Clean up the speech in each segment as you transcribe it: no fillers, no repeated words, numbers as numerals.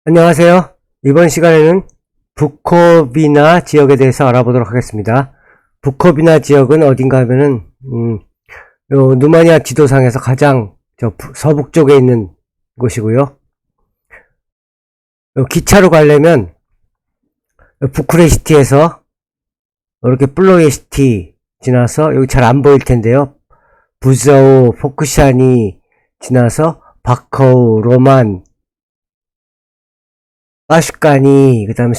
안녕하세요. 이번 시간에는 부코비나 지역에 대해서 알아보도록 하겠습니다. 부코비나 지역은 어딘가 하면은 요 루마니아 지도상에서 가장 서북쪽에 있는 곳이고요. 기차로 가려면 부쿠레시티에서 이렇게 플로에시티 지나서 여기 잘 안 보일 텐데요. 부자오, 포크샤니 지나서 바코우, 로만, 아슈카니, 그 다음에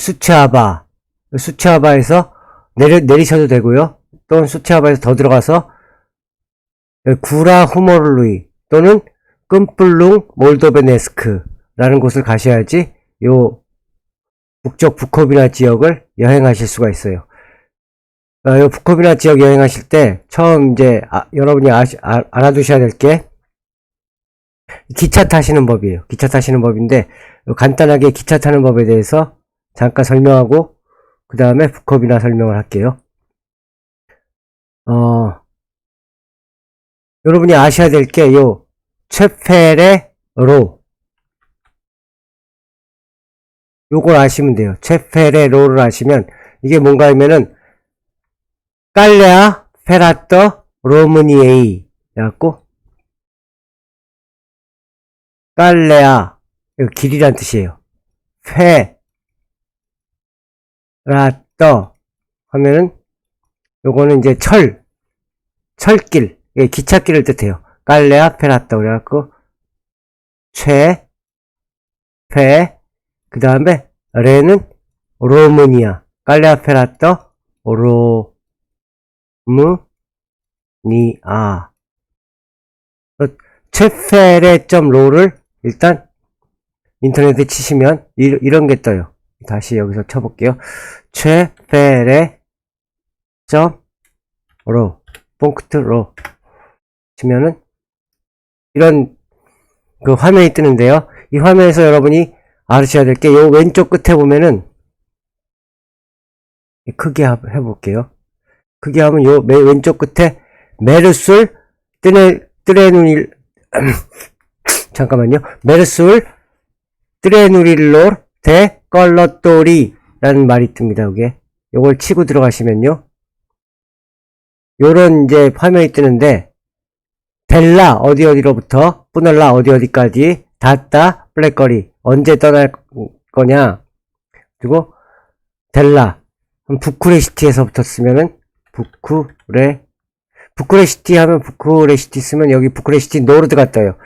수츠아바에서 내리셔도 되고요. 또는 수츠아바에서 더 들어가서 구라 후모르루이 또는 끔플룽 몰도베네스크라는 곳을 가셔야지 요 북쪽 부코비나 지역을 여행하실 수가 있어요. 요 부코비나 지역 여행하실 때 처음 이제 여러분이 알아두셔야 될 게 기차 타시는 법이에요. 기차 타시는 법인데 간단하게 기차 타는 법에 대해서 잠깐 설명하고 그 다음에 부코비나 설명을 할게요. 여러분이 아셔야 될 게 요 체페레로 요걸 아시면 돼요. 체페레로를 아시면 이게 뭔가 하면은 깔레아 페라떠 로무니에이 해갖고 깔레아 길이란 뜻이에요. 페라떠 하면은 요거는 이제 철길, 기찻길을 뜻해요. 깔레아 페라떠 그래갖고 그 다음에 레는 로무니아, 깔레아 페라떠 로무니아. 체페레.로를 일단 인터넷에 치시면 이런 게 떠요. 다시 여기서 쳐볼게요. 체페레.로 뽕크트로 치면은 이런 그 화면이 뜨는데요. 이 화면에서 여러분이 알으셔야 될 게 요 왼쪽 끝에 보면은 크게 해볼게요. 크게 하면 요 왼쪽 끝에 메르술 뜨레누릴 잠깐만요. 메르술 뜨레누릴로 데 껄러또리라는 말이 뜹니다. 요게 요걸 치고 들어가시면요. 요런 이제 화면이 뜨는데 델라 어디로부터 뿌널라 어디까지 닫다 블랙거리 언제 떠날 거냐 그리고 델라 부쿠레시티에서부터 쓰면은 부쿠레시티 하면 부쿠레시티 쓰면 여기 부쿠레시티 노르드가 떠요.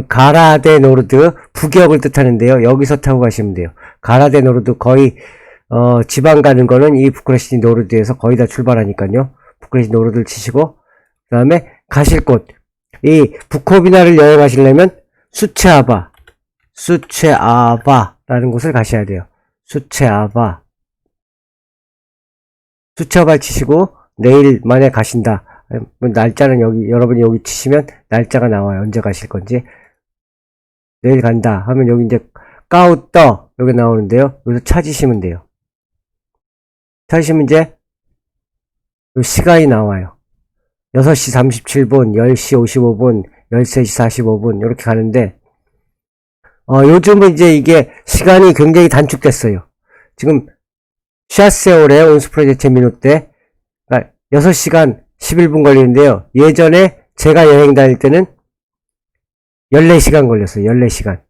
가라데 노르드 북역을 뜻하는데요. 여기서 타고 가시면 돼요. 가라데 노르드 거의 지방 가는 거는 이 부쿠레시티 노르드에서 거의 다 출발하니까요. 부쿠레시티 노르드를 치시고 그 다음에 가실 곳 이 부코비나를 여행하시려면 수체아바라는 곳을 가셔야 돼요. 수체아바를 치시고 내일 만에 가신다. 날짜는 여러분이 여기 치시면 날짜가 나와요. 언제 가실 건지. 내일 간다 하면 여기 이제 까우떠 여기 나오는데요. 여기서 찾으시면 돼요. 찾으시면 이제 시간이 나와요. 6시 37분, 10시 55분, 13시 45분 이렇게 가는데 요즘은 이제 이게 시간이 굉장히 단축됐어요. 지금 샤세오레 온스프레제체 미노때 6시간 11분 걸리는데요. 예전에 제가 여행 다닐 때는 14시간 걸렸어요. 14시간.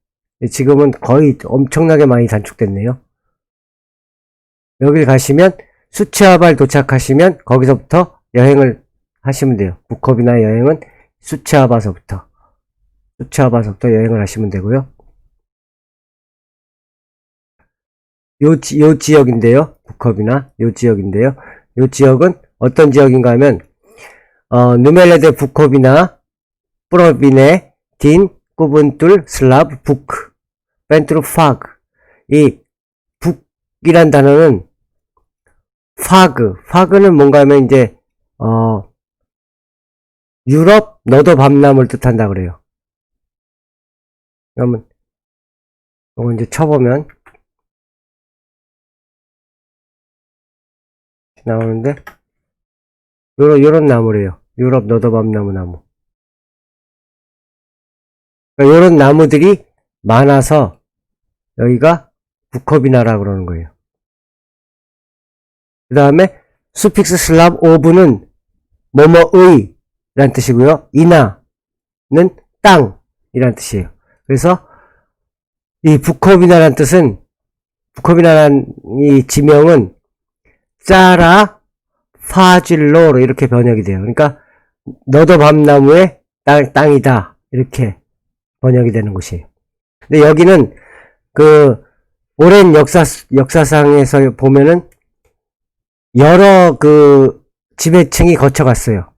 지금은 거의 엄청나게 많이 단축됐네요. 여길 가시면 수츠아바를 도착하시면 거기서부터 여행을 하시면 돼요. 부코비나 여행은 수츠아바서부터 여행을 하시면 되고요. 요 지역인데요. 부코비나 요 지역인데요. 요 지역은 어떤 지역인가 하면 누멜레데 부코비나 프로비네 딘 꾸분툴 슬라브 부크 벤트루 파그 이 북이란 단어는 파그는 뭔가 하면 이제 유럽 너도 밤나무를 뜻한다 그래요. 그러면 이거 이제 쳐보면 나오는데 요런 나무래요. 유럽 너도 밤나무. 그러니까 요런 나무들이 많아서 여기가 부코비나라 그러는 거예요. 그 다음에 수픽스 슬랍 오브는 뭐뭐의 라는 뜻이고요. 이나는 땅이라는 뜻이에요. 그래서 이 부코비나라는 뜻은, 부코비나라는 이 지명은 짜라 파질로로 이렇게 번역이 돼요. 그러니까 너도 밤나무의 땅이다 이렇게 번역이 되는 곳이에요. 근데 여기는 그 오랜 역사상에서 보면은 여러 그 지배층이 거쳐갔어요.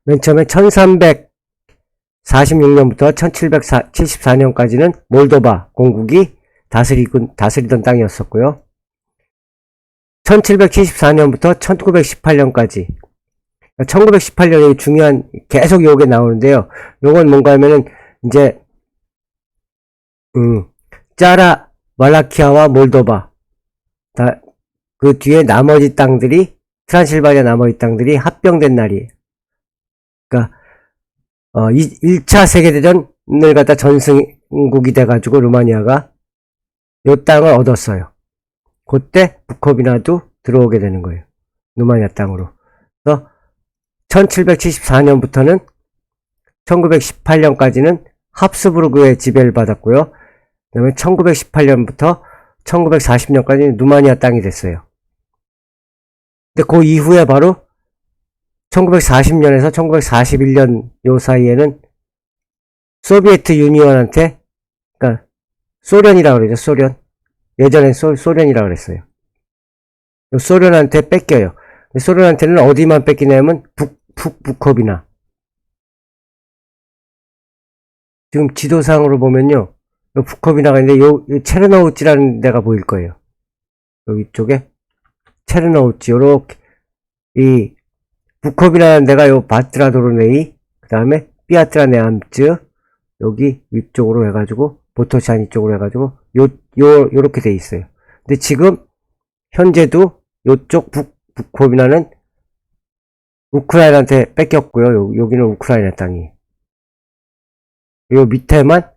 맨 처음에 1346년부터 1774년까지는 몰도바 공국이 다스리던 땅이었었고요. 1774년부터 1918년까지, 1918년이 중요한, 계속 요게 나오는데요. 요건 뭔가 하면은, 이제, 짜라, 말라키아와 몰도바, 그 뒤에 나머지 땅들이, 트란실바니아 나머지 땅들이 합병된 날이에요. 그니까, 1차 세계대전을 갖다 전승국이 돼가지고, 루마니아가 요 땅을 얻었어요. 그때 부코비나도 들어오게 되는 거예요. 루마니아 땅으로. 그래서 1774년부터는 1918년까지는 합스부르크의 지배를 받았고요. 그 다음에 1918년부터 1940년까지는 루마니아 땅이 됐어요. 근데 그 이후에 바로 1940년에서 1941년 요 사이에는 소비에트 유니언한테, 그러니까 소련이라고 그러죠. 소련. 예전엔 소련이라고 그랬어요. 소련한테 뺏겨요. 소련한테는 어디만 뺏기냐면 부코비나. 지금 지도상으로 보면요, 부코비나가 있는데 요 체르노우치라는 데가 보일 거예요. 여기 쪽에 체르노우치, 요렇게 이 부코비나라는 데가 요 바트라도르네이, 그 다음에 피아트라네암츠, 여기 위쪽으로 해가지고 보토샤니 쪽으로 해가지고 요렇게 돼 있어요. 근데 지금 현재도 요쪽 부코비나는 우크라이나한테 뺏겼고요. 여기는 우크라이나 땅이. 요 밑에만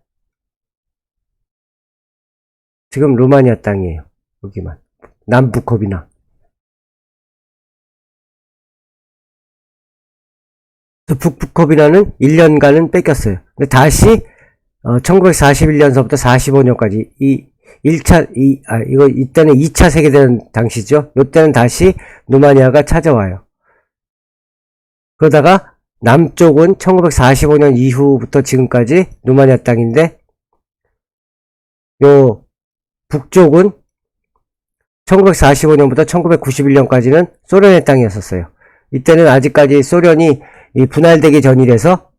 지금 루마니아 땅이에요. 여기만. 남부코비나. 북부코비나는 1년간은 뺏겼어요. 근데 다시 1941년서부터 45년까지 이때는 2차 세계대전 당시죠. 이때는 다시 루마니아가 찾아와요. 그러다가 남쪽은 1945년 이후부터 지금까지 루마니아 땅인데, 요 북쪽은 1945년부터 1991년까지는 소련의 땅이었었어요. 이때는 아직까지 소련이 분할되기 전이라서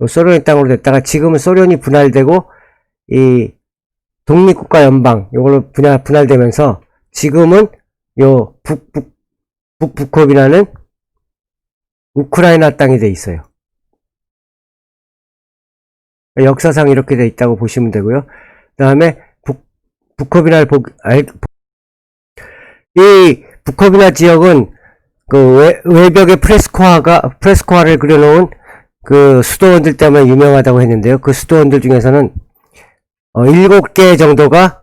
소련의 땅으로 됐다가, 지금은 소련이 분할되고 이 독립국가 연방 요걸로 분할되면서 지금은 요 북부코비나는 우크라이나 땅이 돼 있어요. 역사상 이렇게 돼 있다고 보시면 되고요. 그 다음에 부코비나를 이 부코비나 지역은 그 외벽에 프레스코아를 그려놓은 그 수도원들 때문에 유명하다고 했는데요. 그 수도원들 중에서는 7개 정도가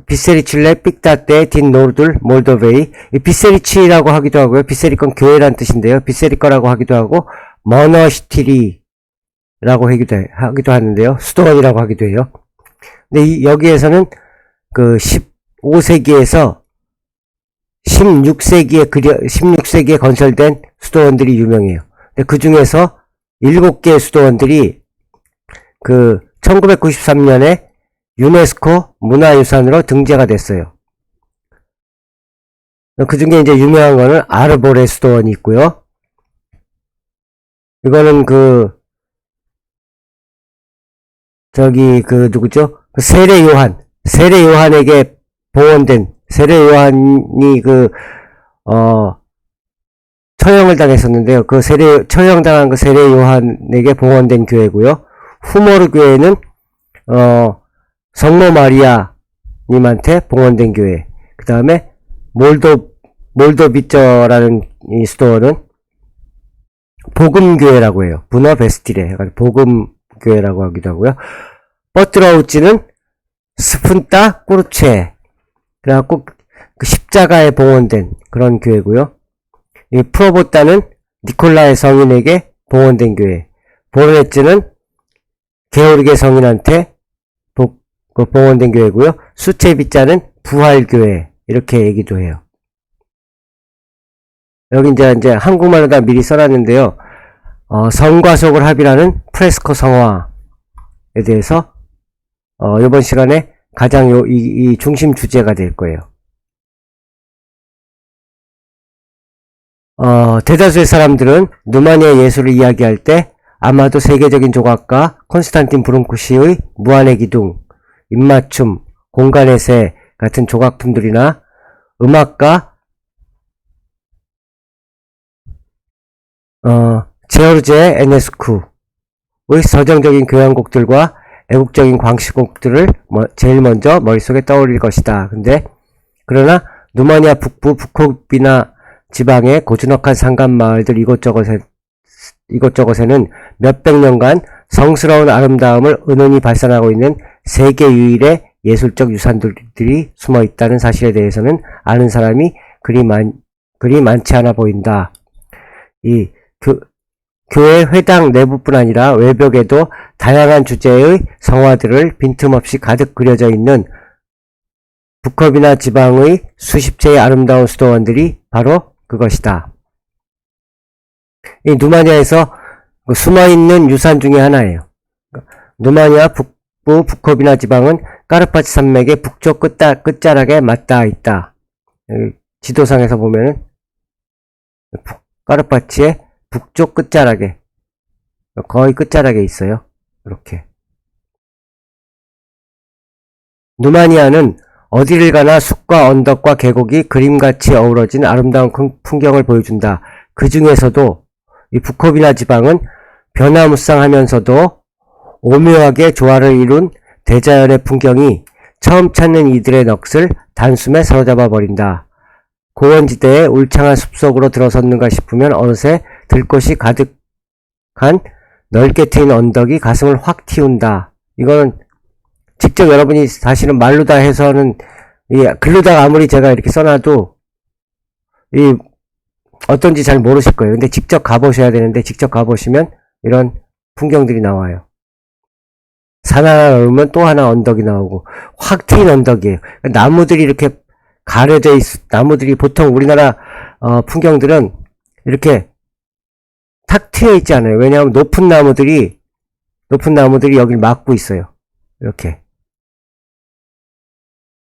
비세리칠레, 삑다떼, 딘노르둘, 몰도베이. 비세리치라고 하기도 하고요. 비세리건 교회란 뜻인데요. 비세리거라고 하기도 하고, 머너시티리라고 하기도 하는데요. 수도원이라고 하기도 해요. 근데 여기에서는 그 15세기에서 16세기에 건설된 수도원들이 유명해요. 근데 그 중에서 7개의 수도원들이 그 1993년에 유네스코 문화유산으로 등재가 됐어요. 그 중에 이제 유명한 거는 아르보레 수도원이 있고요. 이거는 누구죠? 세례 요한에게 봉헌된, 세례 요한이 처형을 당했었는데요. 처형당한 그 세례 요한에게 봉헌된 교회고요. 후모르 교회는, 성모 마리아 님한테 봉헌된 교회. 그 다음에 몰도비쩌라는 이 수도원은 복음교회라고 해요. 부너베스티레. 복음교회라고 하기도 하고요. 버트라우치는 스푼따 꾸르체. 그래갖고 그 십자가에 봉헌된 그런 교회고요. 이 프로보따는 니콜라의 성인에게 봉헌된 교회. 보르네츠는 게오르게 성인한테 봉헌된 교회고요. 수체비자는 부활교회. 이렇게 얘기도 해요. 여기 이제 한국말로 다 미리 써놨는데요. 성과 속을 합의라는 프레스코 성화에 대해서 이번 시간에 가장 이 중심 주제가 될 거예요. 대다수의 사람들은 누마니아 예술을 이야기할 때 아마도 세계적인 조각가 콘스탄틴 브룬쿠시의 무한의 기둥, 입맞춤, 공간의 새 같은 조각품들이나 음악가 제오르제 에네스쿠의 서정적인 교향곡들과 애국적인 광시곡들을 제일 먼저 머릿속에 떠올릴 것이다. 그러나 누마니아 북부 부코비나 지방의 고즈넉한 산간마을들 이곳저곳에는 몇백 년간 성스러운 아름다움을 은은히 발산하고 있는 세계 유일의 예술적 유산들이 숨어 있다는 사실에 대해서는 아는 사람이 그리 많지 않아 보인다. 이 교회 회당 내부뿐 아니라 외벽에도 다양한 주제의 성화들을 빈틈없이 가득 그려져 있는 부코비나 지방의 수십 채의 아름다운 수도원들이 바로 그것이다. 이 누마니아에서 숨어있는 유산 중에 하나예요. 누마니아 북부 부코비나 지방은 까르파치 산맥의 북쪽 끝자락에 맞닿아 있다. 지도상에서 보면은 까르파치의 북쪽 끝자락에, 거의 끝자락에 있어요. 이렇게. 누마니아는 어디를 가나 숲과 언덕과 계곡이 그림같이 어우러진 아름다운 풍경을 보여준다. 그 중에서도 이 부코비나 지방은 변화무쌍하면서도 오묘하게 조화를 이룬 대자연의 풍경이 처음 찾는 이들의 넋을 단숨에 사로잡아 버린다. 고원지대의 울창한 숲속으로 들어섰는가 싶으면 어느새 들꽃이 가득한 넓게 트인 언덕이 가슴을 확 틔운다. 이거는 직접 여러분이 사실은 말로 다 해서는, 글로다가 아무리 제가 이렇게 써놔도 어떤지 잘 모르실 거예요. 근데 직접 가보셔야 되는데, 직접 가보시면 이런 풍경들이 나와요. 산 하나 넘으면 또 하나 언덕이 나오고, 확 트인 언덕이에요. 나무들이 이렇게 가려져 나무들이 보통 우리나라 풍경들은 이렇게 탁 트여 있지 않아요. 왜냐하면 높은 나무들이 여기를 막고 있어요. 이렇게.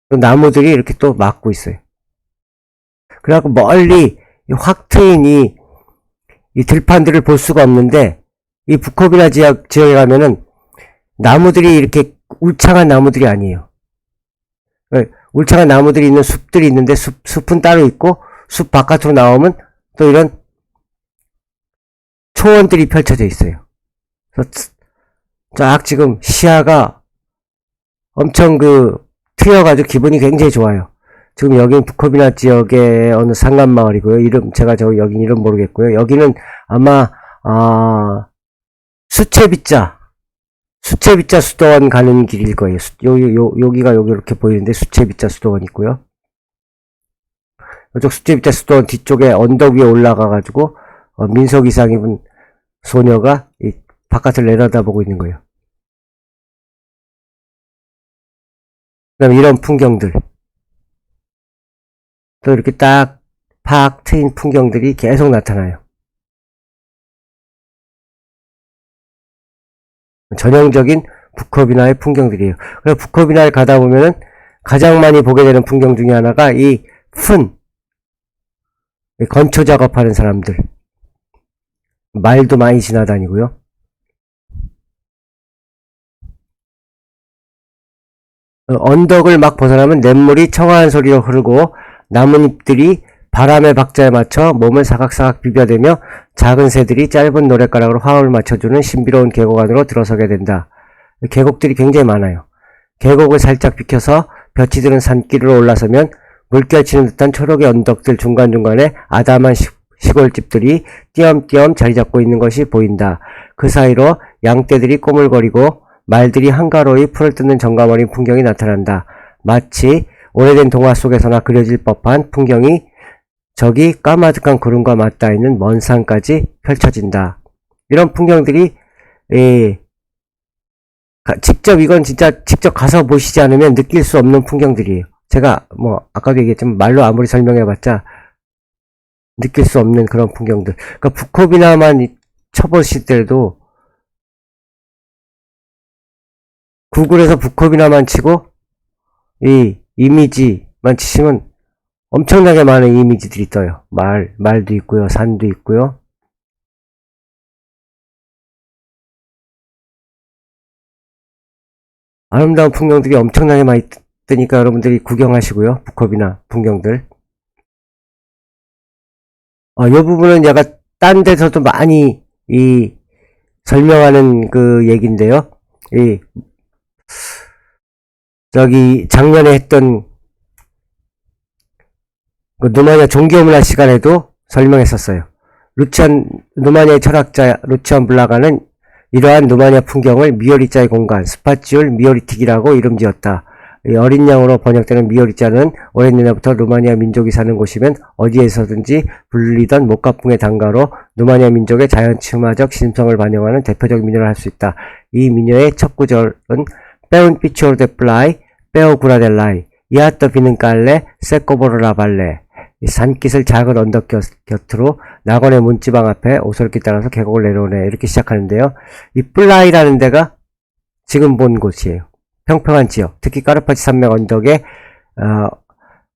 나무들이 이렇게 또 막고 있어요. 그래갖고 멀리 확 트인 이 들판들을 볼 수가 없는데, 이 부코비나 지역에 가면은 나무들이 이렇게 울창한 나무들이 아니에요. 울창한 나무들이 있는 숲들이 있는데 숲은 따로 있고, 숲 바깥으로 나오면 또 이런 초원들이 펼쳐져 있어요. 그래서 쫙 지금 시야가 엄청 트여가지고 기분이 굉장히 좋아요. 지금 여기는 부코비나 지역의 어느 산간마을이고요. 제가 여긴 이름 모르겠고요. 여기는 아마, 수체비자 수도원 가는 길일 거예요. 여기가 이렇게 보이는데 수체비자 수도원 있고요. 이쪽 수체비자 수도원 뒤쪽에 언덕 위에 올라가가지고, 민속 의상 입은 소녀가 이 바깥을 내려다보고 있는 거예요. 그 다음에 이런 풍경들. 또 이렇게 딱 트인 풍경들이 계속 나타나요. 전형적인 부코비나의 풍경들이에요. 그래서 부코비나에 가다 보면은 가장 많이 보게 되는 풍경 중에 하나가 이 건초 작업하는 사람들. 말도 많이 지나다니고요. 언덕을 막 벗어나면 냇물이 청아한 소리로 흐르고 나뭇잎들이 바람의 박자에 맞춰 몸을 사각사각 비벼대며 작은 새들이 짧은 노랫가락으로 화음을 맞춰주는 신비로운 계곡 안으로 들어서게 된다. 계곡들이 굉장히 많아요. 계곡을 살짝 비켜서 볕이 드는 산길로 올라서면 물결치는 듯한 초록의 언덕들 중간중간에 아담한 시골집들이 띄엄띄엄 자리 잡고 있는 것이 보인다. 그 사이로 양떼들이 꼬물거리고 말들이 한가로이 풀을 뜯는 정감 어린 풍경이 나타난다. 마치 오래된 동화 속에서나 그려질 법한 풍경이 저기 까마득한 구름과 맞닿아 있는 먼 산까지 펼쳐진다. 이런 풍경들이 이건 진짜 직접 가서 보시지 않으면 느낄 수 없는 풍경들이에요. 제가 아까도 얘기했지만 말로 아무리 설명해봤자 느낄 수 없는 그런 풍경들. 그러니까 부코비나만 쳐보실 때도 구글에서 부코비나만 치고 이 이미지만 치시면 엄청나게 많은 이미지들이 떠요. 말도 있고요, 산도 있고요. 아름다운 풍경들이 엄청나게 많이 뜨니까 여러분들이 구경하시고요. 부코비나 풍경들. 이 부분은 약간 딴 데서도 많이 설명하는 그 얘기인데요. 저기 작년에 했던 그 누마니아 종교문화 시간에도 설명했었어요. 누마니아의 철학자 루치안 블라가는 이러한 누마니아 풍경을 미오리자의 공간, 스파치울 미오리틱이라고 이름지었다. 어린 양으로 번역되는 미오리자는 오랜 옛날부터 루마니아 민족이 사는 곳이면 어디에서든지 불리던 목가풍의 단가로 누마니아 민족의 자연친화적 심성을 반영하는 대표적 민요를 할 수 있다. 이 민요의 첫 구절은 빼운 피치오르 데 플라이, 빼오 구라델라이, 이아떠 비는 깔레, 세코보르 라발레. 산깃을 작은 언덕 곁으로 낙원의 문지방 앞에 오솔길 따라서 계곡을 내려오네. 이렇게 시작하는데요. 이 플라이라는 데가 지금 본 곳이에요. 평평한 지역, 특히 까르파치 산맥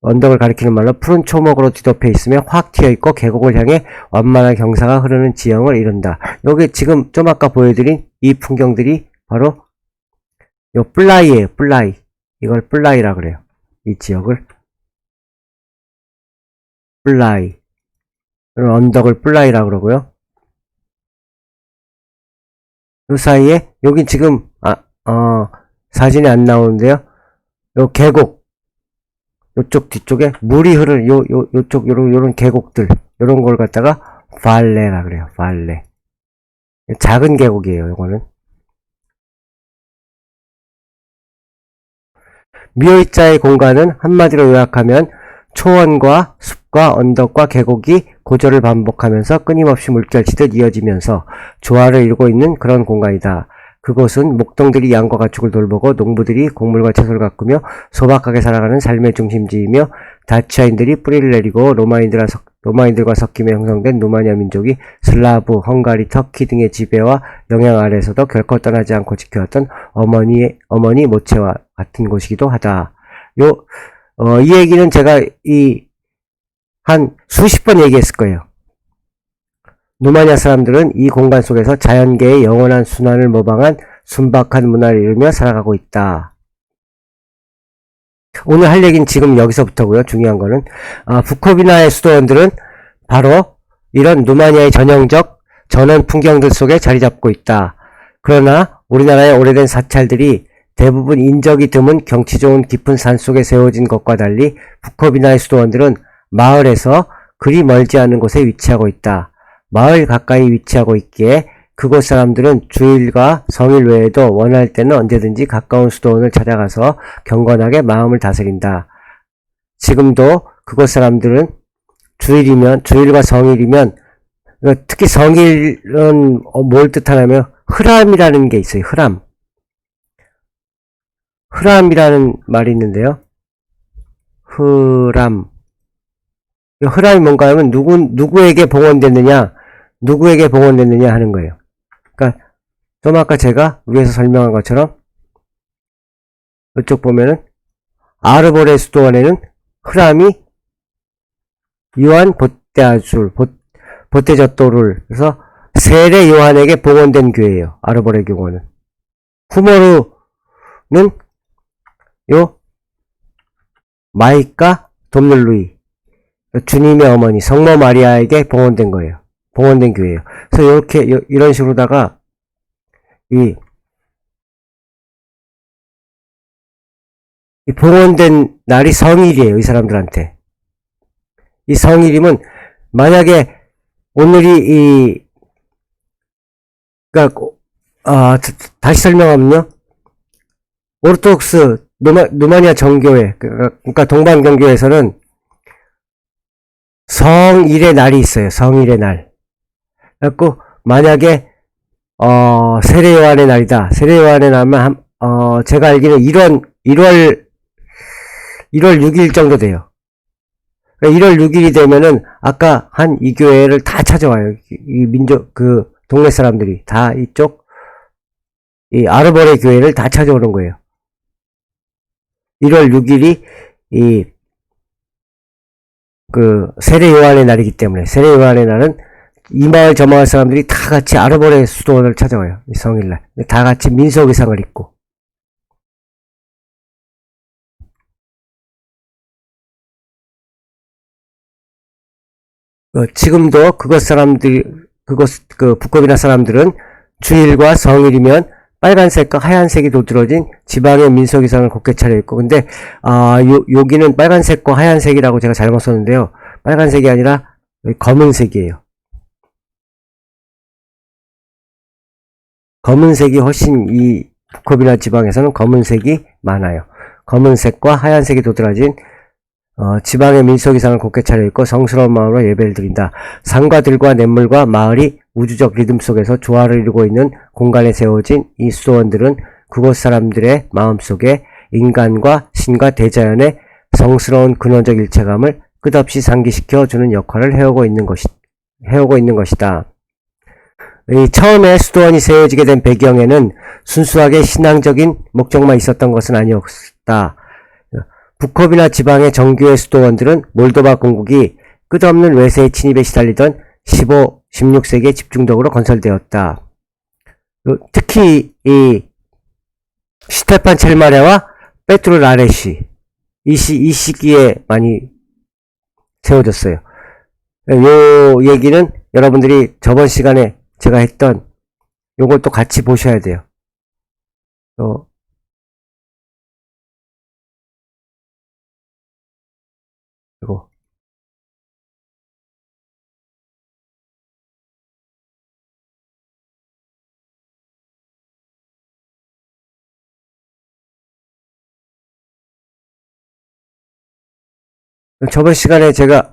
언덕을 가리키는 말로 푸른 초목으로 뒤덮여 있으며 확 튀어있고 계곡을 향해 완만한 경사가 흐르는 지형을 이룬다. 여기 지금 좀 아까 보여드린 이 풍경들이 바로 요 플라이예요. 플라이. 이걸 플라이라 그래요. 이 지역을 플라이. 이런 언덕을 플라이라 그러고요. 요 사이에 여기 지금 사진이 안 나오는데요. 요 계곡, 요쪽 뒤쪽에 물이 흐르는 요쪽 요런 계곡들, 요런 걸 갖다가 발레라 그래요. 발레. 작은 계곡이에요. 요거는 미오리자의 공간은 한마디로 요약하면 초원과 숲과 언덕과 계곡이 고절을 반복하면서 끊임없이 물결치듯 이어지면서 조화를 이루고 있는 그런 공간이다. 그곳은 목동들이 양과 가축을 돌보고 농부들이 곡물과 채소를 가꾸며 소박하게 살아가는 삶의 중심지이며 다치아인들이 뿌리를 내리고 로마인들과 섞이며 형성된 루마니아 민족이 슬라브, 헝가리, 터키 등의 지배와 영향 아래에서도 결코 떠나지 않고 지켜왔던 어머니 모체와 같은 곳이기도 하다. 이 얘기는 제가 한 수십 번 얘기했을 거예요. 누마니아 사람들은 이 공간 속에서 자연계의 영원한 순환을 모방한 순박한 문화를 이루며 살아가고 있다. 오늘 할 얘기는 지금 여기서부터고요. 중요한 거는 부코비나의 수도원들은 바로 이런 누마니아의 전형적 전원 풍경들 속에 자리 잡고 있다. 그러나 우리나라의 오래된 사찰들이 대부분 인적이 드문 경치 좋은 깊은 산속에 세워진 것과 달리 부코비나의 수도원들은 마을에서 그리 멀지 않은 곳에 위치하고 있다. 마을 가까이 위치하고 있기에 그곳 사람들은 주일과 성일 외에도 원할 때는 언제든지 가까운 수도원을 찾아가서 경건하게 마음을 다스린다. 지금도 그곳 사람들은 주일과 성일이면, 특히 성일은 뭘 뜻하냐면 흐람이라는 게 있어요. 흐람이라는 말이 있는데요. 흐람이 뭔가 하면 누구에게 봉헌됐느냐 하는 거예요. 그러니까 좀 아까 제가 위에서 설명한 것처럼 이쪽 보면은 아르보레 수도원에는 흐람이 요한 보테저토를 그래서 세례 요한에게 봉헌된 교회예요. 아르보레 교원은. 후모르는 마이카 돔룰루이 주님의 어머니 성모 마리아에게 봉헌된 거예요. 봉헌된 교회예요. 그래서 이런 식으로다가 이 봉헌된 날이 성일이에요. 이 사람들한테. 이 성일이면 만약에 오늘이 그러니까 다시 설명하면요. 오르토독스 루마니아 정교회, 그러니까 동방정교회에서는 성일의 날이 있어요. 성일의 날. 그래갖고 만약에 세례 요한의 날이다. 세례 요한의 날은 제가 알기는 1월 6일 정도 돼요. 1월 6일이 되면은 아까 한 이 교회를 다 찾아와요. 이 민족 동네 사람들이 다 이쪽 이 아르보레 교회를 다 찾아오는 거예요. 1월 6일이 세례 요한의 날이기 때문에 세례 요한의 날은 이 마을 저 마을 사람들이 다 같이 아르보레 수도원을 찾아와요. 이 성일날 다 같이 민속 의상을 입고. 지금도 북컵이나 사람들은 주일과 성일이면 빨간색과 하얀색이 도드러진 지방의 민속 의상을 곱게 차려입고, 근데 여기는 빨간색과 하얀색이라고 제가 잘못 썼는데요. 빨간색이 아니라 검은색이에요. 검은색이 훨씬 이 북컵이나 지방에서는 검은색이 많아요. 검은색과 하얀색이 도드라진 지방의 민속 의상을 곱게 차려입고 성스러운 마음으로 예배를 드린다. 산과들과 냇물과 마을이 우주적 리듬 속에서 조화를 이루고 있는 공간에 세워진 이 수도원들은 그곳 사람들의 마음속에 인간과 신과 대자연의 성스러운 근원적 일체감을 끝없이 상기시켜 주는 역할을 해오고 있는 것이다. 처음에 수도원이 세워지게 된 배경에는 순수하게 신앙적인 목적만 있었던 것은 아니었다. 북컵이나 지방의 정교회 수도원들은 몰도바 공국이 끝없는 외세의 침입에 시달리던 15, 16세기에 집중적으로 건설되었다. 특히 이 스테판 첼마레와 페트루 라레시 이 시기에 많이 세워졌어요. 요 얘기는 여러분들이 저번 시간에 제가 했던 요걸 또 같이 보셔야 돼요. 이거 저번 시간에 제가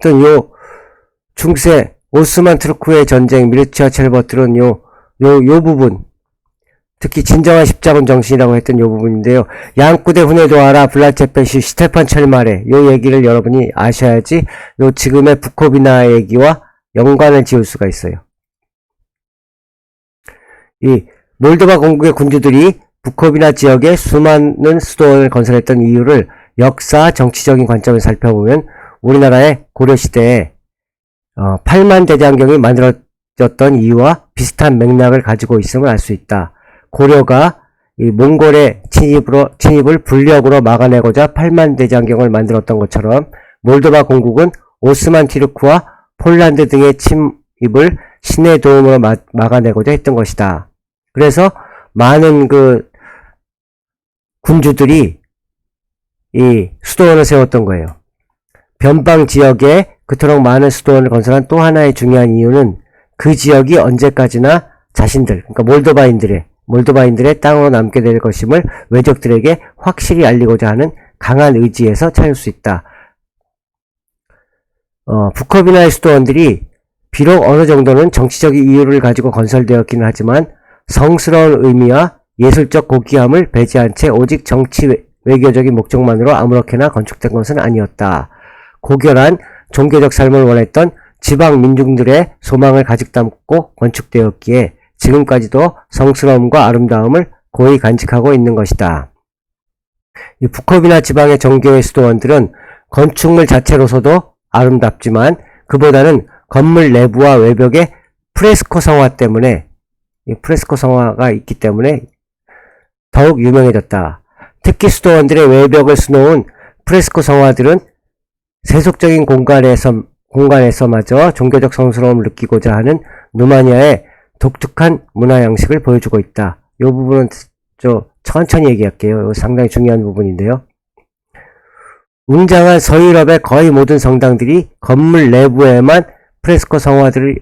했던 요 중세 오스만 투르크의 전쟁 미르치아 첼버트는 요 부분, 특히 진정한 십자군 정신이라고 했던 요 부분인데요. 양쿠데 후네도아라 블라체페시 스테판 첼마레 요 얘기를 여러분이 아셔야지 요 지금의 북코비나 얘기와 연관을 지을 수가 있어요. 이 몰도바 공국의 군주들이 북코비나 지역에 수많은 수도원을 건설했던 이유를 역사 정치적인 관점에서 살펴보면 우리나라의 고려시대에 8만 대장경이 만들어졌던 이유와 비슷한 맥락을 가지고 있음을 알 수 있다. 고려가 이 몽골의 침입을 불력으로 막아내고자 8만 대장경을 만들었던 것처럼 몰도바 공국은 오스만 티르크와 폴란드 등의 침입을 신의 도움으로 막아내고자 했던 것이다. 그래서 많은 군주들이 이 수도원을 세웠던 거예요. 변방 지역에 그토록 많은 수도원을 건설한 또 하나의 중요한 이유는 그 지역이 언제까지나 자신들, 그러니까 몰도바인들의 땅으로 남게 될 것임을 외적들에게 확실히 알리고자 하는 강한 의지에서 찾을 수 있다. 북커비나의 수도원들이 비록 어느 정도는 정치적인 이유를 가지고 건설되었기는 하지만 성스러운 의미와 예술적 고귀함을 배제한 채 오직 정치 외교적인 목적만으로 아무렇게나 건축된 것은 아니었다. 고결한 종교적 삶을 원했던 지방 민중들의 소망을 가득 담고 건축되었기에 지금까지도 성스러움과 아름다움을 고이 간직하고 있는 것이다. 이 북컵이나 지방의 정교회 수도원들은 건축물 자체로서도 아름답지만 그보다는 건물 내부와 외벽의 프레스코 성화 때문에, 이 프레스코 성화가 있기 때문에 더욱 유명해졌다. 특히 수도원들의 외벽을 수놓은 프레스코 성화들은 세속적인 공간에서마저 종교적 성스러움을 느끼고자 하는 루마니아의 독특한 문화 양식을 보여주고 있다. 이 부분은 천천히 얘기할게요. 상당히 중요한 부분인데요. 웅장한 서유럽의 거의 모든 성당들이 건물 내부에만 프레스코 성당들에는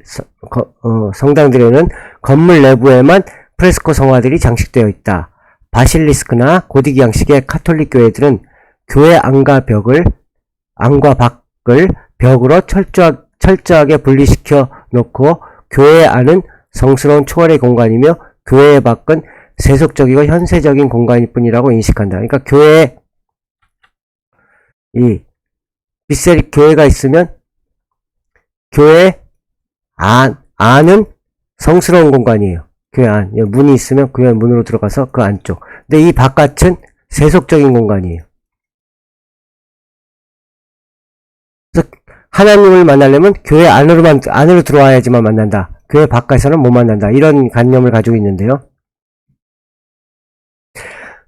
건물 내부에만 프레스코 성화들이 장식되어 있다. 바실리스크나 고딕 양식의 카톨릭 교회들은 교회 안과 밖을 벽으로 철저하게 분리시켜 놓고 교회 안은 성스러운 초월의 공간이며 교회 밖은 세속적이고 현세적인 공간일 뿐이라고 인식한다. 그러니까 교회가 있으면 교회 안은 성스러운 공간이에요. 교회 안. 문이 있으면 교회 문으로 들어가서 그 안쪽. 근데 이 바깥은 세속적인 공간이에요. 그래서 하나님을 만나려면 교회 안으로 들어와야지만 만난다. 교회 바깥에서는 못 만난다. 이런 관념을 가지고 있는데요.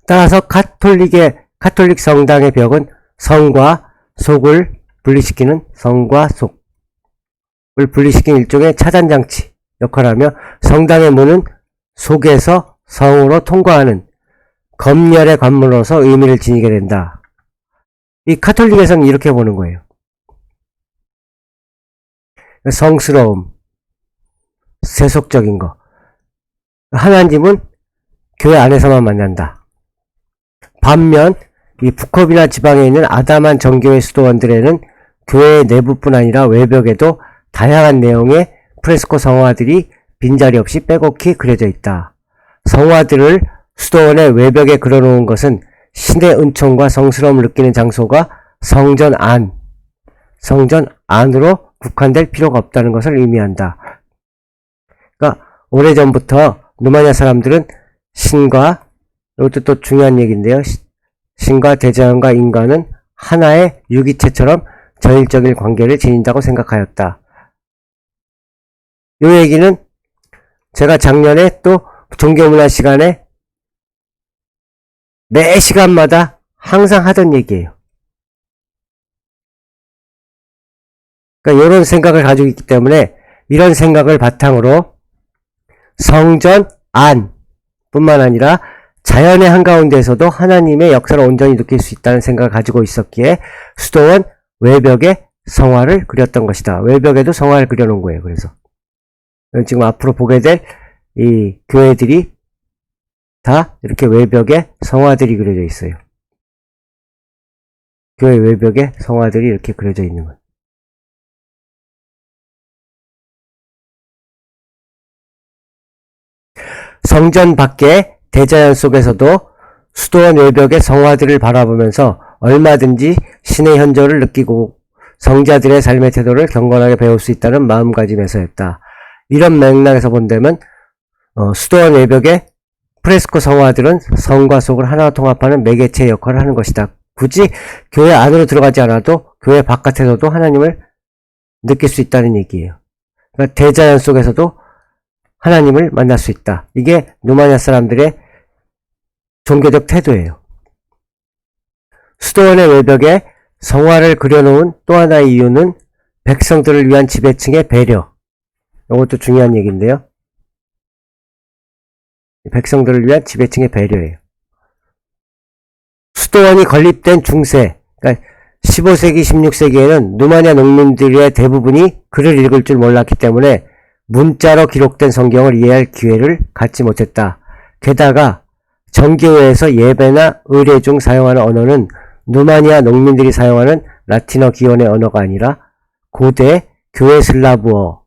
따라서 카톨릭 성당의 벽은 성과 속을 분리시키는 일종의 차단장치 역할을 하며 성당의 문은 속에서 성으로 통과하는 검열의 관문으로서 의미를 지니게 된다. 이 카톨릭에서는 이렇게 보는 거예요. 성스러움, 세속적인 거. 하나님은 교회 안에서만 만난다. 반면 이 북커비나 지방에 있는 아담한 정교회 수도원들에는 교회 내부뿐 아니라 외벽에도 다양한 내용의 프레스코 성화들이 빈자리 없이 빼곡히 그려져 있다. 성화들을 수도원의 외벽에 그려놓은 것은 신의 은총과 성스러움을 느끼는 장소가 성전 안으로 국한될 필요가 없다는 것을 의미한다. 그러니까 오래전부터 누마냐 사람들은 신과, 이것도 또 중요한 얘기인데요. 신과 대자연과 인간은 하나의 유기체처럼 전일적인 관계를 지닌다고 생각하였다. 이 얘기는 제가 작년에 또 종교문화 시간에 매 시간마다 항상 하던 얘기예요. 그러니까 이런 생각을 가지고 있기 때문에 이런 생각을 바탕으로 성전 안 뿐만 아니라 자연의 한가운데에서도 하나님의 역사를 온전히 느낄 수 있다는 생각을 가지고 있었기에 수도원 외벽에 성화를 그렸던 것이다. 외벽에도 성화를 그려놓은 거예요. 그래서 지금 앞으로 보게 될 이 교회들이 다 이렇게 외벽에 성화들이 그려져 있어요. 교회 외벽에 성화들이 이렇게 그려져 있는 거예요. 성전 밖에 대자연 속에서도 수도원 외벽의 성화들을 바라보면서 얼마든지 신의 현저를 느끼고 성자들의 삶의 태도를 경건하게 배울 수 있다는 마음가짐에서였다. 이런 맥락에서 본다면 수도원 외벽의 프레스코 성화들은 성과 속을 하나로 통합하는 매개체 역할을 하는 것이다. 굳이 교회 안으로 들어가지 않아도 교회 바깥에서도 하나님을 느낄 수 있다는 얘기예요. 그러니까 대자연 속에서도 하나님을 만날 수 있다. 이게 누마냐 사람들의 종교적 태도예요. 수도원의 외벽에 성화를 그려놓은 또 하나의 이유는 백성들을 위한 지배층의 배려. 이것도 중요한 얘기인데요. 백성들을 위한 지배층의 배려예요. 수도원이 건립된 중세, 그러니까 15세기, 16세기에는 누마냐 농민들의 대부분이 글을 읽을 줄 몰랐기 때문에 문자로 기록된 성경을 이해할 기회를 갖지 못했다. 게다가 정교회에서 예배나 의례 중 사용하는 언어는 누마니아 농민들이 사용하는 라틴어 기원의 언어가 아니라 고대 교회 슬라브어,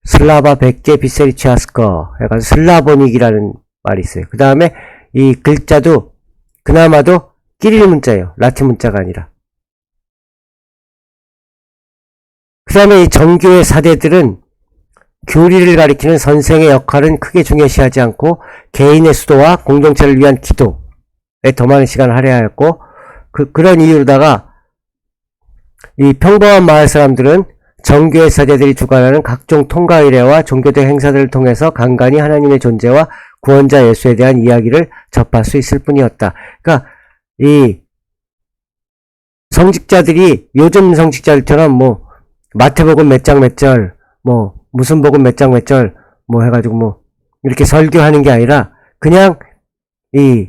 슬라바 100개 비세리치아스커 해가지고 슬라보닉이라는 말이 있어요. 그 다음에 이 글자도 그나마도 끼릴 문자예요. 라틴 문자가 아니라. 그 다음에 이 정교회 사대들은 교리를 가리키는 선생의 역할은 크게 중요시하지 않고 개인의 수도와 공동체를 위한 기도에 더 많은 시간을 할애하였고 그런 이유로다가 이 평범한 마을 사람들은 정교회 사제들이 주관하는 각종 통과 의례와 종교적 행사들을 통해서 간간히 하나님의 존재와 구원자 예수에 대한 이야기를 접할 수 있을 뿐이었다. 그러니까 이 성직자들이 요즘 성직자들처럼 뭐 마태복음 몇 장 몇 절 뭐 무슨 복음 몇 장 몇 절 뭐 해가지고 뭐 이렇게 설교하는 게 아니라 그냥 이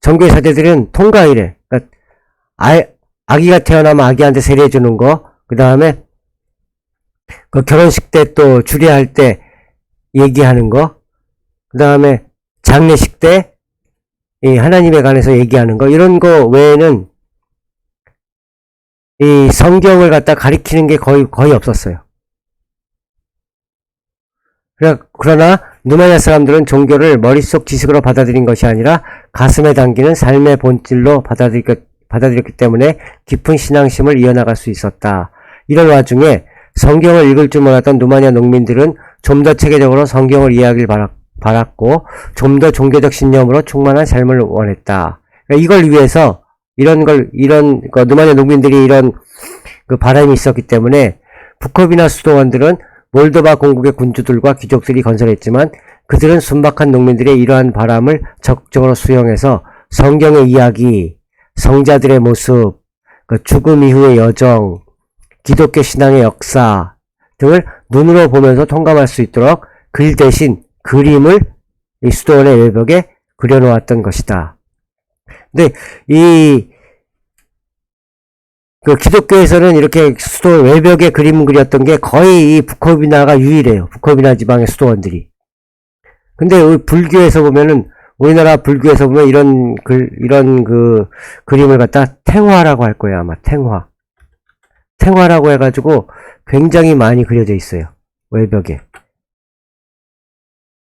정교회 사제들은 통과 의례, 그러니까 아기가 태어나면 아기한테 세례해 주는 거, 그 다음에 그 결혼식 때 또 주례할 때 얘기하는 거, 그 다음에 장례식 때 이 하나님에 관해서 얘기하는 거, 이런 거 외에는 이 성경을 갖다 가리키는 게 거의 없었어요. 그러나 누마냐 사람들은 종교를 머릿속 지식으로 받아들인 것이 아니라 가슴에 담기는 삶의 본질로 받아들였기 때문에 깊은 신앙심을 이어나갈 수 있었다. 이런 와중에 성경을 읽을 줄 몰랐던 누마냐 농민들은 좀 더 체계적으로 성경을 이해하길 바랐고 좀 더 종교적 신념으로 충만한 삶을 원했다. 그러니까 이걸 위해서 누마냐 농민들이 이런 그 바람이 있었기 때문에 부코비나 수도원들은 몰도바 공국의 군주들과 귀족들이 건설했지만 그들은 순박한 농민들의 이러한 바람을 적극적으로 수용해서 성경의 이야기, 성자들의 모습, 그 죽음 이후의 여정, 기독교 신앙의 역사 등을 눈으로 보면서 통감할 수 있도록 글 대신 그림을 이 수도원의 외벽에 그려놓았던 것이다. 근데 그 기독교에서는 이렇게 수도 외벽에 그림 그렸던 게 거의 이 부코비나가 유일해요. 부코비나 지방의 수도원들이. 근데 불교에서 보면은, 우리나라 불교에서 보면 이런 그림을 갖다 탱화라고 할 거예요. 아마 탱화. 탱화라고 해가지고 굉장히 많이 그려져 있어요. 외벽에.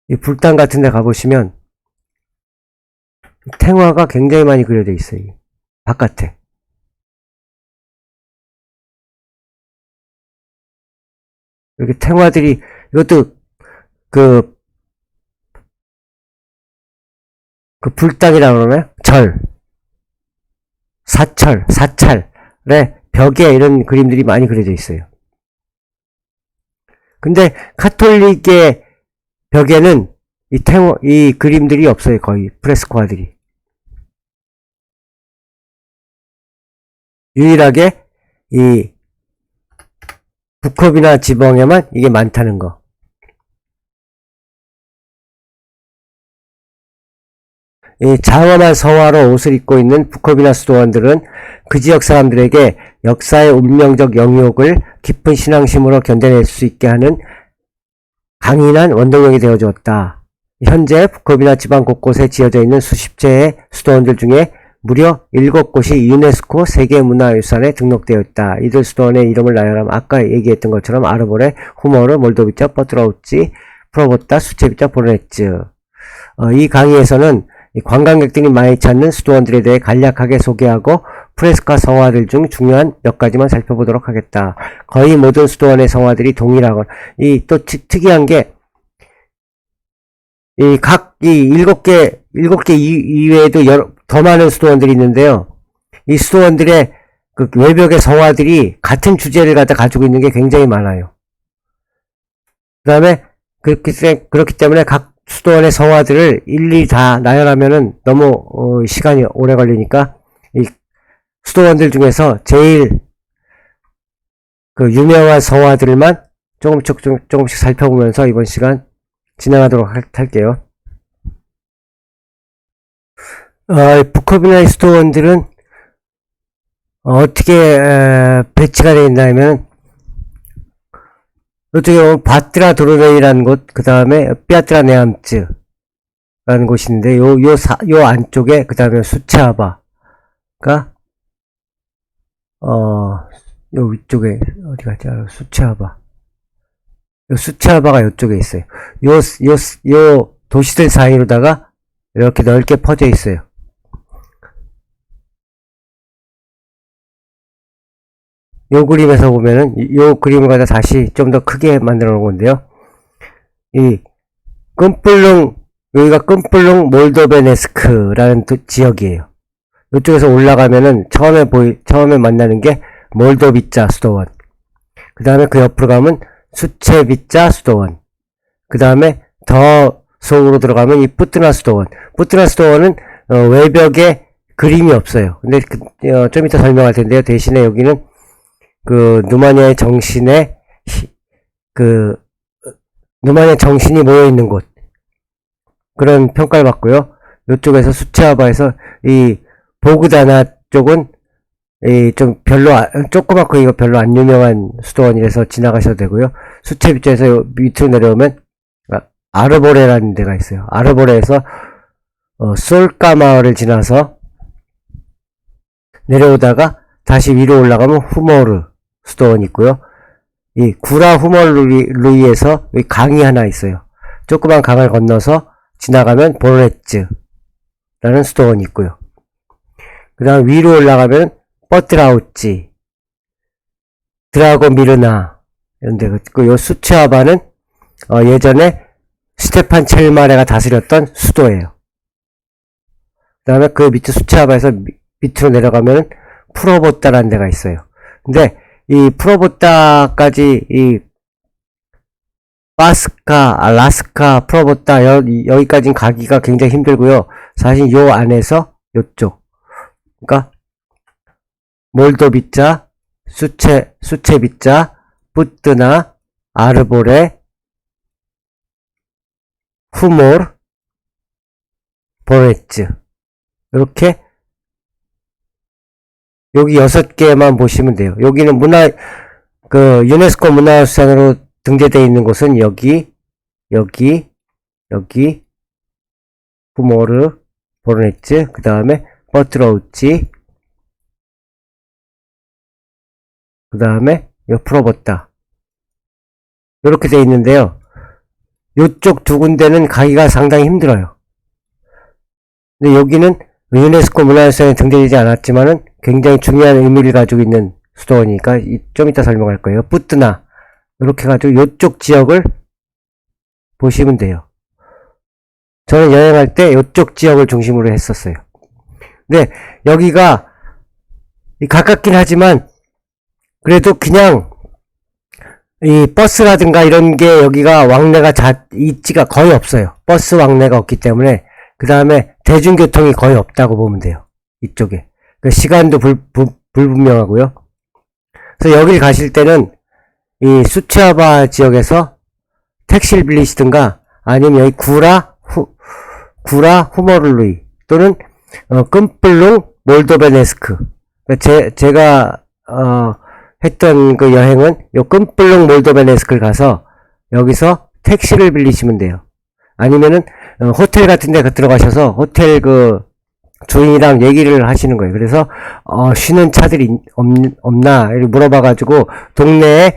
이 불당 같은 데 가보시면 탱화가 굉장히 많이 그려져 있어요. 바깥에. 이렇게 탱화들이, 이것도 그 불당이라고 그러나요? 사찰의 벽에 이런 그림들이 많이 그려져 있어요. 근데 카톨릭의 벽에는 이 그림들이 없어요. 거의 프레스코화들이. 유일하게 이 부코비나 지방에만 이게 많다는 거. 이 장엄한 서화로 옷을 입고 있는 부코비나 수도원들은 그 지역 사람들에게 역사의 운명적 영역을 깊은 신앙심으로 견뎌낼 수 있게 하는 강인한 원동력이 되어주었다. 현재 부코비나 지방 곳곳에 지어져 있는 수십 채의 수도원들 중에 무려 7곳이 유네스코 세계문화유산에 등록되어 있다. 이들 수도원의 이름을 나열하면 아까 얘기했던 것처럼 아르보레, 후모르, 몰도비자, 퍼트라우치, 프로보타, 수체비자, 보르네츠. 이 강의에서는 관광객들이 많이 찾는 수도원들에 대해 간략하게 소개하고 프레스카 성화들 중 중요한 몇 가지만 살펴보도록 하겠다. 거의 모든 수도원의 성화들이 동일하고, 또 특이한 게, 이 7개 이외에도 더 많은 수도원들이 있는데요. 이 수도원들의 그 외벽의 성화들이 같은 주제를 가지고 있는 게 굉장히 많아요. 그 다음에, 그렇기 때문에 각 수도원의 성화들을 일일이 다 나열하면은 너무, 시간이 오래 걸리니까, 이 수도원들 중에서 제일 그 유명한 성화들만 조금씩 살펴보면서 이번 시간 진행하도록 할게요. 부코비나의 수도원들은 어떻게 배치가 되어 있냐면, 이쪽에 보면 바트라 도르네이라는 곳, 그 다음에 삐아트라 네암츠라는 곳이 있는데, 요 안쪽에, 그 다음에 수차바가, 요 위쪽에, 어디 갔지? 수차바. 요 수차바가 요쪽에 있어요. 요 도시들 사이로다가 이렇게 넓게 퍼져 있어요. 요 그림에서 보면은, 요 그림을 갖다 다시 좀 더 크게 만들어 놓은 건데요. 여기가 끔플룽 몰도베네스크라는 지역이에요. 이쪽에서 올라가면은 처음에 만나는 게 몰도비자 수도원. 그 다음에 그 옆으로 가면 수체비자 수도원. 그 다음에 더 속으로 들어가면 이 뿌트나 수도원. 뿌트나 수도원은 외벽에 그림이 없어요. 근데 좀 이따 설명할 텐데요. 대신에 여기는 그 누마냐의 정신이 모여 있는 곳, 그런 평가를 받고요. 이쪽에서 수체아바에서 이 보그다나 쪽은 좀 조그맣고 이거 별로 안 유명한 수도원이라서 지나가셔도 되고요. 수체비자에서 밑으로 내려오면 아르보레라는 데가 있어요. 아르보레에서 솔까 마을을 지나서 내려오다가 다시 위로 올라가면 후모르 수도원이 있고요. 이 구라 후모르루이에서 강이 하나 있어요. 조그만 강을 건너서 지나가면 보르네츠라는 수도원이 있고요. 그 다음 위로 올라가면 버트라우치, 드라고미르나 이런 데가 있고, 요 수치아바는 예전에 스테판 첼마레가 다스렸던 수도예요. 그 다음에 그 밑에 수치아바에서 밑으로 내려가면 프로보타라는 데가 있어요. 근데 이 프로보타까지 이 바스카, 라스카, 프로보타 여기까지는 가기가 굉장히 힘들고요. 사실 요 안에서 요쪽, 그러니까 몰도비자, 수체비자, 뿌뜨나, 아르보레, 후모르, 보레츠, 이렇게 여기 6개만 보시면 돼요. 여기는 유네스코 문화유산으로 등재되어 있는 곳은 여기, 후모르, 보르네츠, 그 다음에 버트로우치, 그 다음에 프로보타. 이렇게 되어 있는데요. 이쪽 두 군데는 가기가 상당히 힘들어요. 근데 여기는 유네스코 문화유산에 등재되지 않았지만은 굉장히 중요한 의미를 가지고 있는 수도원이니까 좀 이따 설명할 거예요. 뿌뜨나 이렇게 해가지고 이쪽 지역을 보시면 돼요. 저는 여행할 때 이쪽 지역을 중심으로 했었어요. 근데 여기가 가깝긴 하지만 그래도 그냥 이 버스라든가 이런 게 여기가 왕래가 있지가 거의 없어요. 버스 왕래가 없기 때문에. 그 다음에 대중교통이 거의 없다고 보면 돼요. 이쪽에. 시간도 불분명하고요. 그래서 여길 가실 때는 이 수치아바 지역에서 택시를 빌리시든가 아니면 여기 구라 후모르루이 또는 끔플룽 몰도베네스크. 제가 했던 그 여행은 요 끔플룽 몰도베네스크를 가서 여기서 택시를 빌리시면 돼요. 아니면은 호텔 같은 데 들어가셔서 호텔 주인이랑 얘기를 하시는 거예요. 그래서 쉬는 차들이 없나 이렇게 물어봐가지고 동네에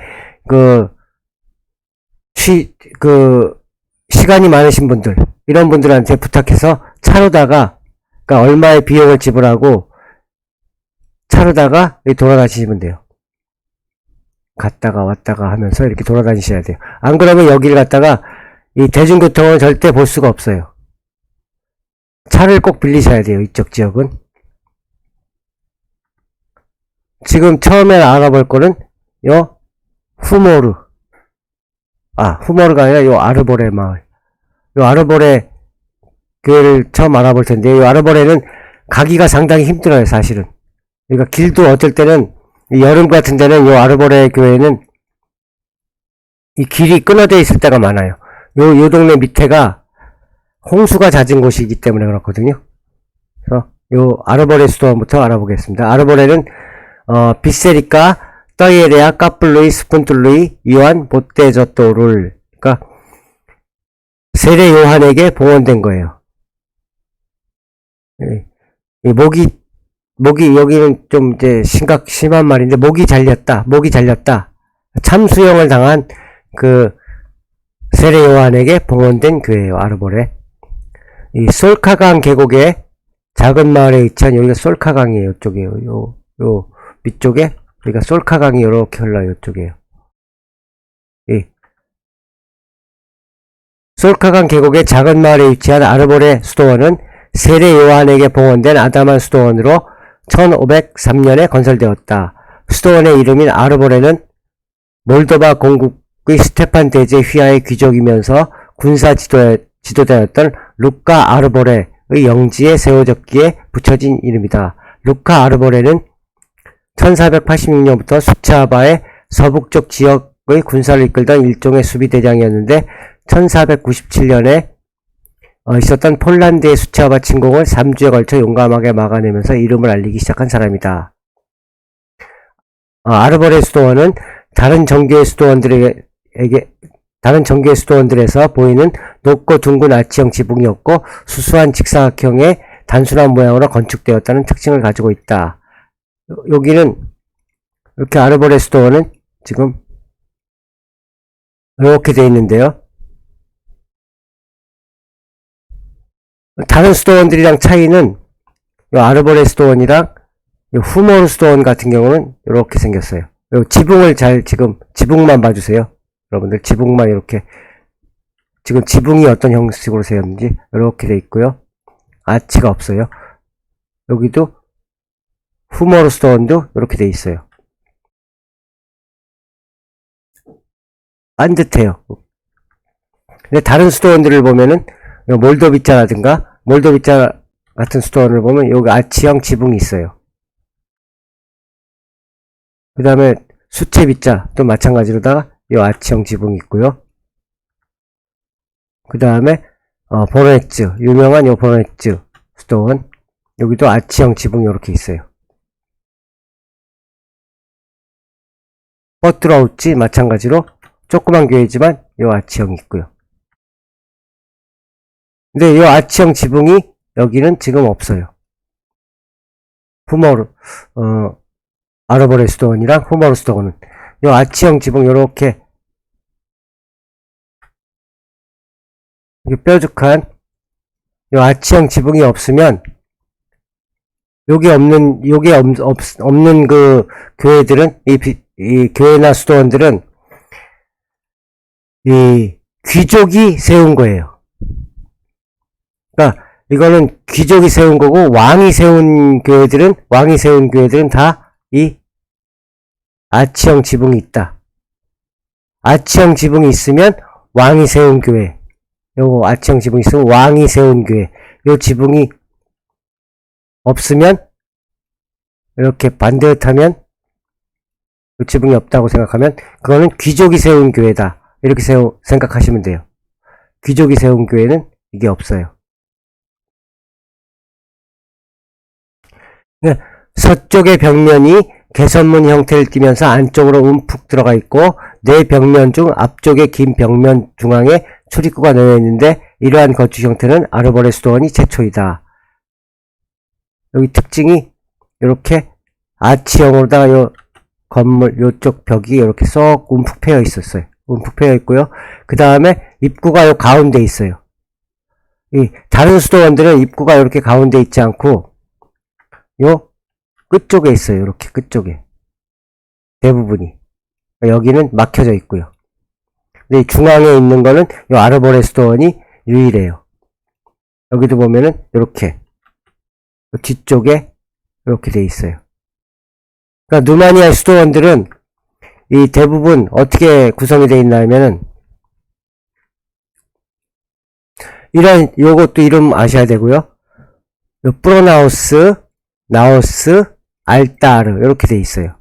시간이 많으신 분들 이런 분들한테 부탁해서 차로다가 그러니까 얼마의 비용을 지불하고 차로다가 돌아다니시면 돼요. 갔다가 왔다가 하면서 이렇게 돌아다니셔야 돼요. 안 그러면 여기를 갔다가 이 대중교통을 절대 볼 수가 없어요. 차를 꼭 빌리셔야 돼요. 이쪽 지역은. 지금 처음에 알아볼 거는 요 후모르. 후모르가 아니라 요 아르보레 마을. 요 아르보레 교회를 처음 알아볼 텐데, 요 아르보레는 가기가 상당히 힘들어요, 사실은. 그러니까 길도 어쩔 때는 여름 같은 데는 요 아르보레 교회는 이 길이 끊어져 있을 때가 많아요. 요 동네 밑에가 홍수가 잦은 곳이기 때문에 그렇거든요. 그래서 요 아르보레 수도원부터 알아보겠습니다. 아르보레는 비세리카, 떠이에레아, 까플루이, 스푼툴루이, 요한, 보테저토를 그러니까 세례 요한에게 봉헌된 거예요. 이 목이 여기는 좀 이제 심한 말인데 목이 잘렸다. 참수형을 당한 세례 요한에게 봉헌된 교회예요. 아르보레. 이 솔카강 계곡의 작은 마을에 위치한 여기가 솔카강이에요. 이쪽이에요. 요 밑쪽에 여기가 솔카강이 이렇게 흘러요. 이쪽이에요. 이 솔카강 계곡의 작은 마을에 위치한 아르보레 수도원은 세례 요한에게 봉헌된 아담한 수도원으로 1503년에 건설되었다. 수도원의 이름인 아르보레는 몰도바 공국의 스테판 대제 휘하의 귀족이면서 군사 지도자였던 루카 아르보레의 영지에 세워졌기에 붙여진 이름이다. 루카 아르보레는 1486년부터 수차바의 서북쪽 지역의 군사를 이끌던 일종의 수비대장이었는데 1497년에 있었던 폴란드의 수차바 침공을 3주에 걸쳐 용감하게 막아내면서 이름을 알리기 시작한 사람이다. 아르보레 수도원은 다른 정교의 수도원들에게 다른 전교의 수도원들에서 보이는 높고 둥근 아치형 지붕이 없고 수수한 직사각형의 단순한 모양으로 건축되었다는 특징을 가지고 있다. 여기는 이렇게 아르보레 수도원은 지금 이렇게 되어 있는데요. 다른 수도원들이랑 차이는 이 아르보레 수도원이랑 이 후모르 수도원 같은 경우는 이렇게 생겼어요. 지붕을 지금 지붕만 봐주세요. 여러분들 지붕만 이렇게 지금 지붕이 어떤 형식으로 세웠는지 이렇게 돼 있고요. 아치가 없어요. 여기도 후모르 수도원도 이렇게 돼 있어요. 반듯해요. 근데 다른 수도원들을 보면은 몰도비자라든가 몰도비자 같은 수도원을 보면 여기 아치형 지붕이 있어요. 그 다음에 수체비자도 마찬가지로다가 이 아치형 지붕이 있고요. 그 다음에 보로네츠, 유명한 요 보로네츠 수도원, 여기도 아치형 지붕이 이렇게 있어요. 버트라우치 마찬가지로 조그만 교회지만 요 아치형이 있고요. 근데 요 아치형 지붕이 여기는 지금 없어요. 후모르 아르보레 수도원이랑 후모르 수도원은 요 아치형 지붕 요렇게 뾰족한 요 아치형 지붕이 없으면 요게 없는 그 교회들은 이 교회나 수도원들은 이 귀족이 세운 거예요. 그러니까 이거는 귀족이 세운 거고 왕이 세운 교회들은 다 이 아치형 지붕이 있다. 아치형 지붕이 있으면 왕이 세운 교회. 요거 아치형 지붕이 있으면 왕이 세운 교회. 요 지붕이 없으면 이렇게 반듯하면 요 지붕이 없다고 생각하면 그거는 귀족이 세운 교회다. 이렇게 생각하시면 돼요. 귀족이 세운 교회는 이게 없어요. 서쪽의 벽면이 개선문 형태를 띠면서 안쪽으로 움푹 들어가 있고 네 벽면 중 앞쪽의 긴 벽면 중앙에 출입구가 놓여 있는데 이러한 건축 형태는 아르보레 수도원이 최초이다. 여기 특징이 이렇게 아치형으로다가 요 건물 요쪽 벽이 이렇게 쏙 움푹 패여 있었어요. 움푹 패여 있고요. 그 다음에 입구가 요 가운데 있어요. 이 다른 수도원들은 입구가 이렇게 가운데 있지 않고 요 끝쪽에 있어요. 이렇게 끝쪽에 대부분이 여기는 막혀져 있고요. 근데 중앙에 있는 거는 요 아르보레 수도원이 유일해요. 여기도 보면은 이렇게 뒤쪽에 이렇게 돼 있어요. 그러니까 누마니아 수도원들은 이 대부분 어떻게 구성이 되어 있냐면은 이런 요것도 이름 아셔야 되고요. 요 프로나우스, 나우스, 알타르 이렇게 돼 있어요.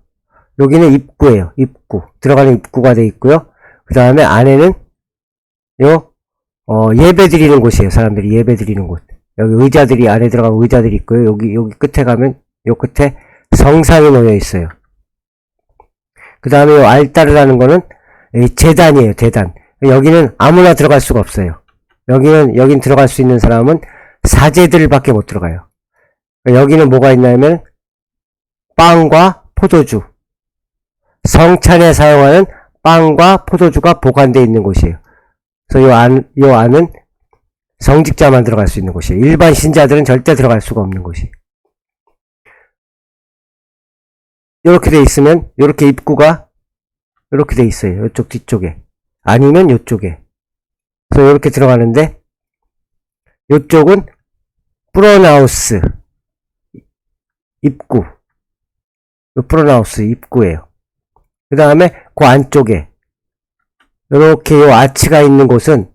여기는 입구예요. 입구. 들어가는 입구가 돼 있고요. 그 다음에 안에는 요 예배 드리는 곳이에요. 사람들이 예배 드리는 곳. 여기 의자들이 안에 들어가면 의자들이 있고요. 여기 끝에 가면 요 끝에 성상이 놓여 있어요. 그 다음에 요 알타르라는 거는 제단이에요. 제단. 여기는 아무나 들어갈 수가 없어요. 여긴 들어갈 수 있는 사람은 사제들밖에 못 들어가요. 여기는 뭐가 있냐면 빵과 포도주, 성찬에 사용하는 빵과 포도주가 보관되어 있는 곳이에요. 그래서 요 안은 성직자만 들어갈 수 있는 곳이에요. 일반 신자들은 절대 들어갈 수가 없는 곳이에요. 이렇게 돼 있으면 이렇게 입구가 이렇게 돼 있어요. 이쪽 뒤쪽에 아니면 이쪽에. 그래서 이렇게 들어가는데 이쪽은 프로나우스 입구, 프로나우스 입구예요. 그 다음에 그 안쪽에 이렇게 요 아치가 있는 곳을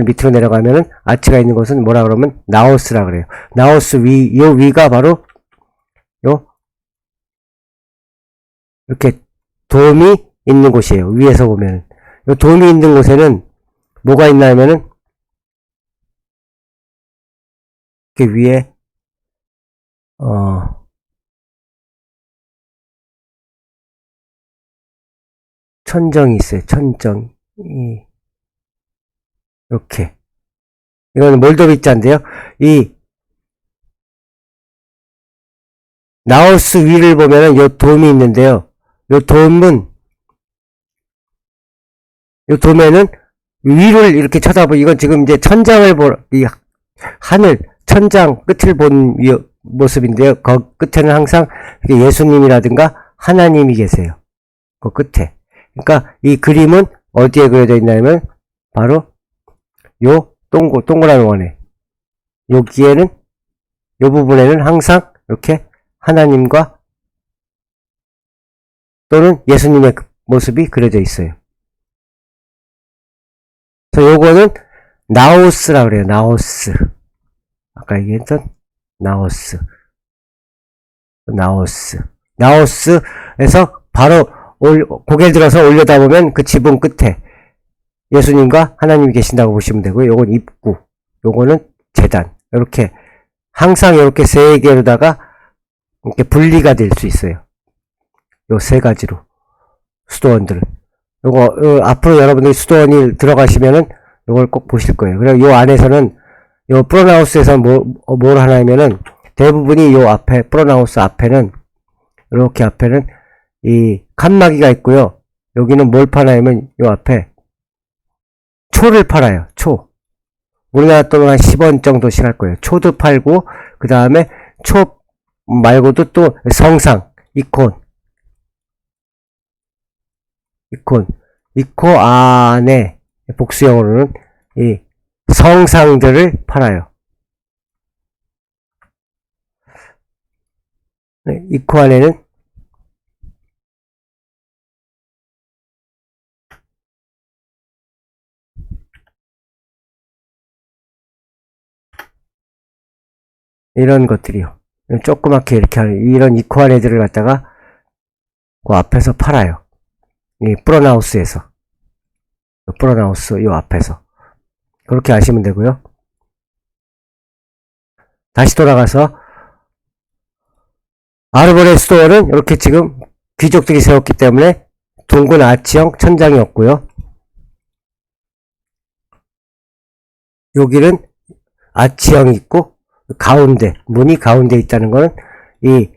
밑으로 내려가면은 아치가 있는 곳은 뭐라 그러면 나우스라 그래요. 나우스 요 위가 바로 요 이렇게 돔이 있는 곳이에요. 위에서 보면은 요 돔이 있는 곳에는 뭐가 있냐면은 이렇게 위에 천정이 있어요. 천정. 이렇게. 이거는 몰도비자인데요. 이 나우스 위를 보면은 요 돔이 있는데요. 요 도면은 위를 이렇게 쳐다보고, 이건 지금 이제 천장을 이 하늘, 천장 끝을 본 모습인데요. 그 끝에는 항상 예수님이라든가 하나님이 계세요. 그 끝에. 그러니까 이 그림은 어디에 그려져 있냐면, 바로 요 동그란 원에. 여기에는, 요 부분에는 항상 이렇게 하나님과 또는 예수님의 모습이 그려져 있어요. 그래서 요거는 나오스라 그래요. 나오스. 아까 얘기했던 나오스. 나오스에서 바로 고개를 들어서 올려다보면 그 지붕 끝에 예수님과 하나님이 계신다고 보시면 되고요. 요건 입구. 요거는 제단. 이렇게 항상 이렇게 세 개로다가 이렇게 분리가 될 수 있어요. 요 세 가지로 수도원들은. 요거 앞으로 여러분들이 수도원이 들어가시면은 요걸 꼭 보실 거예요. 그리고 요 안에서는 요 프로나우스에서 뭘 하냐면은 대부분이 요 앞에 프로나우스 앞에는 이렇게 앞에는 이 칸막이가 있고요. 여기는 뭘 파냐면 요 앞에 초를 팔아요. 초. 우리나라 돈으로 한 10원 정도씩 할 거예요. 초도 팔고 그 다음에 초 말고도 또 성상, 이콘 안에 복수형으로는 이 성상들을 팔아요. 이코 안에는 이런 것들이요. 조그맣게 이렇게 하는 이런 이코 안 애들을 갖다가 그 앞에서 팔아요. 이 프로나우스에서. 프로나우스 요 앞에서. 그렇게 아시면 되고요. 다시 돌아가서 아르보레 스토어는 이렇게 지금 귀족들이 세웠기 때문에 둥근 아치형 천장이 없고요. 여기는 아치형이 있고 가운데 문이 가운데 있다는 거는 이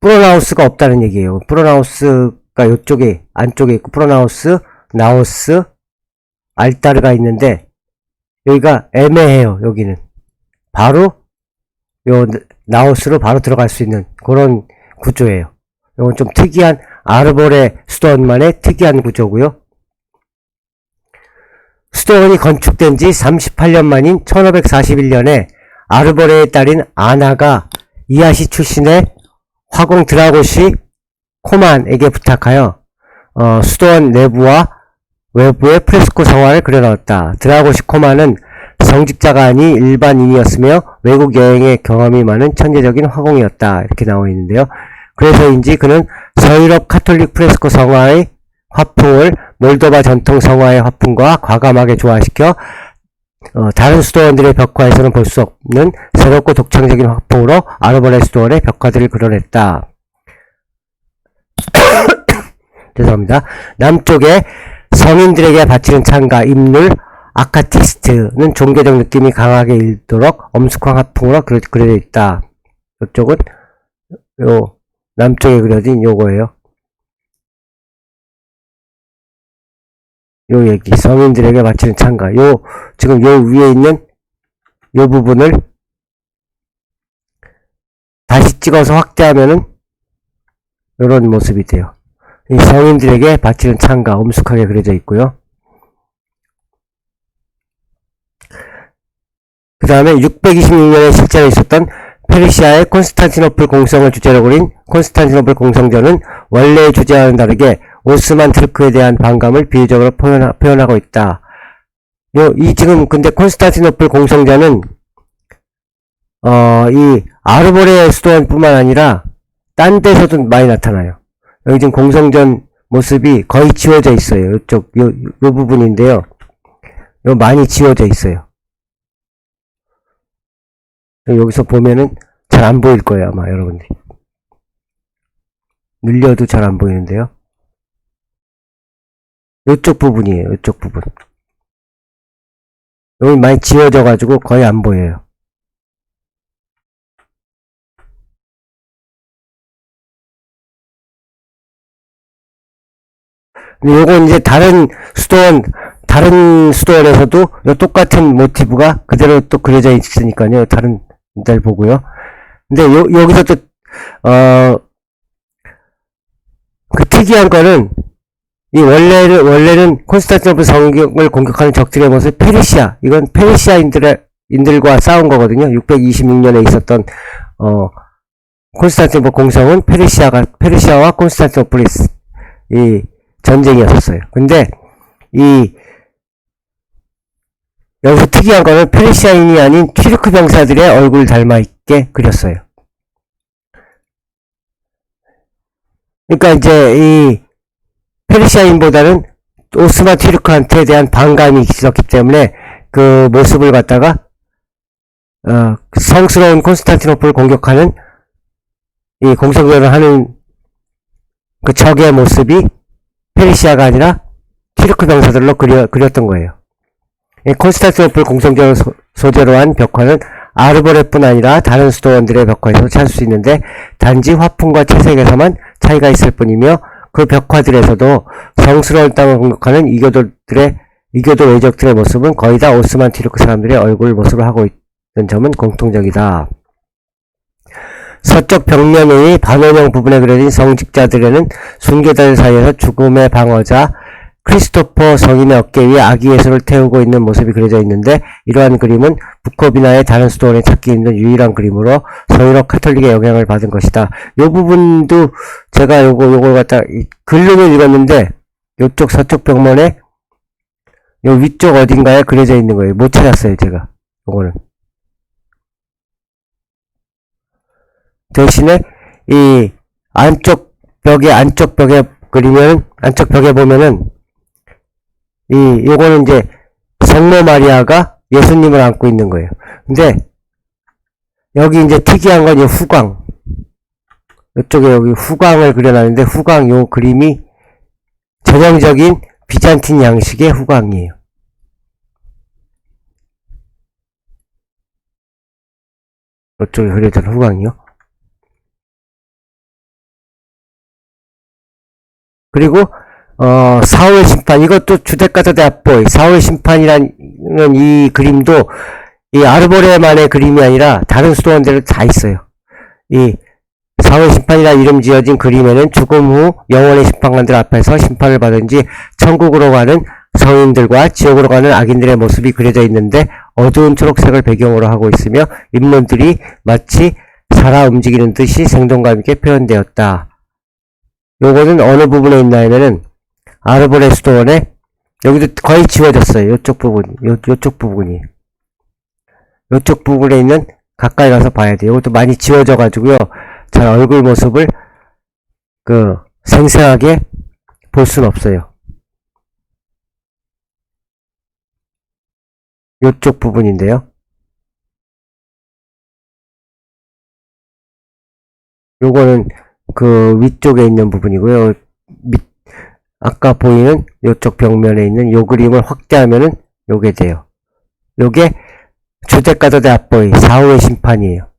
프로나우스가 없다는 얘기예요. 프로나우스가 이쪽에 안쪽에 있고 프로나우스, 나우스, 알타르가 있는데 여기가 애매해요. 여기는 바로 요 나우스로 바로 들어갈 수 있는 그런 구조예요. 이건 좀 특이한 아르보레 수도원만의 특이한 구조고요. 수도원이 건축된 지 38년 만인 1541년에 아르보레의 딸인 아나가 이아시 출신의 화공 드라고시 코만에게 부탁하여 수도원 내부와 외부의 프레스코 성화를 그려넣었다. 드라고시 코만은 성직자가 아닌 일반인이었으며 외국 여행의 경험이 많은 천재적인 화공이었다. 이렇게 나와 있는데요. 그래서인지 그는 서유럽 카톨릭 프레스코 성화의 화풍을 몰도바 전통 성화의 화풍과 과감하게 조화시켜 다른 수도원들의 벽화에서는 볼 수 없는 새롭고 독창적인 화풍으로 아르보레 수도원의 벽화들을 그려냈다. 죄송합니다. 남쪽에 성인들에게 바치는 창가, 입룰, 아카티스트는 종교적 느낌이 강하게 일도록 엄숙한 화풍으로 그려져 있다. 이쪽은 요 남쪽에 그려진 요거예요. 요 얘기, 성인들에게 바치는 창가. 지금 요 위에 있는 요 부분을 다시 찍어서 확대하면은 요런 모습이 돼요. 이 성인들에게 바치는 창가, 엄숙하게 그려져 있고요. 그 다음에 626년에 실제로 있었던 페르시아의 콘스탄티노플 공성을 주제로 그린 콘스탄티노플 공성전은 원래의 주제와는 다르게 오스만 투르크에 대한 반감을 비유적으로 표현하고 있다. 지금 근데 콘스탄티노플 공성전은 이 아르보레 수도원뿐만 아니라 딴 데서도 많이 나타나요. 여기 지금 공성전 모습이 거의 지워져 있어요. 요 부분인데요. 많이 지워져 있어요. 여기서 보면은 잘 안 보일 거예요, 아마 여러분들이. 늘려도 잘 안 보이는데요. 요쪽 부분이에요. 요쪽 부분. 여기 많이 지워져가지고 거의 안 보여요. 근데 요건 이제 다른 수도원에서도 요 똑같은 모티브가 그대로 또 그려져 있으니까요. 다른 데를 보고요. 근데 여기서 또, 그 특이한 거는, 원래는 콘스탄티노플 성경을 공격하는 적들의 모습, 페르시아. 이건 페르시아인들과 싸운 거거든요. 626년에 있었던, 콘스탄티노플 공성은 페르시아와 콘스탄티노플이, 전쟁이었었어요. 근데, 여기서 특이한 거는 페르시아인이 아닌 튀르크 병사들의 얼굴을 닮아있게 그렸어요. 그러니까 이제 페르시아인보다는 오스만 튀르크한테 대한 반감이 있었기 때문에 그 모습을 갖다가 성스러운 콘스탄티노플을 공격하는 이 공성전을 하는 그 적의 모습이 페르시아가 아니라 튀르크 병사들로 그렸던 거예요. 콘스탄티노플 공성전을 소재로 한 벽화는 아르보레뿐 아니라 다른 수도원들의 벽화에서도 찾을 수 있는데 단지 화풍과 채색에서만 차이가 있을 뿐이며 그 벽화들에서도 성스러운 땅을 공격하는 이교도 외적들의 모습은 거의 다 오스만 튀르크 사람들의 얼굴 모습을 하고 있는 점은 공통적이다. 서쪽 벽면의 반원형 부분에 그려진 성직자들에는 순교자들 사이에서 죽음의 방어자 크리스토퍼 성인의 어깨 위에 아기 예수를 태우고 있는 모습이 그려져 있는데 이러한 그림은 부코비나의 다른 수도원에 찾기 힘든 유일한 그림으로 서유럽 카톨릭의 영향을 받은 것이다. 요 부분도 제가 요걸 갖다 글로는 읽었는데 요쪽 서쪽 벽면에 요 위쪽 어딘가에 그려져 있는 거예요. 못 찾았어요, 제가. 요거는. 대신에 이 안쪽 벽에 그리면 안쪽 벽에 보면은 요거는 이제 성모 마리아가 예수님을 안고 있는 거예요. 근데 여기 이제 특이한 건 이 후광. 이쪽에 여기 후광을 그려놨는데 후광 요 그림이 전형적인 비잔틴 양식의 후광이에요. 이쪽에 그려진 후광이요. 그리고 4월 심판, 이것도 주데카타 데 아뽀이, 4월 심판이라는 이 그림도 이 아르보레만의 그림이 아니라 다른 수도원들은 다 있어요. 이 4월 심판이라 이름 지어진 그림에는 죽음 후 영원의 심판관들 앞에서 심판을 받은 지 천국으로 가는 성인들과 지옥으로 가는 악인들의 모습이 그려져 있는데 어두운 초록색을 배경으로 하고 있으며 인물들이 마치 살아 움직이는 듯이 생동감 있게 표현되었다. 요거는 어느 부분에 있나 하면은 아르보레 수도원에 여기도 거의 지워졌어요. 요쪽 부분이. 요쪽 부분에 있는 가까이 가서 봐야 돼요. 이것도 많이 지워져가지고요. 잘 얼굴 모습을 생생하게 볼 순 없어요. 요쪽 부분인데요. 요거는 그 위쪽에 있는 부분이고요. 아까 보이는 요쪽 벽면에 있는 요 그림을 확대하면은 요게 돼요. 요게 주데카도 데 아뽀이 4호의 심판이에요.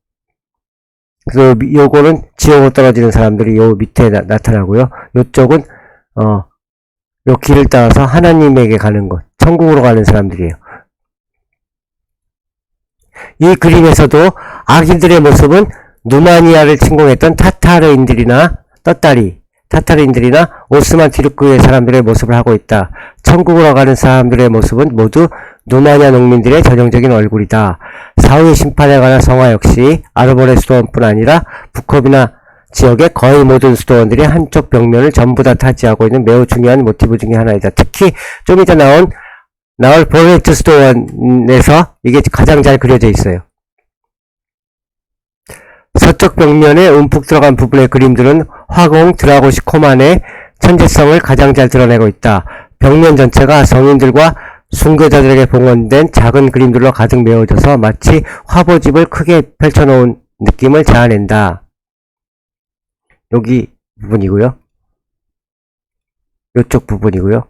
그래서 요거는 지옥으로 떨어지는 사람들이 요 밑에 나타나고요. 요쪽은 요 길을 따라서 하나님에게 가는 것, 천국으로 가는 사람들이에요. 이 그림에서도 악인들의 모습은 누마니아를 침공했던 타타르인들이나 오스만 튀르크의 사람들의 모습을 하고 있다. 천국으로 가는 사람들의 모습은 모두 누마니아 농민들의 전형적인 얼굴이다. 사후의 심판에 관한 성화 역시 아르보레 수도원뿐 아니라 부코비나 지역의 거의 모든 수도원들이 한쪽 벽면을 전부 다 차지하고 있는 매우 중요한 모티브 중의 하나이다. 특히 좀 이따 나올 보레트 수도원에서 이게 가장 잘 그려져 있어요. 서쪽 벽면에 움푹 들어간 부분의 그림들은 화공 드라고시 코만의 천재성을 가장 잘 드러내고 있다. 벽면 전체가 성인들과 순교자들에게 봉헌된 작은 그림들로 가득 메워져서 마치 화보집을 크게 펼쳐놓은 느낌을 자아낸다. 여기 부분이고요. 이쪽 부분이고요.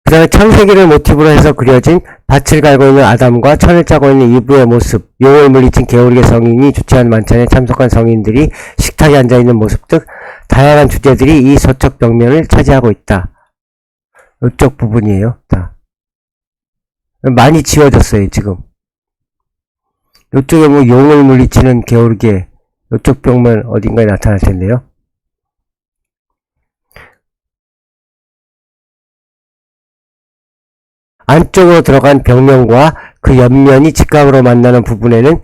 그 다음에 창세기를 모티브로 해서 그려진 밭을 갈고 있는 아담과 천을 짜고 있는 이브의 모습, 용을 물리친 게오르게 성인이 주최한 만찬에 참석한 성인들이 식탁에 앉아있는 모습 등 다양한 주제들이 이 서적 벽면을 차지하고 있다. 이쪽 부분이에요. 다. 많이 지워졌어요, 지금. 이쪽에 뭐 용을 물리치는 게오르게, 이쪽 벽면 어딘가에 나타날 텐데요. 안쪽으로 들어간 벽면과 그 옆면이 직각으로 만나는 부분에는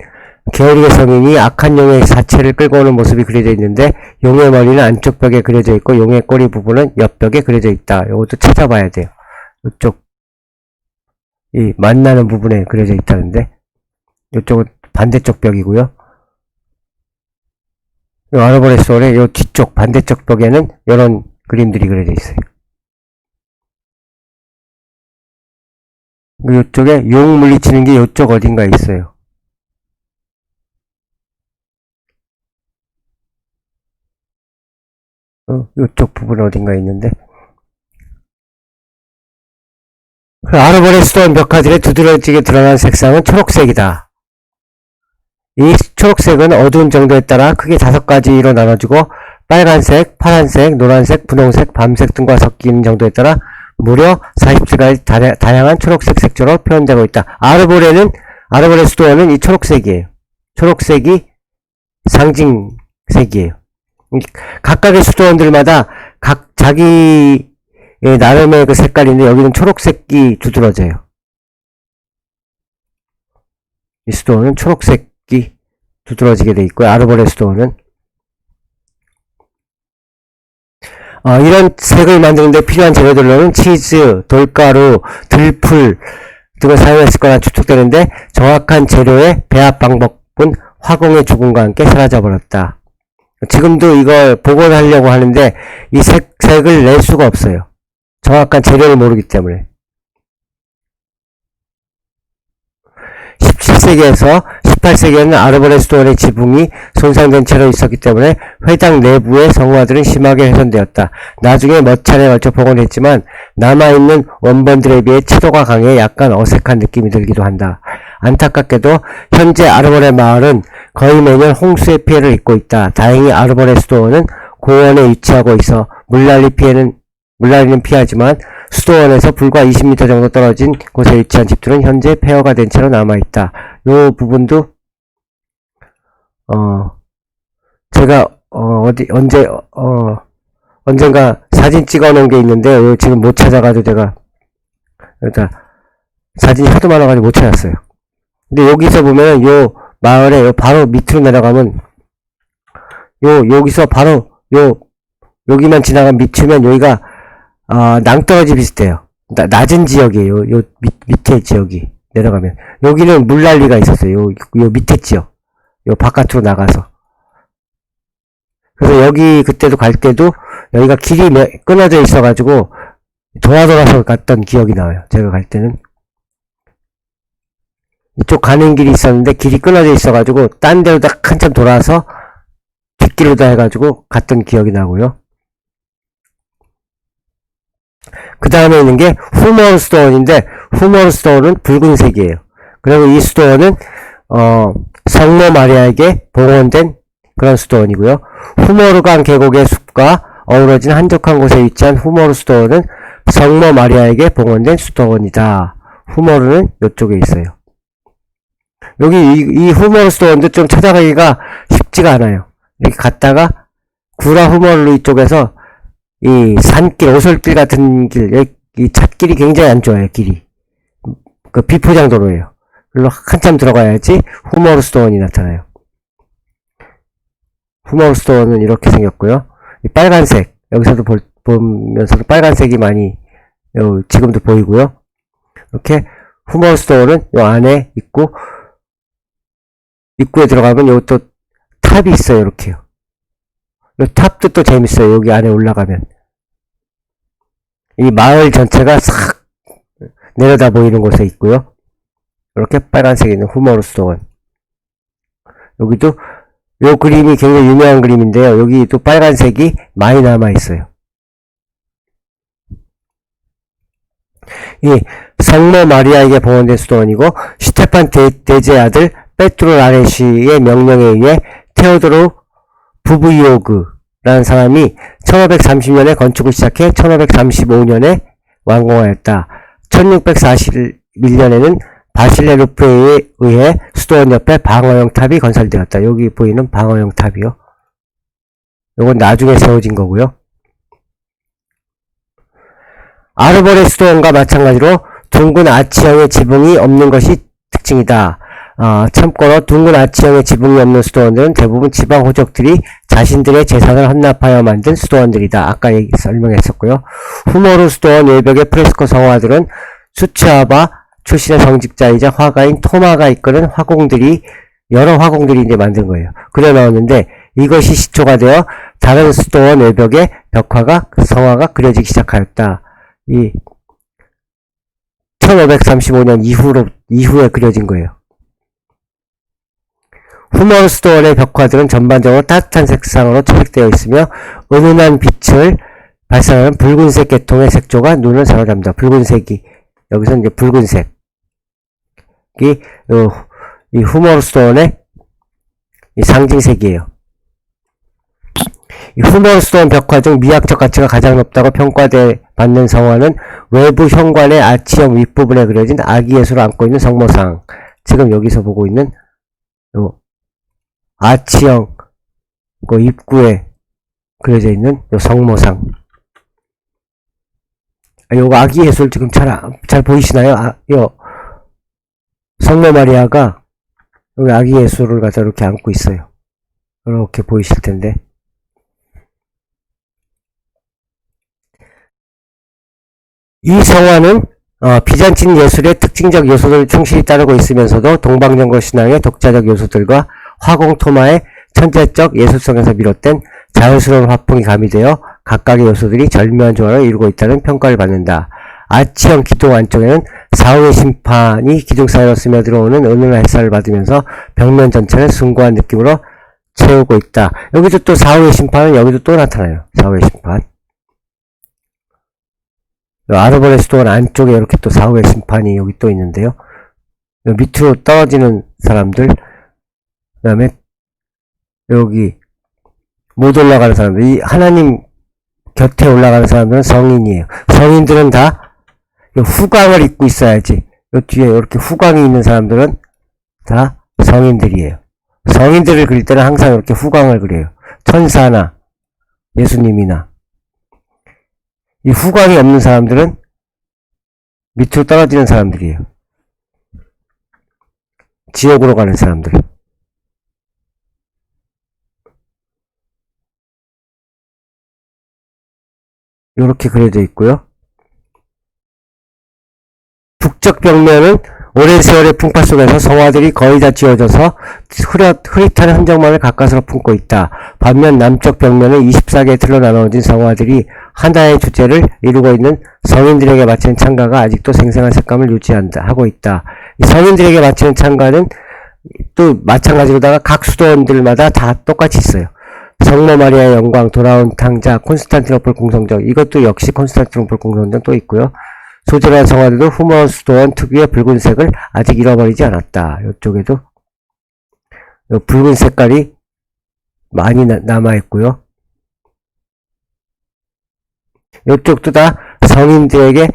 게오르게 성인이 악한 용의 사체를 끌고 오는 모습이 그려져 있는데, 용의 머리는 안쪽 벽에 그려져 있고 용의 꼬리 부분은 옆벽에 그려져 있다. 이것도 찾아봐야 돼요. 이쪽 이 만나는 부분에 그려져 있다는데, 이쪽은 반대쪽 벽이고요. 이 아르보레스홀의 이 뒤쪽 반대쪽 벽에는 이런 그림들이 그려져 있어요. 이쪽에 용 물리치는 게 이쪽 어딘가에 있어요. 이쪽 부분 어딘가에 있는데, 아르보레스홀 벽화들의 두드러지게 드러난 색상은 초록색이다. 이 초록색은 어두운 정도에 따라 크게 5가지로 나눠지고 빨간색, 파란색, 노란색, 분홍색, 밤색 등과 섞이는 정도에 따라 무려 47가지 다양한 초록색 색조로 표현되고 있다. 아르보레스도어는 이 초록색이에요. 초록색이 상징색이에요. 각각의 수도원들마다 각 자기 나름의 그 색깔인데 여기는 초록색이 두드러져요. 이 수도원은 초록색이 두드러지게 돼 있고요. 아르보레스도어는 이런 색을 만드는데 필요한 재료들로는 치즈, 돌가루, 들풀 등을 사용했을 거라 추측되는데 정확한 재료의 배합 방법은 화공의 죽음과 함께 사라져버렸다. 지금도 이걸 복원하려고 하는데 이 색을 낼 수가 없어요. 정확한 재료를 모르기 때문에. 17세기에서 18세기에는 아르보레스도어의 지붕이 손상된 채로 있었기 때문에 회당 내부의 성화들은 심하게 훼손되었다. 나중에 몇 차례 걸쳐 복원했지만 남아있는 원본들에 비해 채도가 강해 약간 어색한 느낌이 들기도 한다. 안타깝게도 현재 아르보레 마을은 거의 매년 홍수의 피해를 입고 있다. 다행히 아르보레스도어는 고원에 위치하고 있어 물난리는 피하지만 수도원에서 불과 20m 정도 떨어진 곳에 위치한 집들은 현재 폐허가 된 채로 남아있다. 요 부분도 제가 언젠가 사진 찍어 놓은 게 있는데 지금 못 찾아가지고 제가 사진이 하도 많아가지고 못 찾았어요. 근데 여기서 보면은 요 마을에 요 바로 밑으로 내려가면 여기서 바로 여기만 지나가면 밑이면 여기가 낭떠러지 비슷해요. 낮은 지역이에요. 요 밑에 지역이 내려가면 여기는 물난리가 있었어요. 요 밑에 지역, 요 바깥으로 나가서. 그래서 여기 그때도 갈 때도 여기가 길이 끊어져 있어가지고 돌아서 갔던 기억이 나와요. 제가 갈 때는 이쪽 가는 길이 있었는데 길이 끊어져 있어가지고 딴 데로 다 한참 돌아서 뒷길로다 해가지고 갔던 기억이 나고요. 그 다음에 있는 게 후머르 스토어인데 후머르 스토어는 붉은색이에요. 그리고 이 스토어는 성모 마리아에게 봉헌된 그런 스토어이고요. 후머르강 계곡의 숲과 어우러진 한적한 곳에 위치한 후머르 스토어는 성모 마리아에게 봉헌된 스토어이다. 후머르는 이쪽에 있어요. 여기 이 후머르 스토어인데 좀 찾아가기가 쉽지가 않아요. 이렇게 갔다가 구라 후머르 이쪽에서 이 산길, 오솔길 같은 길, 이 찻길이 굉장히 안 좋아요, 길이. 그 비포장도로예요. 그리고 한참 들어가야지 후머르스토어이 나타나요. 후머르스토어는 이렇게 생겼고요. 이 빨간색, 여기서도 보면서도 빨간색이 많이, 지금도 보이고요. 이렇게 후머르스토어는 요 안에 있고, 입구에 들어가면 요 또 탑이 있어요, 이렇게요. 이 탑도 또 재밌어요. 여기 안에 올라가면 이 마을 전체가 싹 내려다 보이는 곳에 있고요. 이렇게 빨간색에 있는 후머르스토어. 여기도 요 그림이 굉장히 유명한 그림인데요. 여기 또 빨간색이 많이 남아 있어요. 이 성모 마리아에게 봉헌된 수도원이고, 슈테판 대제의 아들 페트로 라레시의 명령에 의해 테오도르 부브이오그라는 사람이 1530년에 건축을 시작해 1535년에 완공하였다. 1641년에는 바실레 루프에 의해 수도원 옆에 방어형 탑이 건설되었다. 여기 보이는 방어형 탑이요. 요건 나중에 세워진 거고요. 아르보레 수도원과 마찬가지로 둥근 아치형의 지붕이 없는 것이 특징이다. 참고로 둥근 아치형의 지붕이 없는 수도원들은 대부분 지방 호족들이 자신들의 재산을 헌납하여 만든 수도원들이다. 아까 설명했었고요. 후모르 수도원 외벽의 프레스코 성화들은 수치아바 출신의 성직자이자 화가인 토마가 이끄는 여러 화공들이 이제 만든 거예요. 그려 넣었는데 이것이 시초가 되어 다른 수도원 외벽에 성화가 그려지기 시작하였다. 이 1535년 이후에 그려진 거예요. 후모르 수도원의 벽화들은 전반적으로 따뜻한 색상으로 채색되어 있으며 은은한 빛을 발산하는 붉은색 계통의 색조가 눈을 사로잡는다. 붉은색이 여기서 이제 붉은색이 이 후모르 수도원의 이 상징색이에요. 이 후모르 수도원 벽화 중 미학적 가치가 가장 높다고 평가받는 성화는 외부 현관의 아치형 윗부분에 그려진 아기 예수를 안고 있는 성모상. 지금 여기서 보고 있는 요 아치형 그 입구에 그려져 있는 요 성모상. 요거 아기 예수를 지금 잘 보이시나요? 요 성모 마리아가 여기 아기 예수를 갖다 이렇게 안고 있어요. 이렇게 보이실 텐데. 이 성화는 비잔틴 예술의 특징적 요소들을 충실히 따르고 있으면서도 동방정교 신앙의 독자적 요소들과 화공 토마의 천재적 예술성에서 비롯된 자연스러운 화풍이 가미되어 각각의 요소들이 절묘한 조화를 이루고 있다는 평가를 받는다. 아치형 기둥 안쪽에는 사후의 심판이 기둥 사이로 스며들어오는 은은한 햇살을 받으면서 벽면 전체를 숭고한 느낌으로 채우고 있다. 여기도 또 사후의 심판은 여기도 또 나타나요. 사후의 심판. 아르보레 수도원 안쪽에 이렇게 또 사후의 심판이 여기 또 있는데요. 밑으로 떨어지는 사람들, 그 다음에 여기 못 올라가는 사람들, 이 하나님 곁에 올라가는 사람들은 성인이에요. 성인들은 다 후광을 입고 있어야지. 요 뒤에 이렇게 후광이 있는 사람들은 다 성인들이에요. 성인들을 그릴 때는 항상 이렇게 후광을 그려요. 천사나 예수님이나. 이 후광이 없는 사람들은 밑으로 떨어지는 사람들이에요. 지옥으로 가는 사람들. 이렇게 그려져 있고요. 북쪽 벽면은 오랜 세월의 풍파 속에서 성화들이 거의 다 지어져서 흐릿한 흔적만을 가까스로 품고 있다. 반면 남쪽 벽면은 24개의 틀로 나눠진 성화들이 하나의 주제를 이루고 있는 성인들에게 바치는 창가가 아직도 생생한 색감을 유지하고 있다. 성인들에게 바치는 창가는 또 마찬가지로다가 각 수도원들마다 다 똑같이 있어요. 성모 마리아의 영광, 돌아온 탕자, 콘스탄티노플 공성전, 이것도 역시 콘스탄티노플 공성전 또 있고요. 소재란 성화들도 후모르 수도원 특유의 붉은색을 아직 잃어버리지 않았다. 이쪽에도 붉은 색깔이 많이 남아있고요. 이쪽도 다 성인들에게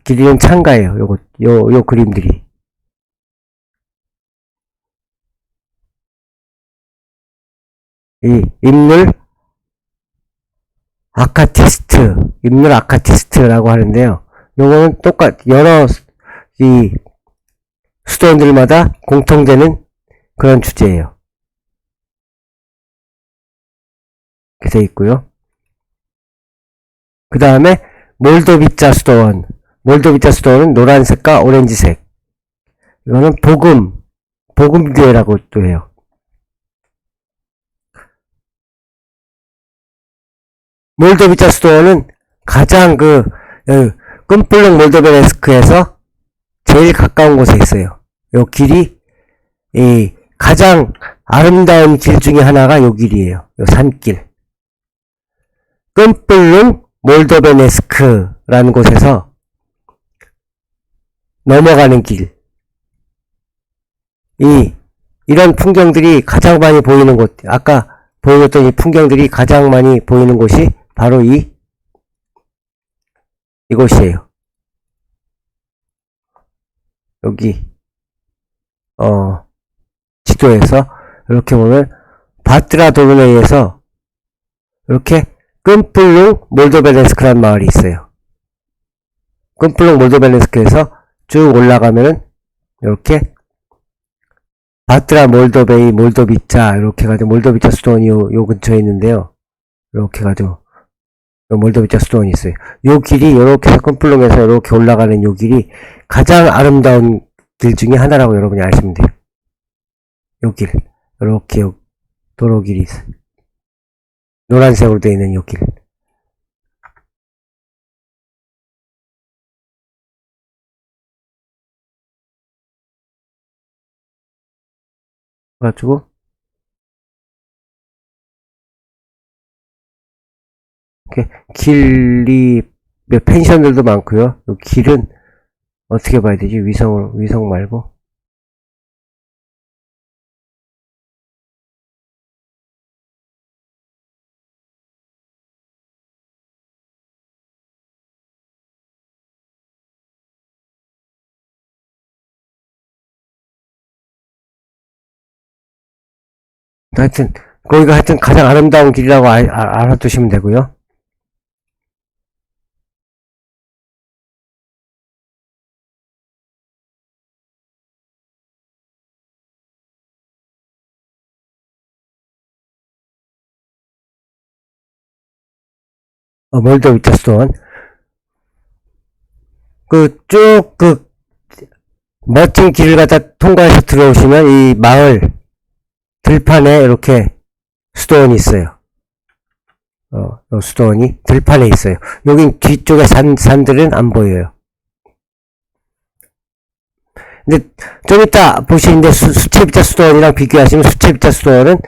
기리는 창가예요. 요 그림들이. 이 임눌 아카티스트라고 하는데요. 요거는 여러 이 수도원들마다 공통되는 그런 주제예요. 이렇게 돼 있고요. 그 다음에 몰도비자 수도원. 몰도비자 수도원은 노란색과 오렌지색. 이거는 복음교회라고 또 해요. 몰도비자 수도원은 가장 끔플룩 몰도베네스크에서 제일 가까운 곳에 있어요. 요 길이 가장 아름다운 길 중에 하나가 요 길이에요. 요 산길. 끔플룩 몰도베네스크라는 곳에서 넘어가는 길. 이런 풍경들이 가장 많이 보이는 곳, 아까 보여줬던 이 풍경들이 가장 많이 보이는 곳이 바로 이곳이에요. 여기, 지도에서 이렇게 보면 바트라 도르네이에서 이렇게 끔플룽 몰도베네스크라는 마을이 있어요. 끔플룽 몰도베네스크에서 쭉 올라가면은 이렇게 바트라 몰도베이 몰도비차 이렇게 가지고 몰도비차 수도원이 요 근처에 있는데요. 이렇게 가지고 몰도비차 수도원이 있어요. 요 길이 이렇게 해서 끔플룽에서 이렇게 올라가는 요 길이 가장 아름다운 길 중에 하나라고 여러분이 아시면 돼요. 요 길, 이렇게 도로길이 있어요. 노란색으로 되어 있는 요 길. 그래가지고 이렇게 길이 펜션들도 많고요. 요 길은 어떻게 봐야 되지? 위성 말고. 하여튼 거기가 하여튼 가장 아름다운 길이라고 알아두시면 되고요. 몰도비차 수도원. 멋진 길을 갖다 통과해서 들어오시면 이 마을 들판에 이렇게 수도원이 있어요. 수도원이 들판에 있어요. 여긴 뒤쪽에 산들은 안 보여요. 근데 좀 이따 보시는데 수채비차 수도원이랑 비교하시면 수채비차 수도원은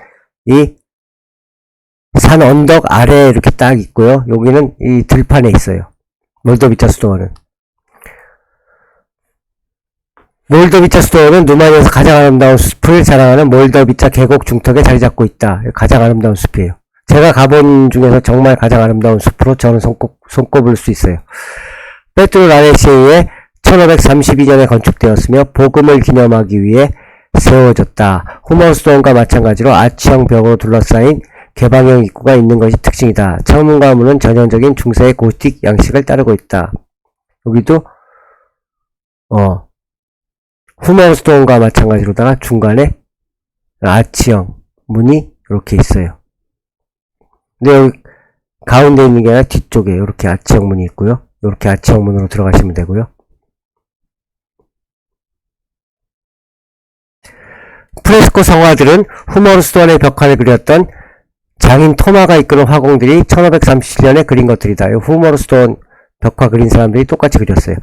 이 산 언덕 아래에 이렇게 딱 있고요. 여기는 이 들판에 있어요. 몰도비차 수도원은. 몰도비차 수도원은 루마니아에서 가장 아름다운 숲을 자랑하는 몰도비차 계곡 중턱에 자리 잡고 있다. 가장 아름다운 숲이에요. 제가 가본 중에서 정말 가장 아름다운 숲으로 저는 손꼽을 수 있어요. 페트로 라네시에 의해 1532년에 건축되었으며 복음을 기념하기 위해 세워졌다. 후머스도원과 마찬가지로 아치형 벽으로 둘러싸인 개방형 입구가 있는 것이 특징이다. 창문과 문은 전형적인 중세의 고틱 양식을 따르고 있다. 여기도 후머스도원과 마찬가지로다가 중간에 아치형 문이 이렇게 있어요. 근데 여기 가운데 있는 게 아니라 뒤쪽에 이렇게 아치형 문이 있고요. 이렇게 아치형 문으로 들어가시면 되고요. 프레스코 성화들은 후머스도원의 벽화를 그렸던 장인 토마가 이끄는 화공들이 1537년에 그린 것들이다. 후머스도원 벽화 그린 사람들이 똑같이 그렸어요.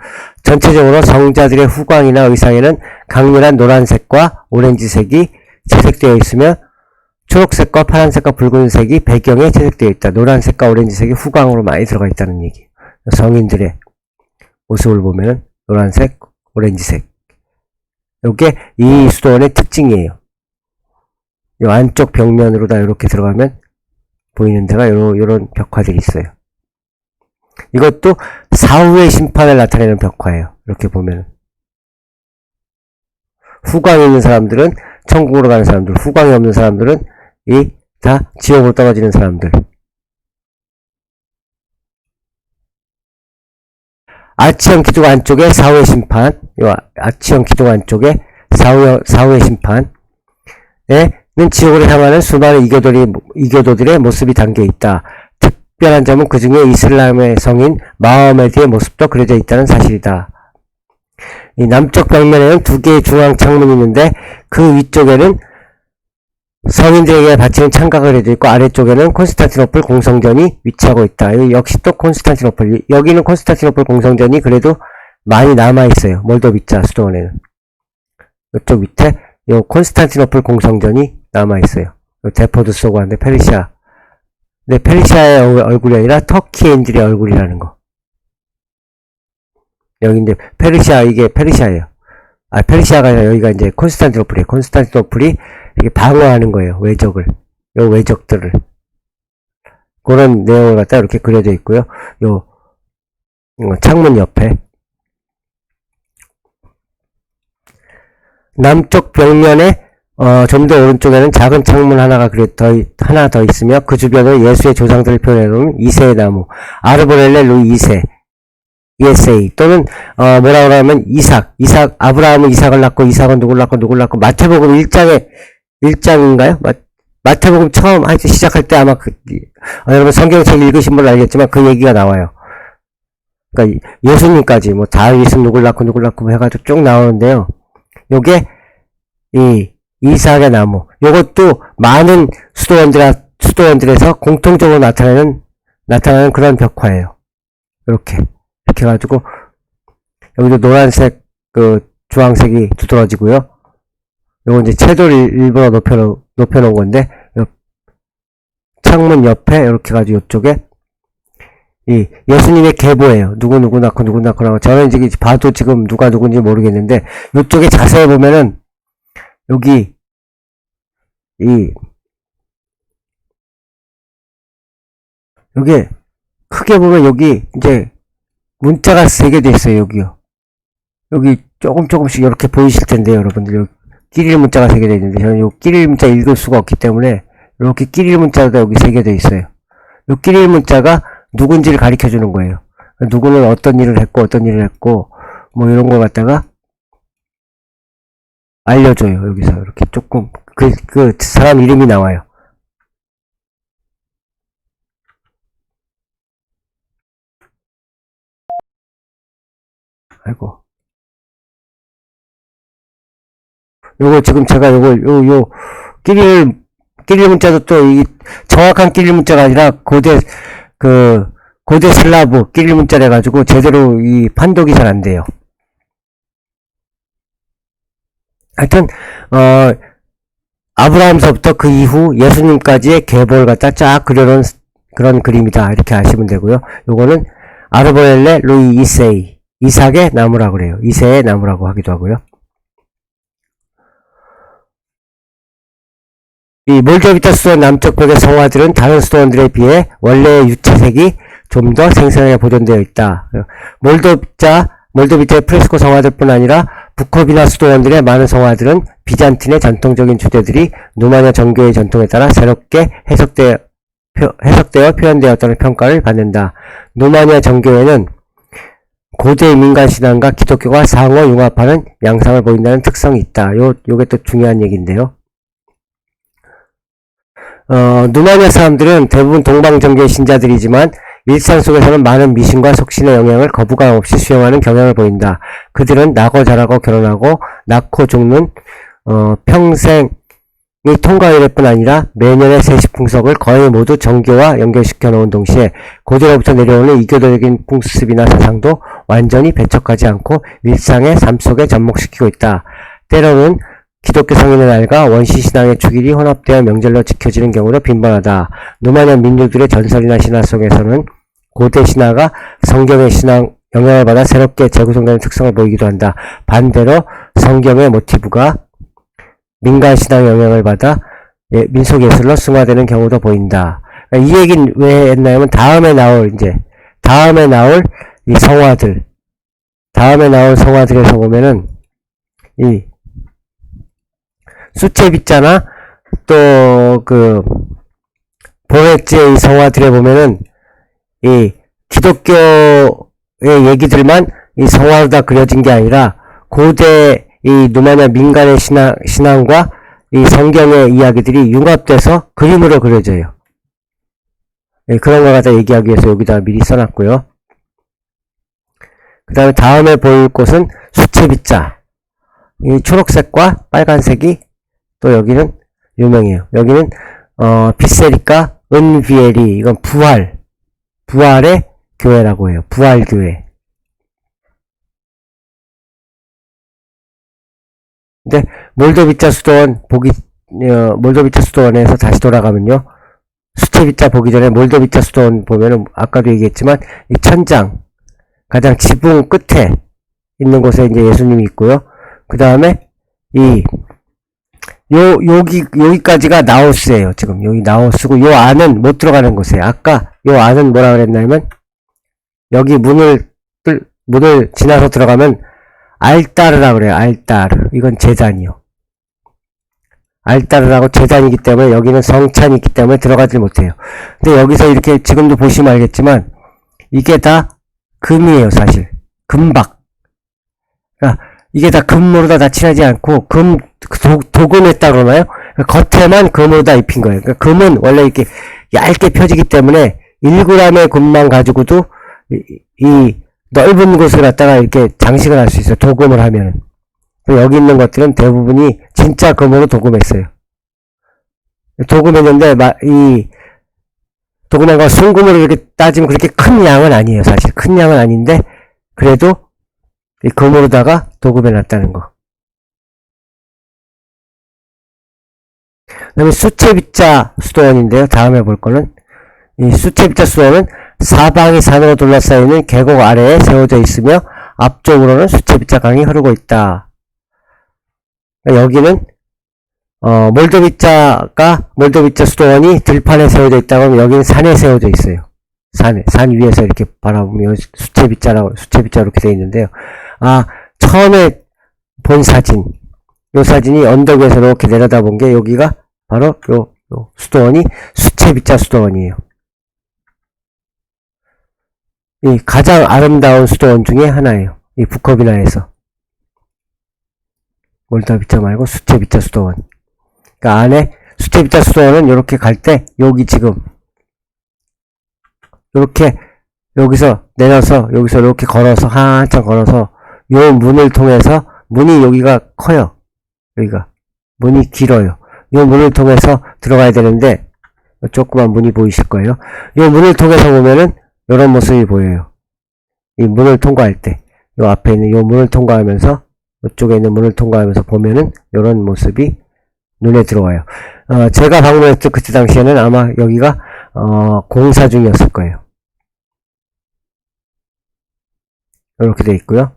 전체적으로 성자들의 후광이나 의상에는 강렬한 노란색과 오렌지색이 채색되어 있으며 초록색과 파란색과 붉은색이 배경에 채색되어 있다. 노란색과 오렌지색이 후광으로 많이 들어가 있다는 얘기. 성인들의 모습을 보면 노란색, 오렌지색. 이게 이 수도원의 특징이에요. 이 안쪽 벽면으로 다 이렇게 들어가면 보이는 데가 요런 벽화들이 있어요. 이것도 사후의 심판을 나타내는 벽화예요. 이렇게 보면 후광이 있는 사람들은 천국으로 가는 사람들, 후광이 없는 사람들은 다 지옥으로 떨어지는 사람들. 아치형 기둥 안쪽에 사후의 심판, 아치형 기둥 안쪽에 사후의 심판에는 지옥으로 향하는 수많은 이교도들의 모습이 담겨 있다. 특별한 점은 그 중에 이슬람의 성인 마호메드의 모습도 그려져 있다는 사실이다. 이 남쪽 벽면에는 두 개의 중앙 창문이 있는데 그 위쪽에는 성인들에게 바치는 창가가 그려져 있고 아래쪽에는 콘스탄티노플 공성전이 위치하고 있다. 역시 또 콘스탄티노플, 여기는 콘스탄티노플 공성전이 그래도 많이 남아있어요. 몰도비차 수도원에는. 이쪽 밑에 요 콘스탄티노플 공성전이 남아있어요. 데포드 쏘고 하는데 페르시아. 근데 페르시아의 얼굴이 아니라 터키인들의 얼굴이라는 거. 여기인데, 페르시아, 이게 페르시아예요. 아, 페르시아가 아니라 여기가 이제 콘스탄티노플이에요. 콘스탄티노플이 이게 방어하는 거예요. 외적을. 요 외적들을. 그런 내용을 갖다 이렇게 그려져 있고요. 요, 창문 옆에. 남쪽 벽면에 좀 더 오른쪽에는 작은 창문 하나 더 있으며 그 주변을 예수의 조상들을 표현해 놓은 2세의 나무, 아르보렐레 루이 2세, ESA 또는 뭐라 그러면 이삭, 아브라함은 이삭을 낳고 이삭은 누굴 낳고 마태복음 1장인가요? 마태복음 처음 하여튼 시작할 때 아마 여러분 성경책 읽으신 분은 알겠지만 그 얘기가 나와요. 그러니까 예수님까지 뭐 다윗은 누굴 낳고 해가지고 쭉 나오는데요. 요게 이 이삭의 나무, 요것도 많은 수도원들에서 공통적으로 나타나는 그런 벽화예요. 이렇게 해가지고 여기도 노란색 주황색이 두드러지고요. 요거 이제 채도를 일부러 높여놓은 건데 창문 옆에 이렇게 해가지고 요쪽에 이 예수님의 계보예요. 누구 낳고 저는 이제 봐도 지금 누가 누군지 모르겠는데 요쪽에 자세히 보면은 여기 여기 크게 보면 여기 이제 문자가 3개 돼 있어요. 여기요. 여기 조금씩 이렇게 보이실 텐데요, 여러분들. 여기 끼릴 문자가 3개 돼 있는데 저는 요 끼릴 문자 읽을 수가 없기 때문에 이렇게 끼릴 문자가 여기 3개 돼 있어요. 요 끼릴 문자가 누군지를 가리켜 주는 거예요. 누구는 어떤 일을 했고 뭐 이런 걸 갖다가 알려줘요. 여기서 이렇게 조금 그 사람 이름이 나와요. 아이고. 요거 지금 제가 요 끼릴 문자도 또 이 정확한 끼릴 문자가 아니라 고대 슬라브 끼릴 문자래 가지고 제대로 이 판독이 잘 안 돼요. 하여튼 아브라함서부터 그 이후 예수님까지의 계보를 갖다 쫙 그려놓은 그런 그림이다 이렇게 아시면 되고요. 요거는 아르보렐레 루이 2세 이삭의 나무라고 그래요. 2세의 나무라고 하기도 하고요. 이 몰도비타 수도원 남쪽 벽의 성화들은 다른 수도원들에 비해 원래의 유채색이 좀 더 생생하게 보존되어 있다. 몰도비타의 프레스코 성화들뿐 아니라 부코비나 수도원들의 많은 성화들은 비잔틴의 전통적인 주제들이 누마냐 정교의 전통에 따라 새롭게 해석되어 표현되었다는 평가를 받는다. 누마냐 정교회는 고대 민간신앙과 기독교가 상호 융합하는 양상을 보인다는 특성이 있다. 요게 또 중요한 얘기인데요. 누마냐 사람들은 대부분 동방정교의 신자들이지만 일상 속에서는 많은 미신과 속신의 영향을 거부감 없이 수용하는 경향을 보인다. 그들은 나고 자라고 결혼하고 낳고 죽는 평생이 통과일 뿐 아니라 매년의 세시풍속을 거의 모두 정교와 연결시켜 놓은 동시에 고대로부터 내려오는 이교도적인 풍습이나 사상도 완전히 배척하지 않고 일상의 삶 속에 접목시키고 있다. 때로는 기독교 성인의 날과 원시신앙의 축일이 혼합되어 명절로 지켜지는 경우도 빈번하다. 누마냐 민족들의 전설이나 신화 속에서는 고대 신화가 성경의 신앙 영향을 받아 새롭게 재구성되는 특성을 보이기도 한다. 반대로 성경의 모티브가 민간 신앙의 영향을 받아 민속 예술로 승화되는 경우도 보인다. 이 얘기는 왜 했나요? 다음에 나올 이 성화들에서 보면은 이 수채빗자나 또 보헤즈의 성화들에 보면은 이 기독교의 얘기들만 이 성화로 다 그려진 게 아니라 고대 이 누마냐 민간의 신앙과 이 성경의 이야기들이 융합돼서 그림으로 그려져요. 그런 걸 갖다 얘기하기 위해서 여기다가 미리 써놨고요. 그 다음에 다음에 보일 곳은 수채빗자. 이 초록색과 빨간색이 또 여기는 유명해요. 여기는 비세리카 은비에리 이건 부활의 교회라고 해요. 부활교회. 근데 몰도비자 수도원에서 다시 돌아가면요. 수채빗자 보기 전에 몰도비자 수도원 보면은 아까도 얘기했지만 이 천장 가장 지붕 끝에 있는 곳에 이제 예수님이 있고요. 그 다음에 여기까지가 나우스예요. 지금 여기 나우스고 요 안은 못 들어가는 곳이에요. 아까 요 안은 뭐라 그랬냐면 여기 문을 지나서 들어가면 알타르라 그래요. 알타르. 이건 제단이요. 알타르라고 제단이기 때문에 여기는 성찬이 있기 때문에 들어가지 못해요. 근데 여기서 이렇게 지금도 보시면 알겠지만 이게 다 금이에요. 사실 금박. 그러니까 이게 다 금으로 다 칠하지 않고 도금했다 그러나요? 겉에만 금으로 다 입힌 거예요. 그러니까 금은 원래 이렇게 얇게 펴지기 때문에 1g의 금만 가지고도 이 넓은 곳을 갖다가 이렇게 장식을 할 수 있어요. 도금을 하면은. 여기 있는 것들은 대부분이 진짜 금으로 도금했어요. 도금했는데 이 도금한 거 순금으로 이렇게 따지면 그렇게 큰 양은 아니에요. 사실 큰 양은 아닌데 그래도 이 금으로다가 도금해 놨다는 거. 그 다음에 수채비자 수도원인데요. 다음에 볼 거는 이 수채비자 수도원은 사방이 산으로 둘러싸이는 계곡 아래에 세워져 있으며 앞쪽으로는 수채비자 강이 흐르고 있다. 여기는 몰도비자 수도원이 들판에 세워져 있다고 하면 여기는 산에 세워져 있어요. 산 위에서 이렇게 바라보면 수채비자 이렇게 되어 있는데요. 처음에 본 사진, 요 사진이 언덕 위에서 이렇게 내려다본 게 여기가 바로 요 수도원이 수채비자 수도원이에요. 이 가장 아름다운 수도원 중에 하나예요. 이 부코비나에서. 몰도비자 말고 수채비자 수도원. 그러니까 안에 수채비자 수도원은 이렇게 갈 때 여기 지금 이렇게 여기서 내려서 여기서 이렇게 걸어서 한참 걸어서 요 문을 통해서 문이 여기가 커요. 여기가 문이 길어요. 요 문을 통해서 들어가야 되는데 조그만 문이 보이실 거예요. 요 문을 통해서 보면은 이런 모습이 보여요. 이 문을 통과할 때 요 앞에 있는 요 문을 통과하면서 이쪽에 있는 문을 통과하면서 보면은 이런 모습이 눈에 들어와요. 제가 방문했을 그때 당시에는 아마 여기가 공사 중이었을 거예요. 이렇게 되어 있고요.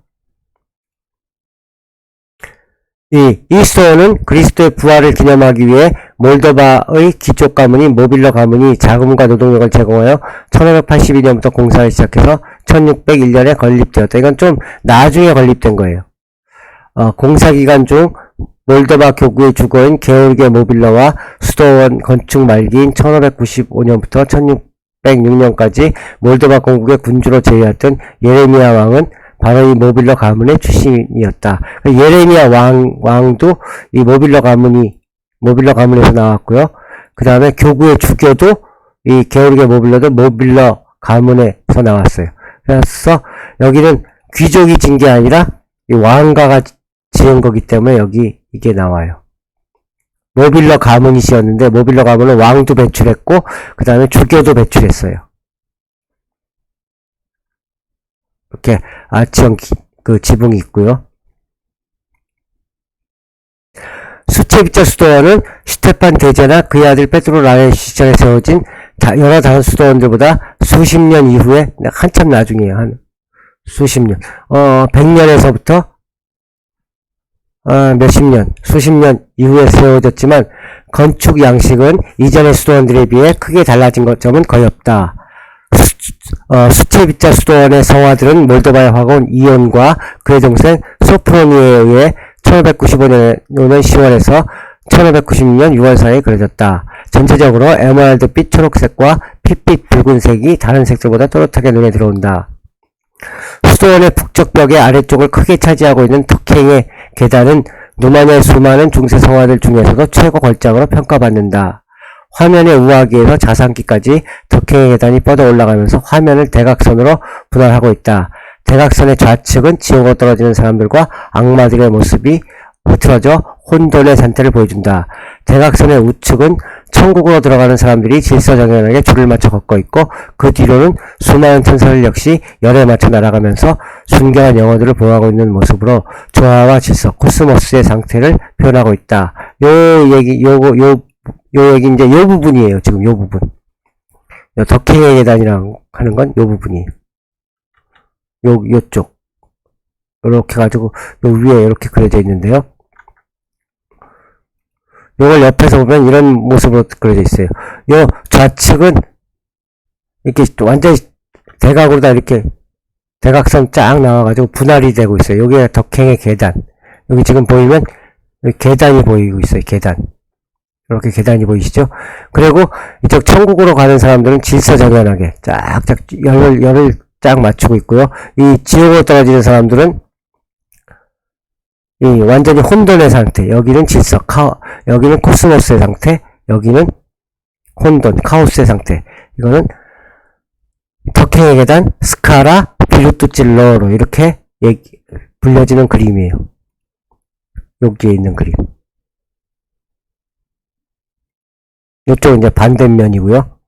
이 수도원은 그리스도의 부활을 기념하기 위해 몰도바의 기초 가문인 모빌러 가문이 자금과 노동력을 제공하여 1582년부터 공사를 시작해서 1601년에 건립되었다. 이건 좀 나중에 건립된 거예요. 공사기간 중 몰도바 교구의 주거인 게오르게 모빌러와 수도원 건축 말기인 1595년부터 1606년까지 몰도바 공국의 군주로 재위했던 예레미야 왕은 바로 이 모빌러 가문의 출신이었다. 예레미야 왕도 이 모빌러 가문에서 나왔고요. 그 다음에 교구의 주교도 이 게오르게 모빌러도 모빌러 가문에서 나왔어요. 그래서 여기는 귀족이 진 게 아니라 이 왕가가 지은 거기 때문에 여기 이게 나와요. 모빌러 가문이 지었는데 모빌러 가문은 왕도 배출했고 그 다음에 주교도 배출했어요. 이렇게 아치형 지붕이 있고요. 수채비자 수도원은 슈테판 대제나 그의 아들 페트로 라의 시절에 세워진 여러 다른 수도원들보다 수십 년 이후에, 한참 나중이에요. 한 수십 년, 100년에서부터 수십 년 이후에 세워졌지만 건축 양식은 이전의 수도원들에 비해 크게 달라진 점은 거의 없다. 수채비자 수도원의 성화들은 몰도바의 화가온 이온과 그의 동생 소프로니에 의해 1595년 10월에서 1596년 6월 사이에 그려졌다. 전체적으로 에메랄드빛 초록색과 핏빛 붉은색이 다른 색들보다 또렷하게 눈에 들어온다. 수도원의 북쪽 벽의 아래쪽을 크게 차지하고 있는 덕행의 계단은 누마냐의 수많은 중세 성화들 중에서도 최고 걸작으로 평가받는다. 화면의 우하기에서 자상기까지 덕행의 계단이 뻗어 올라가면서 화면을 대각선으로 분할하고 있다. 대각선의 좌측은 지옥으로 떨어지는 사람들과 악마들의 모습이 흐트러져 혼돈의 상태를 보여준다. 대각선의 우측은 천국으로 들어가는 사람들이 질서정연하게 줄을 맞춰 걷고 있고 그 뒤로는 수많은 천사들 역시 열에 맞춰 날아가면서 순결한 영혼들을 보호하고 있는 모습으로 조화와 질서, 코스모스의 상태를 표현하고 있다. 요 얘기 이제 요 부분이에요. 지금 요 부분. 덕행의 계단이랑 하는 건 요 부분이에요. 요쪽. 이렇게 가지고 요 위에 이렇게 그려져 있는데요. 요걸 옆에서 보면 이런 모습으로 그려져 있어요. 요 좌측은 이렇게 완전히 대각으로 다 이렇게 대각선 쫙 나와가지고 분할이 되고 있어요. 여기가 덕행의 계단. 여기 지금 보이면 계단이 보이고 있어요. 계단. 이렇게 계단이 보이시죠? 그리고 이쪽 천국으로 가는 사람들은 질서정연하게 쫙쫙 열을 쫙 맞추고 있고요. 이 지옥으로 떨어지는 사람들은 이 완전히 혼돈의 상태. 여기는 질서, 여기는 코스모스의 상태. 여기는 혼돈, 카오스의 상태. 이거는 덕행의 계단, 스카라, 비루뚜찔러로 이렇게 불려지는 그림이에요. 여기에 있는 그림. 이쪽은 이제 반대면이고요.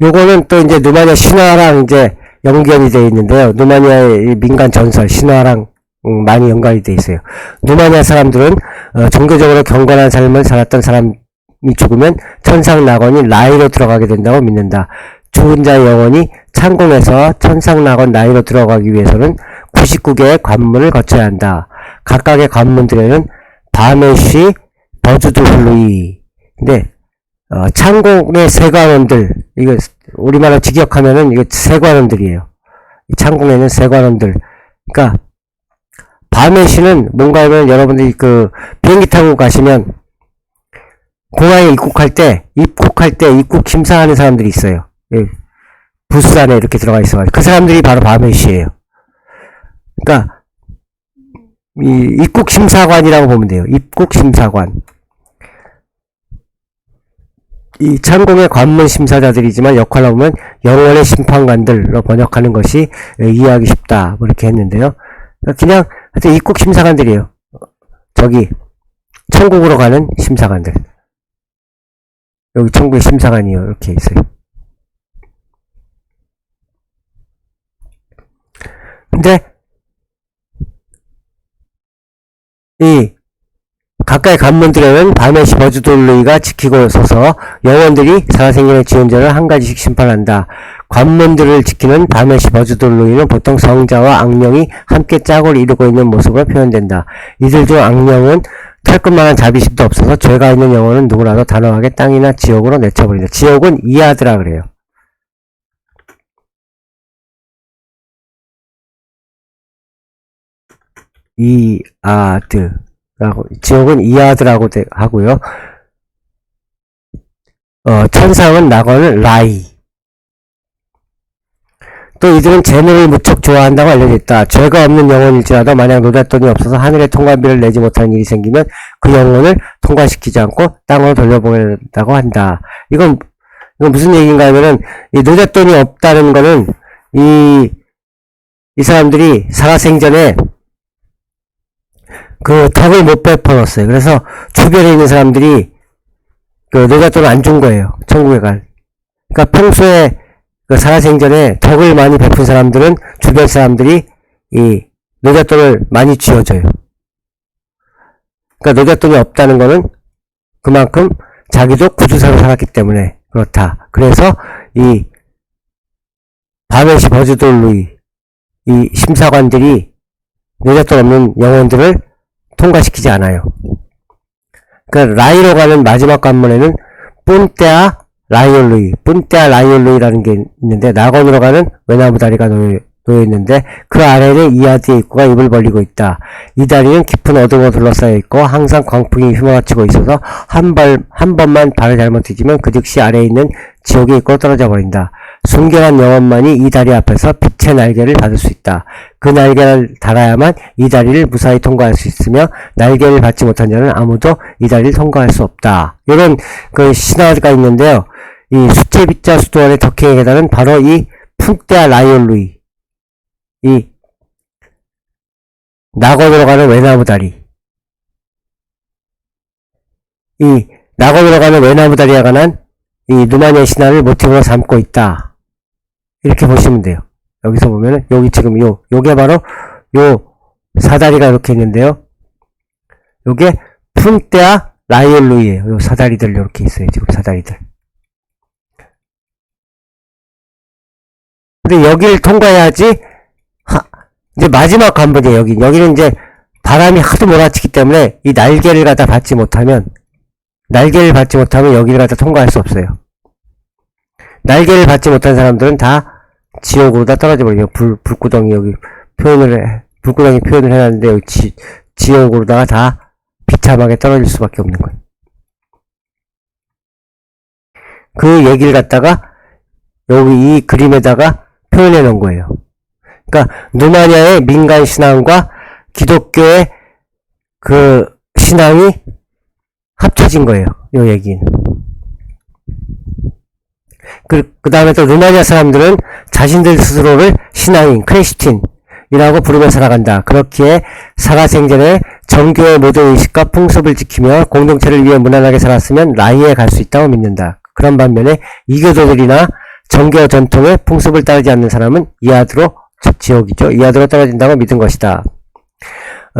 요거는 또 이제 누마니아 신화랑 이제 연결이 되어 있는데요. 누마니아의 민간 전설, 신화랑 많이 연관이 되어 있어요. 누마니아 사람들은 종교적으로 경건한 삶을 살았던 사람이 죽으면 천상 낙원이 라이로 들어가게 된다고 믿는다. 죽은 자의 영혼이 창공에서 천상 낙원 라이로 들어가기 위해서는 99개의 관문을 거쳐야 한다. 각각의 관문들에는 바메쉬, 버즈두훌루이. 근데 창공의 세관원들, 이거 우리말로 직역하면은 이거 세관원들이에요. 창공에는 세관원들. 그러니까 바메쉬는 뭔가 하면 여러분들이 그 비행기 타고 가시면 공항에 입국할 때 입국 심사하는 사람들이 있어요. 부스 안에 이렇게 들어가 있어가지고 그 사람들이 바로 바메쉬예요. 그러니까 이 입국 심사관이라고 보면 돼요. 입국 심사관. 이 창공의 관문 심사자들이지만 역할로 보면 영원의 심판관들로 번역하는 것이 이해하기 쉽다. 뭐 이렇게 했는데요. 그냥 하여튼 입국 심사관들이에요. 저기 천국으로 가는 심사관들. 여기 천국의 심사관이요. 이렇게 있어요. 근데 이 각각의 관문들에는 바메시 버즈돌루이가 지키고 서서 영혼들이 살아생전의 지은 죄를 한 가지씩 심판한다. 관문들을 지키는 바메시 버즈돌루이는 보통 성자와 악령이 함께 짝을 이루고 있는 모습으로 표현된다. 이들 중 악령은 털끝만한 자비심도 없어서 죄가 있는 영혼은 누구라도 단호하게 땅이나 지옥으로 내쳐버린다. 지옥은 이하드라 그래요. 이하드. 지옥은 이하드라고 하고요. 천상은 낙원은 라이. 또 이들은 재물을 무척 좋아한다고 알려져 있다. 죄가 없는 영혼일지라도 만약 노잣돈이 없어서 하늘의 통과비를 내지 못하는 일이 생기면 그 영혼을 통과시키지 않고 땅으로 돌려보낸다고 한다. 이건 무슨 얘기인가 하면은 이 노잣돈이 없다는 거는 이 사람들이 살아생전에 그 덕을 못 베풀었어요. 그래서 주변에 있는 사람들이 그 노잣돈을 안 준 거예요. 천국에 갈. 그러니까 평소에 그 살아생전에 덕을 많이 베푼 사람들은 주변 사람들이 이 노잣돈을 많이 쥐어줘요. 그러니까 노잣돈이 없다는 거는 그만큼 자기도 구두사로 살았기 때문에 그렇다. 그래서 이 바메시 버즈돌루이 이 심사관들이 노잣돈 없는 영혼들을 통과시키지 않아요. 그러니까 라이로 가는 마지막 관문에는 뿜떼아 라이올루이라는 게 있는데 낙원으로 가는 외나무 다리가 놓여 있는데 그 아래는 이하드의 입구가 입을 벌리고 있다. 이 다리는 깊은 어둠으로 둘러싸여 있고 항상 광풍이 휘몰아치고 있어서 한 번만 발을 잘못 디디면 그 즉시 아래에 있는 지옥의 입구로 떨어져 버린다. 순결한 영혼만이 이 다리 앞에서 빛의 날개를 받을 수 있다. 그 날개를 달아야만 이 다리를 무사히 통과할 수 있으며 날개를 받지 못한 자는 아무도 이 다리를 통과할 수 없다. 이런 그 신화가 있는데요. 이 수채빗자 수도원의 덕행의 계단은 바로 이 푼떼아 라이올루이 이 낙원으로 가는 외나무 다리 이 낙원으로 가는 외나무 다리에 관한 이 누마니아 신화를 모티브로 삼고 있다. 이렇게 보시면 돼요. 여기서 보면은 여기 지금 요게 바로 요 사다리가 이렇게 있는데요. 요게 푼떼아 라이올루이에요. 요 사다리들 이렇게 있어요. 지금 사다리들. 근데 여기를 통과해야지, 이제 마지막 관문이에요, 여기. 여기는 이제 바람이 하도 몰아치기 때문에 이 날개를 갖다 받지 못하면 여기를 갖다 통과할 수 없어요. 날개를 받지 못한 사람들은 다 지옥으로 다 떨어져 버려요. 불구덩이 여기 불구덩이 표현을 해놨는데 여기 지옥으로다가 다 비참하게 떨어질 수밖에 없는 거예요. 그 얘기를 갖다가 여기 이 그림에다가 표현해 놓은 거예요. 그러니까 누마니아의 민간 신앙과 기독교의 그 신앙이 합쳐진 거예요. 이 얘기는. 그 다음에 또 루마니아 사람들은 자신들 스스로를 신앙인, 크리스틴이라고 부르며 살아간다. 그렇기에 살아생전에 정교의 모든 의식과 풍습을 지키며 공동체를 위해 무난하게 살았으면 라이에 갈 수 있다고 믿는다. 그런 반면에 이교도들이나 정교 전통의 풍습을 따르지 않는 사람은 이하드로, 지옥이죠. 이하드로 떨어진다고 믿은 것이다.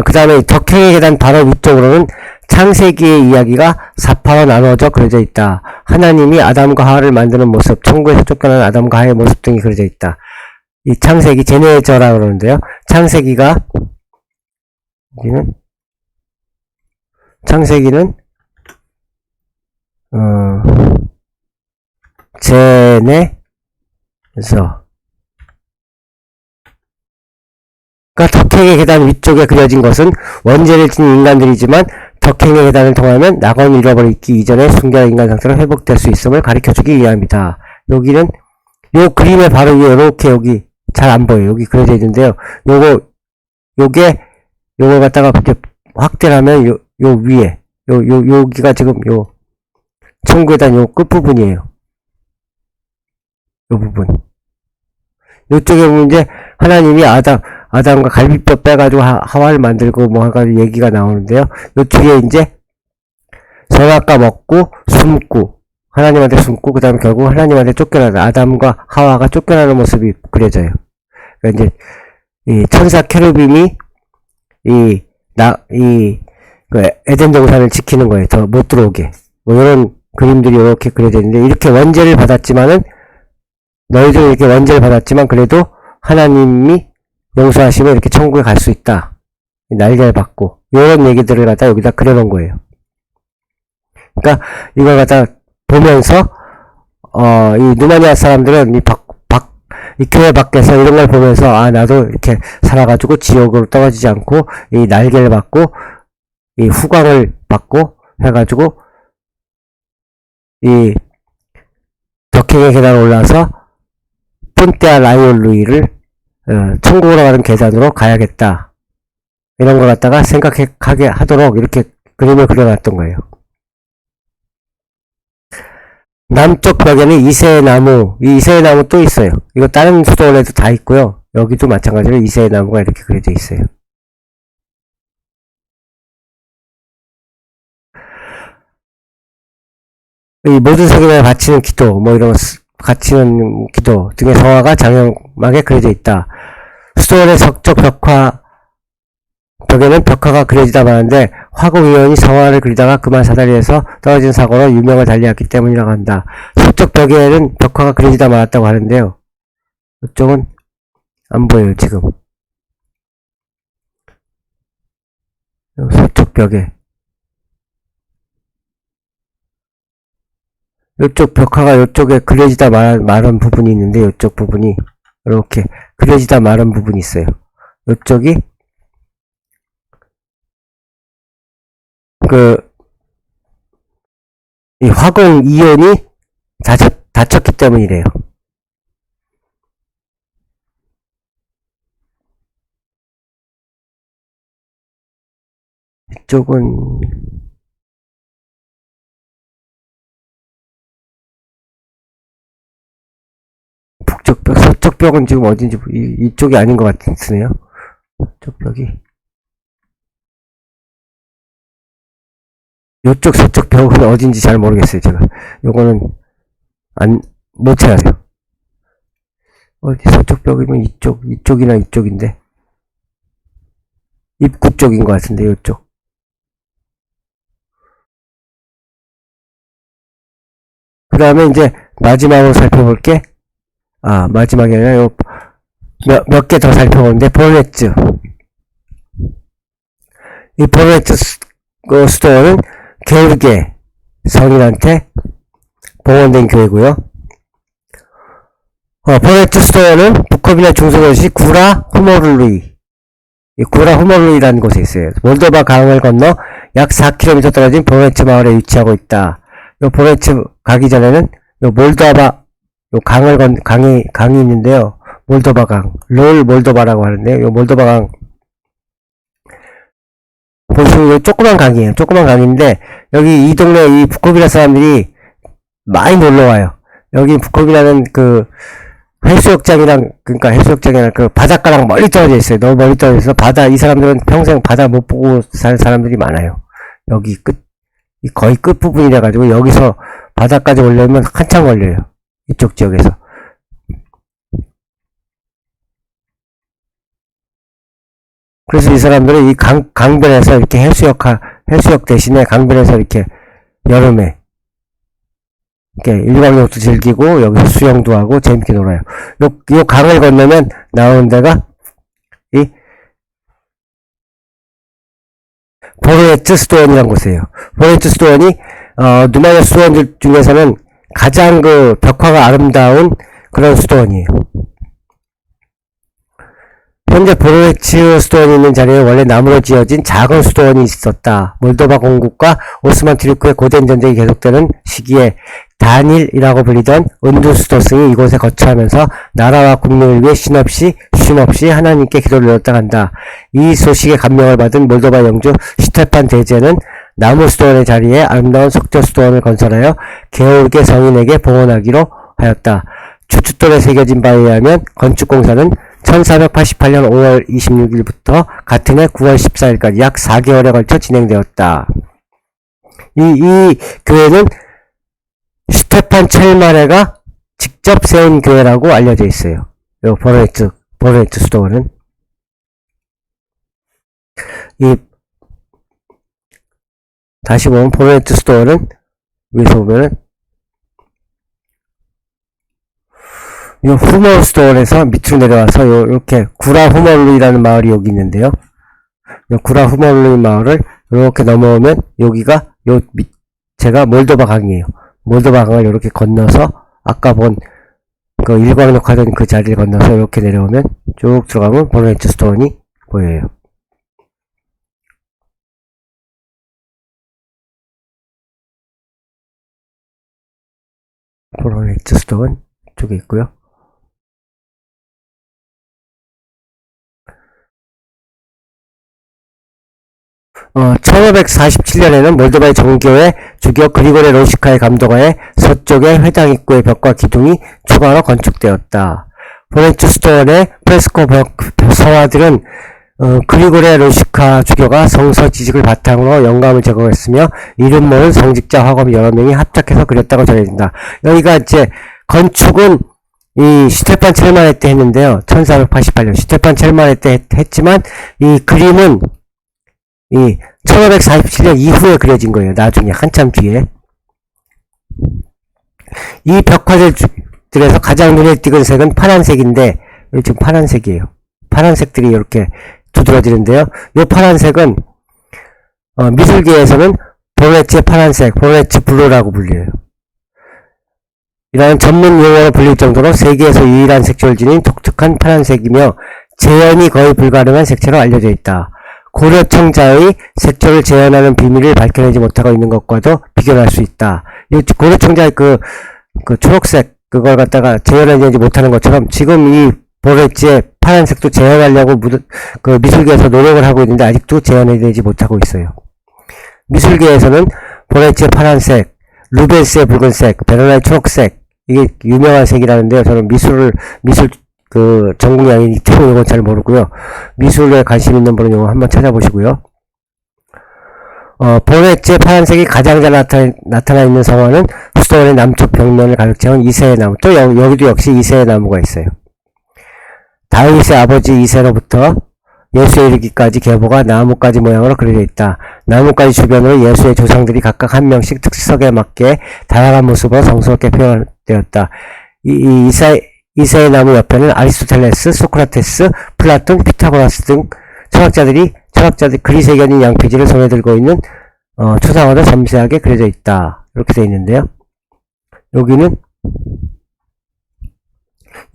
그 다음에 덕행의 계단 바로 위쪽으로는 창세기의 이야기가 사파로 나누어져 그려져 있다. 하나님이 아담과 하와를 만드는 모습, 천국에서 쫓겨난 아담과 하와의 모습 등이 그려져 있다. 이 창세기, 제네저라고 그러는데요. 창세기는 제네저. 그러니까 덕행의 계단 위쪽에 그려진 것은 원죄를 지닌 인간들이지만 덕행의 계단을 통하면 낙원을 잃어버리기 이전에 순결한 인간 상태로 회복될 수 있음을 가르쳐주기 위함이다. 여기는 요 그림의 바로 위에 이렇게 여기 잘 안 보여요. 여기 그려져 있는데요. 요걸 갖다가 이렇게 확대를 하면 요 위에 여기가 지금 요 천국계단 요 끝부분이에요. 요 부분. 요쪽에 보면 이제 하나님이 아담과 갈비뼈 빼가지고 하와를 만들고 뭐 해가지고 얘기가 나오는데요. 요쪽에 이제 선악과 먹고 숨고 하나님한테 숨고 그 다음에 결국 하나님한테 쫓겨나는 아담과 하와가 쫓겨나는 모습이 그려져요. 그러니까 이제 이 천사 케루빔이 그 에덴 동산을 지키는 거예요. 더 못 들어오게. 뭐 이런 그림들이 이렇게 그려져 있는데 이렇게 원죄를 받았지만은 너희들 이렇게 원죄를 받았지만 그래도 하나님이 용서하시면 이렇게 천국에 갈 수 있다. 날개를 받고 이런 얘기들을 갖다 여기다 그려놓은 거예요. 그러니까 이걸 갖다 보면서 이 누마니아 사람들은 이 교회 밖에서 이런 걸 보면서 나도 이렇게 살아가지고 지옥으로 떨어지지 않고 이 날개를 받고 이 후광을 받고 해가지고 이 덕행의 계단에 올라서 폰테아 라이올루이를 천국으로 가는 계단으로 가야겠다. 이런 걸 갖다가 생각하게 하도록 이렇게 그림을 그려놨던 거예요. 남쪽 벽에는 이세의 나무, 이 이세의 나무 또 있어요. 이거 다른 수도원에도 다 있고요. 여기도 마찬가지로 이세의 나무가 이렇게 그려져 있어요. 이 모든 성인을 바치는 기도, 뭐 이런 바치는 기도 등의 성화가 장엄하게 그려져 있다. 수도원의 서쪽 벽에는 벽화가 그려지다 마는데 화공위원이 성화를 그리다가 그만 사다리에서 떨어진 사고로 유명을 달리했기 때문이라고 한다. 서쪽 벽에는 벽화가 그려지다 말았다고 하는데요. 이쪽은 안 보여요, 지금. 서쪽 벽에. 이쪽 벽화가 이쪽에 그려지다 마른 부분이 있는데 이쪽 부분이 이렇게 그려지다 마른 부분이 있어요. 이쪽이 이 화공 이온이 닫혔기 때문이래요. 이쪽은 북쪽 벽, 서쪽 벽은 지금 어딘지 이쪽이 아닌 것 같으네요. 서쪽 벽이 요쪽 서쪽 벽은 어딘지 잘 모르겠어요. 제가 요거는 못 찾아요. 어디 서쪽 벽이면 이쪽이나 이쪽인데 입구 쪽인 것 같은데 요쪽. 그 다음에 이제 마지막으로 살펴볼 게 마지막에 요 몇 개 더 살펴보는데, 보르헤츠. 이 보르헤츠 스토어는 게오르게 성인한테 봉헌된 교회고요. 보르헤츠 스토어는 부코비나 중소도시 구라 후모르루이, 이 구라 후모르루이라는 곳에 있어요. 몰도바 강을 건너 약 4km 떨어진 보르헤츠 마을에 위치하고 있다. 요 보르헤츠 가기 전에는 요 몰도바 요 강이 있는데요. 몰도바 강, 롤 몰도바라고 하는데요. 요 몰도바 강 보시면 요 조그만 강이에요. 조그만 강인데 여기 이 동네 이 부코비나 사람들이 많이 놀러 와요. 여기 부코비나는 그 해수욕장이랑 그 바닷가랑 멀리 떨어져 있어요. 너무 멀리 떨어져 있어서 이 사람들은 평생 바다 못 보고 사는 사람들이 많아요. 여기 거의 끝부분이라 가지고 여기서 바다까지 오려면 한참 걸려요. 이쪽 지역에서. 그래서 이 사람들은 이 강변에서 이렇게 해수욕 대신에 강변에서 이렇게 여름에 이렇게 일광욕도 즐기고 여기서 수영도 하고 재밌게 놀아요. 요 강을 건너면 나오는 데가 이 보르헤츠 스토원이라는 곳이에요. 보르헤츠 스토원이 누마냐 수도원들 중에서는 가장 그 벽화가 아름다운 그런 수도원이에요. 현재 보르헤츠 수도원이 있는 자리에 원래 나무로 지어진 작은 수도원이 있었다. 몰도바 공국과 오스만 투르크의 고된 전쟁이 계속되는 시기에 단일이라고 불리던 은두스도승이 이곳에 거처하면서 나라와 국민을 위해 쉼없이 하나님께 기도를 드렸다 한다. 이 소식에 감명을 받은 몰도바 영주 스테판 대제는 나무 수도원의 자리에 아름다운 석조 수도원을 건설하여 게오르게 성인에게 봉헌하기로 하였다. 추춧돌에 새겨진 바에 의하면 건축공사는 1488년 5월 26일부터 같은 해 9월 14일까지 약 4개월에 걸쳐 진행되었다. 이 교회는 스테판 첼마레가 직접 세운 교회라고 알려져 있어요. 요 보르헤츠 수도원은. 다시 보면 보르헤츠 수도원은 위에서 보면은 요 후모 수도원에서 밑으로 내려와서 요렇게 구라 후모르이라는 마을이 여기 있는데요. 요 구라 후모르이 마을을 요렇게 넘어오면 여기가 제가 몰도바 강이에요. 몰도바 강을 요렇게 건너서 아까 본 그 일광욕 하던 그 자리를 건너서 이렇게 내려오면 쭉 들어가면 보르헤츠 스토원이 보여요. 보르헤츠 스토원 쪽에 있고요. 1547년에는 몰도바의 정교회 주교 그리고레 로시카의 감독하에 서쪽의 회당 입구의 벽과 기둥이 추가로 건축되었다. 보르헤츠 스토원의 프레스코 서화들은 그리고레 로시카 주교가 성서 지식을 바탕으로 영감을 제공했으며 이름 모를 성직자 화검 여러 명이 합작해서 그렸다고 전해진다. 여기가 이제 건축은 이 스테판 첼마레 때 했는데요. 1488년 스테판 첼마레 때 했지만 이 그림은 이 1547년 이후에 그려진 거예요. 나중에 한참 뒤에. 이 벽화들에서 가장 눈에 띄는 색은 파란색인데 지금 파란색이에요. 파란색들이 이렇게 두드러지는데요. 이 파란색은 미술계에서는 보르헤츠 파란색, 보르헤츠 블루라고 불려요. 이라는 전문 용어로 불릴 정도로 세계에서 유일한 색조를 지닌 독특한 파란색이며 재현이 거의 불가능한 색채로 알려져 있다. 고려청자의 색조를 재현하는 비밀을 밝혀내지 못하고 있는 것과도 비교할 수 있다. 이 고려청자의 그 초록색 그걸 갖다가 재현하지 못하는 것처럼 지금 이 보르헤츠의 파란색도 재현하려고 그 미술계에서 노력을 하고 있는데 아직도 재현해내지 못하고 있어요. 미술계에서는 보르헤츠의 파란색, 루벤스의 붉은색, 베르나의 초록색 이게 유명한 색이라는데요. 저는 미술 전공이 아니기 때문에 이건 잘 모르고요. 미술에 관심 있는 분은 이거 한번 찾아보시고요. 보르헤츠의 파란색이 가장 잘 나타나 있는 성화는 수도원의 남쪽 벽면을 가득 채운 이세의 나무. 또 여기도 역시 이세의 나무가 있어요. 다윗의 아버지 이세로부터 예수에 이르기까지 계보가 나뭇가지 모양으로 그려져 있다. 나뭇가지 주변으로 예수의 조상들이 각각 한 명씩 특석에 맞게 다양한 모습으로 성스럽게 표현되었다. 이세의 나무 옆에는 아리스토텔레스, 소크라테스, 플라톤, 피타고라스 등 철학자들 그리스에견인 양피지를 손에 들고 있는 초상화도 섬세하게 그려져 있다. 이렇게 되어 있는데요. 여기는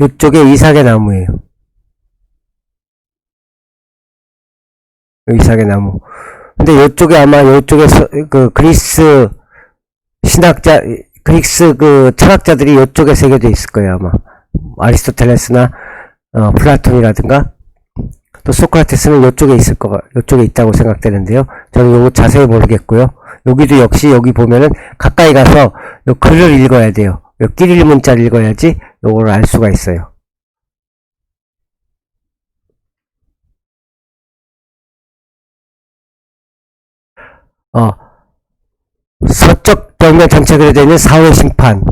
이쪽에 이삭의 나무예요. 이삭의 나무. 근데 이쪽에 아마 이쪽에서 그 그리스 신학자, 그리스 그 철학자들이 이쪽에 새겨져 있을 거예요, 아마. 아리스토텔레스나 플라톤이라든가 또 소크라테스는 이쪽에 이쪽에 있다고 생각되는데요. 저는 요거 자세히 모르겠고요. 여기도 역시 여기 보면은 가까이 가서 요 글을 읽어야 돼요. 요 끼릴 문자를 읽어야지 요거를 알 수가 있어요. 서쪽 벽면 전체 그려져 있는 사후의 심판은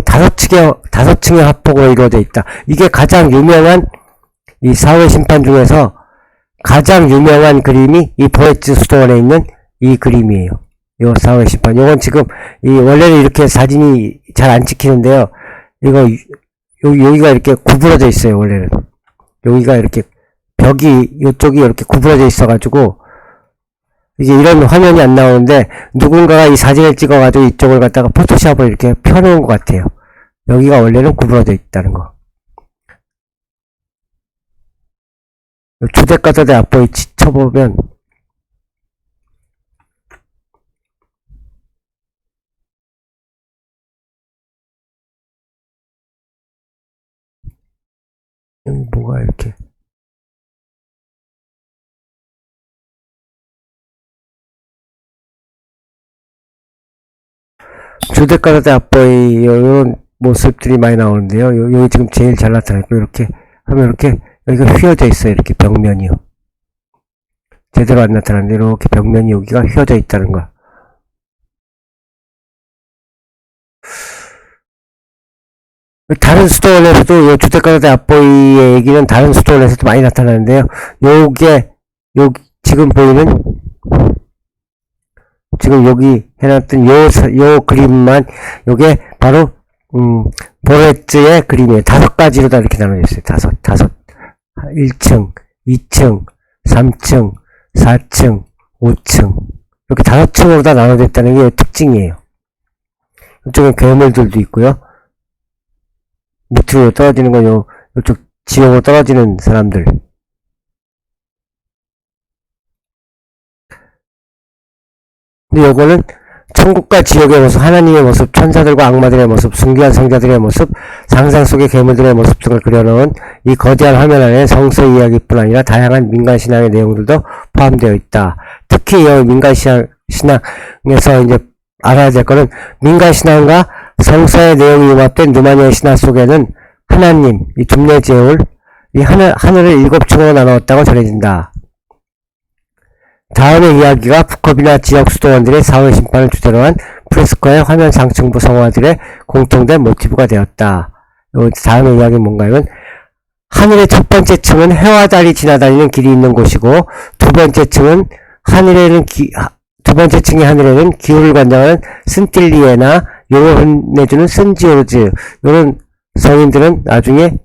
다섯 층의 화폭으로 이루어져 있다. 이게 가장 유명한 이 사후의 심판 중에서 가장 유명한 그림이 이 보헤츠 수도원에 있는 이 그림이에요. 요 사후의 심판. 요건 지금 원래는 이렇게 사진이 잘 안 찍히는데요. 이거 여기가 이렇게 구부러져 있어요. 원래는 여기가 이렇게 벽이 이쪽이 이렇게 구부러져 있어가지고 이게 이런 화면이 안 나오는데 누군가가 이 사진을 찍어가지고 이쪽을 갖다가 포토샵을 이렇게 펴놓은 것 같아요. 여기가 원래는 구부러져 있다는 거. 주택가서대 앞보이 쳐보면 여기 뭐가 이렇게 주택가서대 앞보이 이런 모습들이 많이 나오는데요. 여기 지금 제일 잘 나타나고 이렇게 하면 이렇게 여기가 휘어져 있어요. 이렇게 벽면이요. 제대로 안 나타나는데 이렇게 벽면이 여기가 휘어져 있다는 거. 다른 수도원에서도 이 주택가서대 앞보이의 얘기는 다른 수도원에서도 많이 나타나는데요. 요게 지금 보이는 지금 여기 해놨던 요 그림만 요게 바로 보헤츠의 그림이에요. 5가지로 다 이렇게 나눠져 있어요. 1층, 2층, 3층, 4층, 5층 이렇게 5층으로 다 나눠져 있다는 게 특징이에요. 이쪽에 괴물들도 있고요. 밑으로 떨어지는 건 이쪽 지옥으로 떨어지는 사람들. 근데 요거는 천국과 지옥의 모습, 하나님의 모습, 천사들과 악마들의 모습, 순교한 성자들의 모습, 상상 속의 괴물들의 모습 등을 그려놓은 이 거대한 화면 안에 성서 이야기뿐 아니라 다양한 민간신앙의 내용들도 포함되어 있다. 특히 이 민간신앙에서 이제 알아야 될 거는 민간신앙과 성서의 내용이 융합된 누마니아의 신화 속에는 하나님, 이 둠네제올, 이 하늘을 7층으로 나누었다고 전해진다. 다음의 이야기가 북커비나 지역 수도원들의 사회 심판을 주제로 한 프레스코의 화면 상층부 성화들의 공통된 모티브가 되었다. 다음의 이야기는 뭔가요? 하늘의 첫 번째 층은 해와 달이 지나다니는 길이 있는 곳이고 두 번째 층의 하늘에는 기후를 관장하는 쓴틸리에나 용을 혼내주는 쓴지오르즈 이런 성인들은 나중에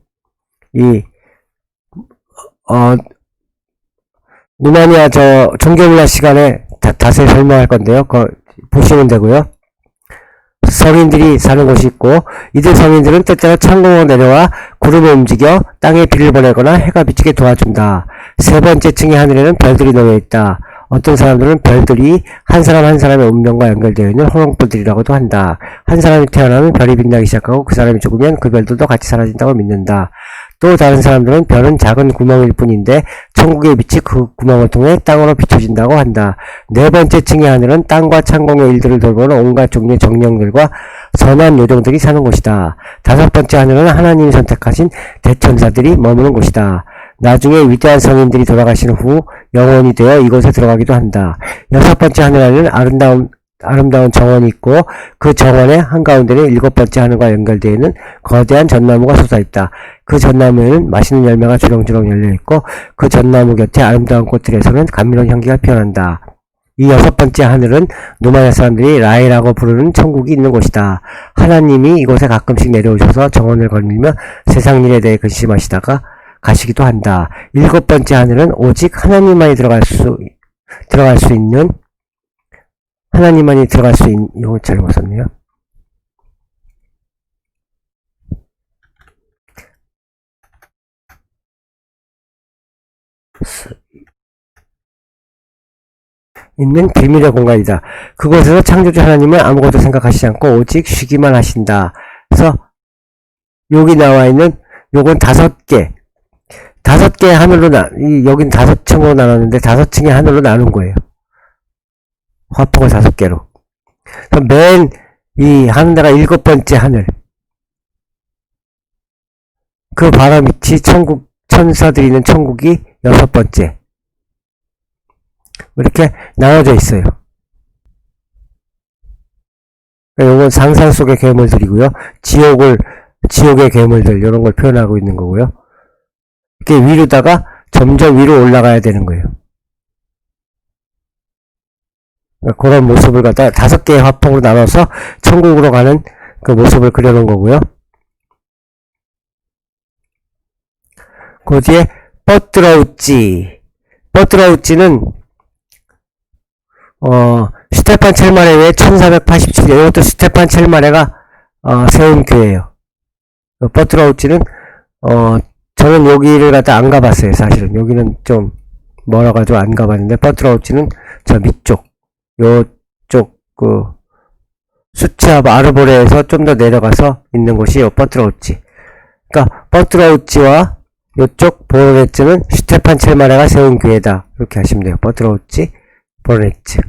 누마니아 종교문화 시간에 자세히 설명할 건데요. 그거 보시면 되고요. 성인들이 사는 곳이 있고 이들 성인들은 때때로 창공으로 내려와 구름을 움직여 땅에 비를 보내거나 해가 비치게 도와준다. 세 번째 층의 하늘에는 별들이 놓여있다. 어떤 사람들은 별들이 한 사람 한 사람의 운명과 연결되어 있는 호롱불들이라고도 한다. 한 사람이 태어나면 별이 빛나기 시작하고 그 사람이 죽으면 그 별들도 같이 사라진다고 믿는다. 또 다른 사람들은 별은 작은 구멍일 뿐인데 천국의 빛이 그 구멍을 통해 땅으로 비춰진다고 한다. 네 번째 층의 하늘은 땅과 창공의 일들을 돌보는 온갖 종류의 정령들과 선한 요정들이 사는 곳이다. 다섯 번째 하늘은 하나님이 선택하신 대천사들이 머무는 곳이다. 나중에 위대한 성인들이 돌아가신 후 영혼이 되어 이곳에 들어가기도 한다. 여섯 번째 하늘에는 아름다운 정원이 있고 그 정원의 한가운데는 일곱 번째 하늘과 연결되어 있는 거대한 전나무가 솟아있다. 그 전나무에는 맛있는 열매가 주렁주렁 열려있고 그 전나무 곁에 아름다운 꽃들에서는 감미로운 향기가 피어난다. 이 6번째 하늘은 노마냐 사람들이 라이라고 부르는 천국이 있는 곳이다. 하나님이 이곳에 가끔씩 내려오셔서 정원을 걸리며 세상 일에 대해 근심하시다가 가시기도 한다. 7번째 하늘은 오직 하나님만이 들어갈 수 있는, 하나님만이 들어갈 수 있는, 이거 잘못 썼네요. 있는 비밀의 공간이다. 그곳에서 창조주 하나님은 아무것도 생각하시지 않고 오직 쉬기만 하신다. 그래서 여기 나와 있는 요건 5개 하늘로 여긴 5층으로 나눴는데 5층의 하늘로 나눈 거예요. 화폭을 5개로. 맨 이 하늘나라 7번째 하늘. 그 바로 밑이 천국, 천사들이 있는 천국이 6번째. 이렇게 나눠져 있어요. 요건 상상 속의 괴물들이고요. 지옥의 괴물들, 이런 걸 표현하고 있는 거고요. 이렇게 위로다가 점점 위로 올라가야 되는 거예요. 그런 모습을 갖다 5개의 화폭으로 나눠서 천국으로 가는 그 모습을 그려놓은 거고요. 그 뒤에 뻐트라우찌는 스테판 첼마레의 1487년, 이것도 스테판 첼마레가 세운 교회예요. 뻐트라우찌는 저는 여기를 갖다 안 가봤어요. 사실은 여기는 좀 멀어가지고 안 가봤는데, 뻐트라우찌는 저 밑쪽, 요쪽 수치아 아르보레에서 좀 더 내려가서 있는 곳이 요 뻐트라우찌. 그러니까 뻐트라우찌와 요쪽 보로네츠는 스테판 첼마레가 세운 교회다, 이렇게 하시면 돼요. 뻐트라우찌, 보로네츠.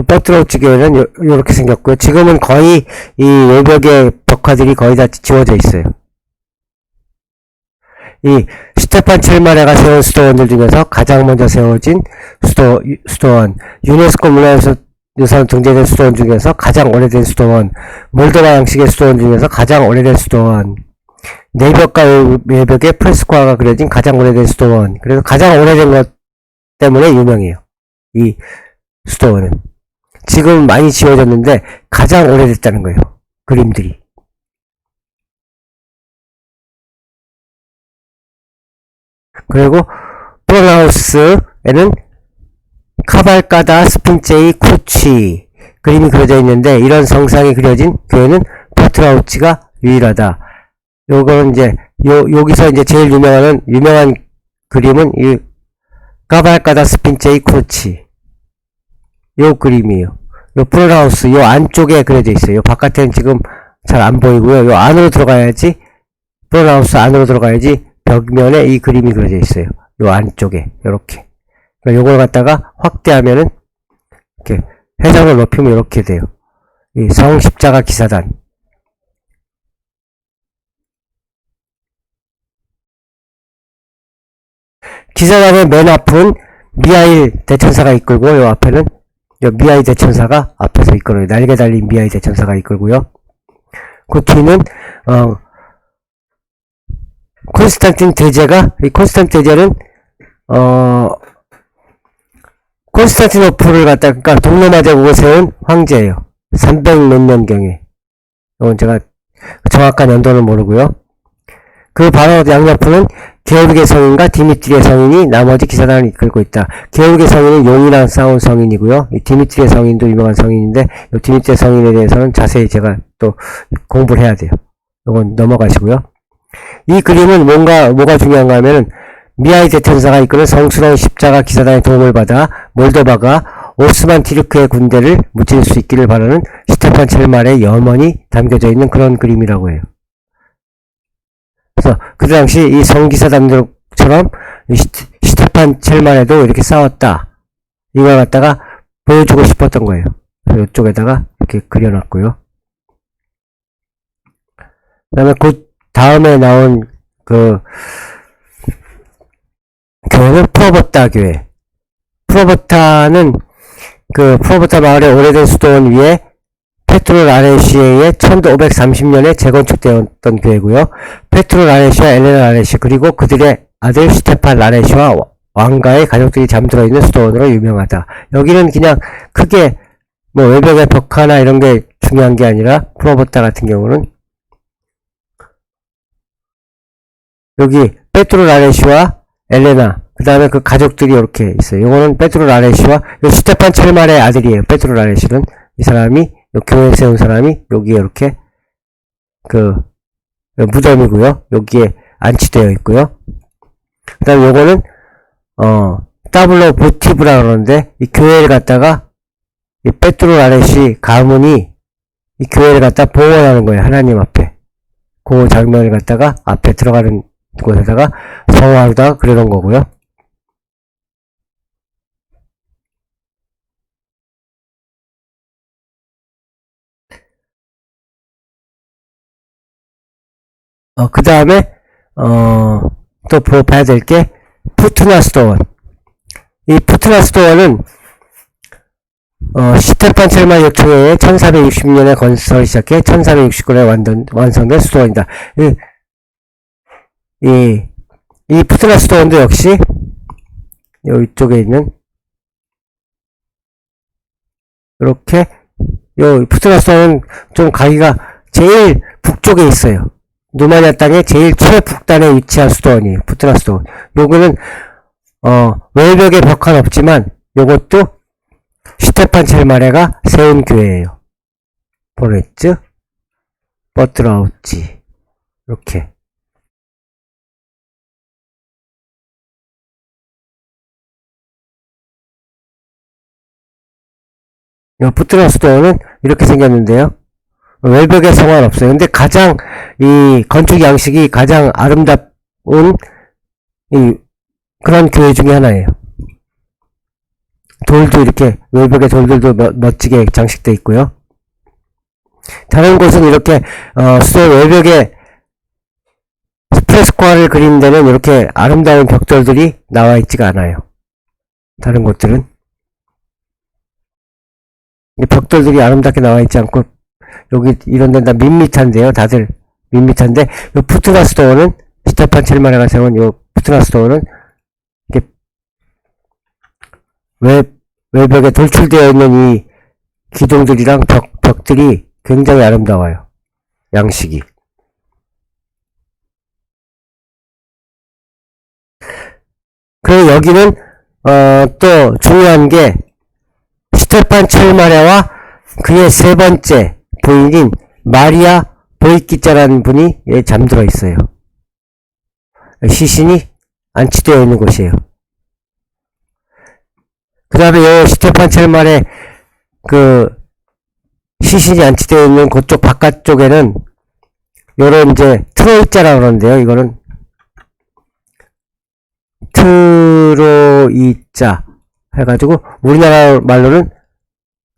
뻐트라우찌 교회는 요렇게 생겼고요. 지금은 거의 이 외벽의 벽화들이 거의 다 지워져 있어요. 이 스테판 첼마레가 세운 수도원들 중에서 가장 먼저 세워진 수도원, 유네스코 문화유산 등재된 수도원 중에서 가장 오래된 수도원, 몰도바 양식의 수도원 중에서 가장 오래된 수도원, 내벽과 외벽에 프레스코화가 그려진 가장 오래된 수도원. 그래서 가장 오래된 것 때문에 유명해요. 이 수도원은 지금 많이 지워졌는데 가장 오래됐다는 거예요. 그림들이. 그리고 프로나우스에는 카발가다 스핀체이 쿠치 그림이 그려져 있는데, 이런 성상이 그려진 교회는 뻐트라우찌가 유일하다. 요거는 이제 여기서 이제 제일 유명한 그림은 이 카발가다 스핀체이 쿠치, 요 그림이에요. 요 프로나우스 요 안쪽에 그려져 있어요. 요 바깥에는 지금 잘 안 보이고요. 요 안으로 들어가야지, 프로나우스 안으로 들어가야지 벽면에 이 그림이 그려져 있어요. 요 안쪽에 요렇게. 그러니까 요걸 갖다가 확대하면은 이렇게 해상을 높이면 이렇게 돼요. 이 성십자가 기사단. 기사단의 맨 앞은 미하일 대천사가 이끌고, 요 앞에는 요 미하일 대천사가 앞에서 이끌어요. 날개 달린 미하일 대천사가 이끌고요. 그 뒤는 콘스탄틴 대제가, 이 콘스탄틴 대제는 콘스탄티노플을 갖다, 그러니까 동로마 제국을 세운 황제예요. 300 몇 년경에. 이건 제가 정확한 연도는 모르고요. 그 바로 양옆으로는 게오르게 성인과 디미트리의 성인이 나머지 기사단을 이끌고 있다. 게오르게 성인은 용이랑 싸운 성인이고요. 이 디미트리의 성인도 유명한 성인인데, 이 디미트리의 성인에 대해서는 자세히 제가 또 공부를 해야 돼요. 이건 넘어가시고요. 이 그림은 뭐가 중요한가 하면은, 미하일 대천사가 이끄는 성스러운 십자가 기사단의 도움을 받아 몰도바가 오스만 티르크의 군대를 무찌를 수 있기를 바라는 스테판 첼마레의 염원이 담겨져 있는 그런 그림이라고 해요. 그래서 그 당시 이 성기사단들처럼 스테판 첼마레도 이렇게 싸웠다, 이걸 갖다가 보여주고 싶었던 거예요. 그래서 이쪽에다가 이렇게 그려놨고요. 그 다음에 그 다음에 나온 그 교회는 프로버타 교회. 프로버타는 그 프로버타 마을의 오래된 수도원 위에 페트로 라레시의 1530년에 재건축되었던 교회고요. 페트로 라레시와 엘레나 라레시 그리고 그들의 아들 스테판 라레시와 왕가의 가족들이 잠들어 있는 수도원으로 유명하다. 여기는 그냥 크게 뭐 외벽의 벽화나 이런 게 중요한 게 아니라 프로보타 같은 경우는 여기 페트로 라레시와 엘레나 그 다음에 그 가족들이 이렇게 있어요. 이거는 페트로 라레시와 스테판 첼말의 아들이에요. 페트로 라레시는 이 사람이 교회 세운 사람이 여기에 이렇게 그 무덤이고요. 여기에 안치되어 있고요. 그 다음에 요거는 따블로 보티브라 그러는데 이 교회를 갖다가 이 페트로 라레시 가문이 이 교회를 갖다 봉헌하는 거예요. 하나님 앞에. 그 장면을 갖다가 앞에 들어가는 곳에다가 성화로다가 그려놓은 거고요. 그 다음에 또 봐야 될 게 푸트나스도원. 이 푸트나스도원은 스테판 첼만 요청에 1460년에 건설을 시작해 1469년에 완성된 수도원이다. 이 푸트나스도원도 역시 이쪽에 있는 이렇게 요 푸트나스도원은 좀 가기가 제일 북쪽에 있어요. 누마니아 땅의 제일 최북단에 위치한 수도원이에요. 푸트나스도원. 요거는 외벽에 벽화는 없지만 요것도 스테판 첼마레가 세운 교회예요. 보네츠 버트라우치 이렇게. 요 푸트나스도원은 이렇게 생겼는데요. 외벽에 성화는 없어요. 근데 가장 이 건축 양식이 가장 아름다운 이 그런 교회 중에 하나예요. 돌도 이렇게 외벽에 돌들도 멋지게 장식되어 있고요. 다른 곳은 이렇게 수도 외벽에 프레스코화를 그리는 데는 이렇게 아름다운 벽돌들이 나와 있지가 않아요. 다른 곳들은 벽돌들이 아름답게 나와 있지 않고 여기 이런 데는 다 밋밋한데요. 다들 밋밋한데 요 푸트나스도어는 스테판 첼마레가 세운 요 푸트나스도어는 이렇게 외벽에 돌출되어 있는 이 기둥들이랑 벽들이 굉장히 아름다워요. 양식이. 그리고 여기는 또 중요한 게 스테판 첼마레와 그의 세 번째 부인인 마리아 보이키자라는 분이 잠들어 있어요. 시신이 안치되어 있는 곳이에요. 그 다음에 요 스테판 첼마레 그 시신이 안치되어 있는 그쪽 바깥쪽에는 요런 이제 트로이자라고 그러는데요. 이거는 트로이자 해가지고 우리나라 말로는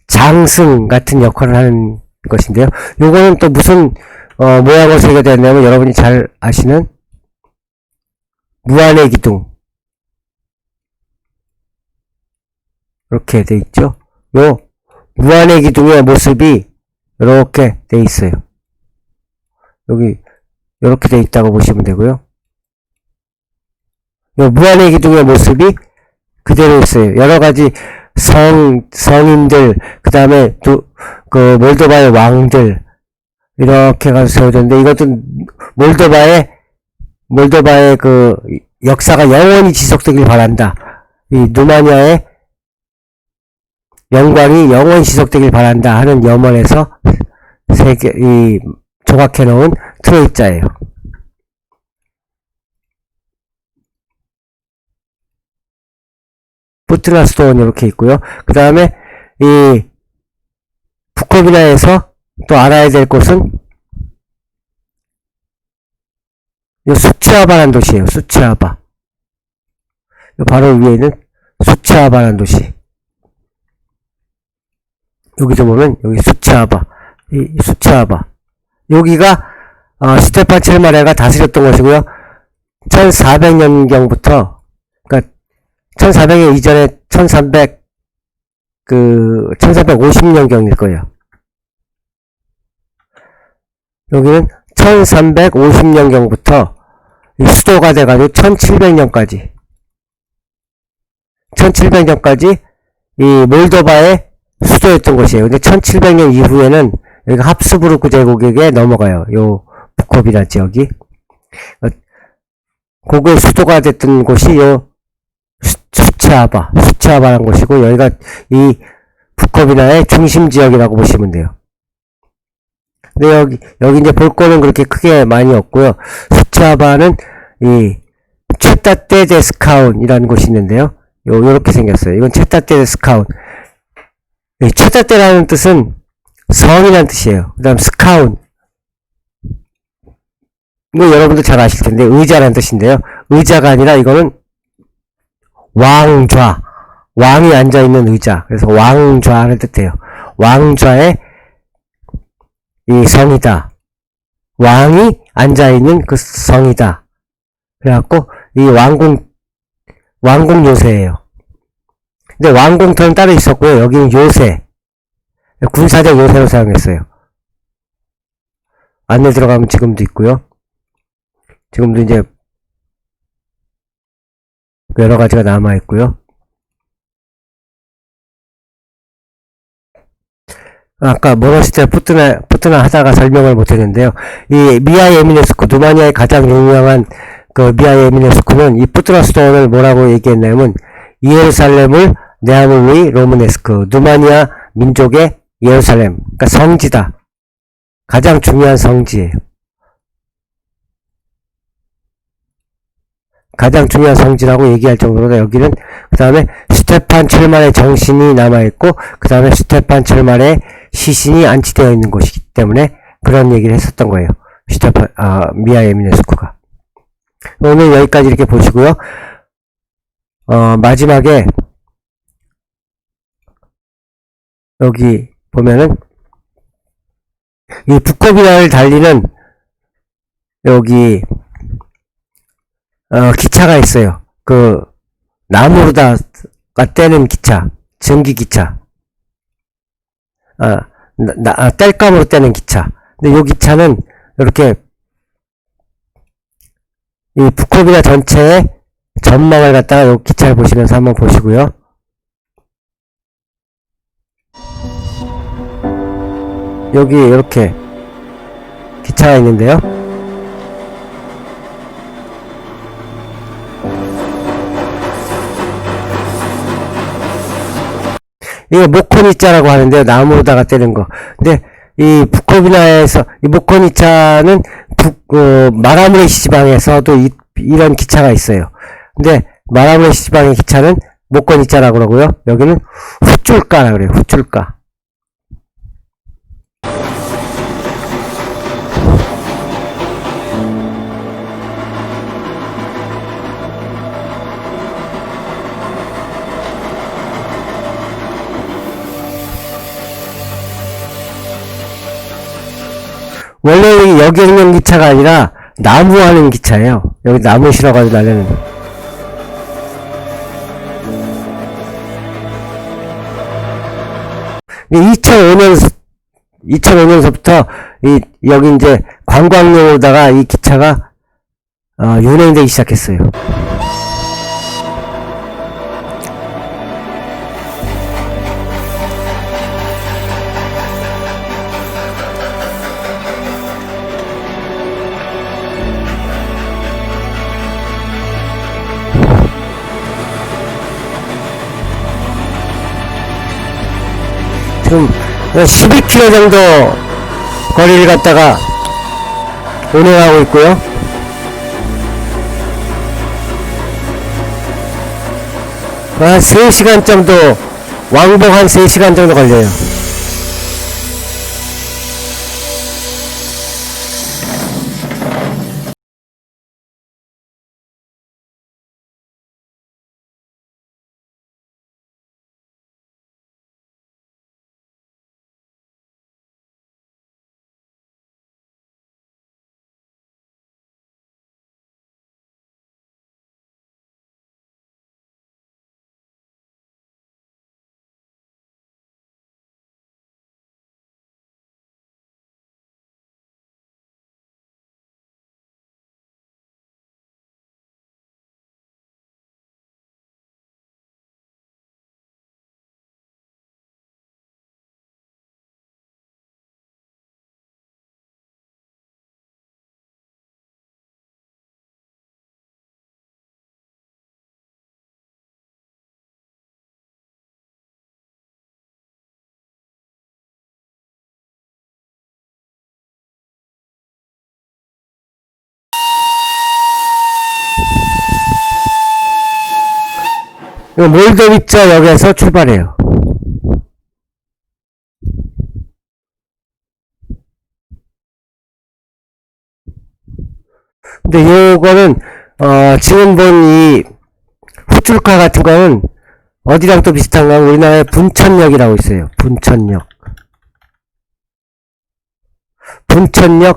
장승 같은 역할을 하는 것인데요. 요거는 또 무슨 모양으로 새겨졌냐면 여러분이 잘 아시는 무한의 기둥 이렇게 돼 있죠. 요 무한의 기둥의 모습이 이렇게 돼 있어요. 여기 이렇게 돼 있다고 보시면 되고요. 요 무한의 기둥의 모습이 그대로 있어요. 여러 가지 성인들, 그 다음에 그 몰도바의 왕들 이렇게 가서 세워졌는데 이것도 몰도바의 그 역사가 영원히 지속되길 바란다. 이 누마니아의 영광이 영원히 지속되길 바란다 하는 염원에서 조각해 놓은 트로이자예요. 푸트나스도원 이렇게 있고요. 그 다음에 이 부코비나에서 또 알아야 될 곳은 이 수치아바라는 도시예요. 수치아바. 바로 위에 있는 수치아바라는 도시. 여기서 보면 여기 수치아바. 이 수치아바. 여기가 스테판 첼마레가 다스렸던 곳이고요. 1400년경부터 그러니까 1400년 이전에 1350년경일 거예요. 여기는 1350년경부터 수도가 돼가지고 1700년까지 이 몰도바의 수도였던 곳이에요. 근데 1700년 이후에는 여기가 합스부르크 제국에게 넘어가요. 요 부코비나 지역이. 고구의 수도가 됐던 곳이 요 수체아바라는 곳이고, 여기가 이 부코비나의 중심 지역이라고 보시면 돼요. 근데 여기 이제 볼 거는 그렇게 크게 많이 없고요. 수체아바는 이 체타테데스카운이라는 곳이 있는데요. 요렇게 생겼어요. 이건 체타테데스카운. 이 체타테라는 뜻은 성이라는 뜻이에요. 그 다음 스카운. 이거 여러분들 잘 아실 텐데, 의자라는 뜻인데요. 의자가 아니라 이거는 왕좌. 왕이 앉아있는 의자. 그래서 왕좌를 뜻해요. 왕좌의 이 성이다. 왕이 앉아있는 그 성이다. 그래갖고, 이 왕궁 요새예요. 근데 왕궁터는 따로 있었고요. 여기는 요새. 군사적 요새로 사용했어요. 안에 들어가면 지금도 있고요. 지금도 이제 여러 가지가 남아있고요. 아까 모노시테 푸트나 하다가 설명을 못했는데요. 이 미하이 에미네스쿠, 누마니아의 가장 유명한 그 미하이 에미네스쿠는 이 푸트나 수도원을 뭐라고 얘기했냐면, 예루살렘을 네아물루이 로마네스크, 누마니아 민족의 예루살렘, 그러니까 성지다. 가장 중요한 성지예요. 가장 중요한 성지라고 얘기할 정도로, 여기는 그 다음에 스테판 철만의 정신이 남아있고, 그 다음에 스테판 철만의 시신이 안치되어 있는 곳이기 때문에 그런 얘기를 했었던 거예요. 미하이 에미네스쿠가. 오늘 여기까지 이렇게 보시고요. 마지막에 여기 보면은 이 부코비나를 달리는 여기 기차가 있어요. 그 나무로다가 떼는 기차, 전기기차. 땔감으로 떼는 기차. 근데 이 기차는 이렇게 이 부코비나 전체의 전망을 갖다가 이 기차를 보시면서 한번 보시고요. 여기 이렇게 기차가 있는데요. 이게 모코니차라고 하는데요. 나무로다가 떼는 거. 근데 이 부코비나에서 이 모코니차는 마라무레시 지방에서도 이런 기차가 있어요. 근데 마라무레시 지방의 기차는 모코니차라고 그러고요. 여기는 후줄가라고 그래요. 후줄가. 원래 여기 있는 기차가 아니라 나무 하는 기차예요. 여기 나무 실어가지고 날리는. 2005년서부터 여기 이제 관광용으로다가 이 기차가 운행되기 시작했어요. 지금 12km 정도 거리를 갖다가 운행하고 있고요. 한 3시간 정도, 왕복 한 3시간 정도 걸려요. 몰도비차 역에서 출발해요. 근데 요거는 지금 본 이 후출카 같은 거는 어디랑 또 비슷한가? 우리나라에 분천역이라고 있어요. 분천역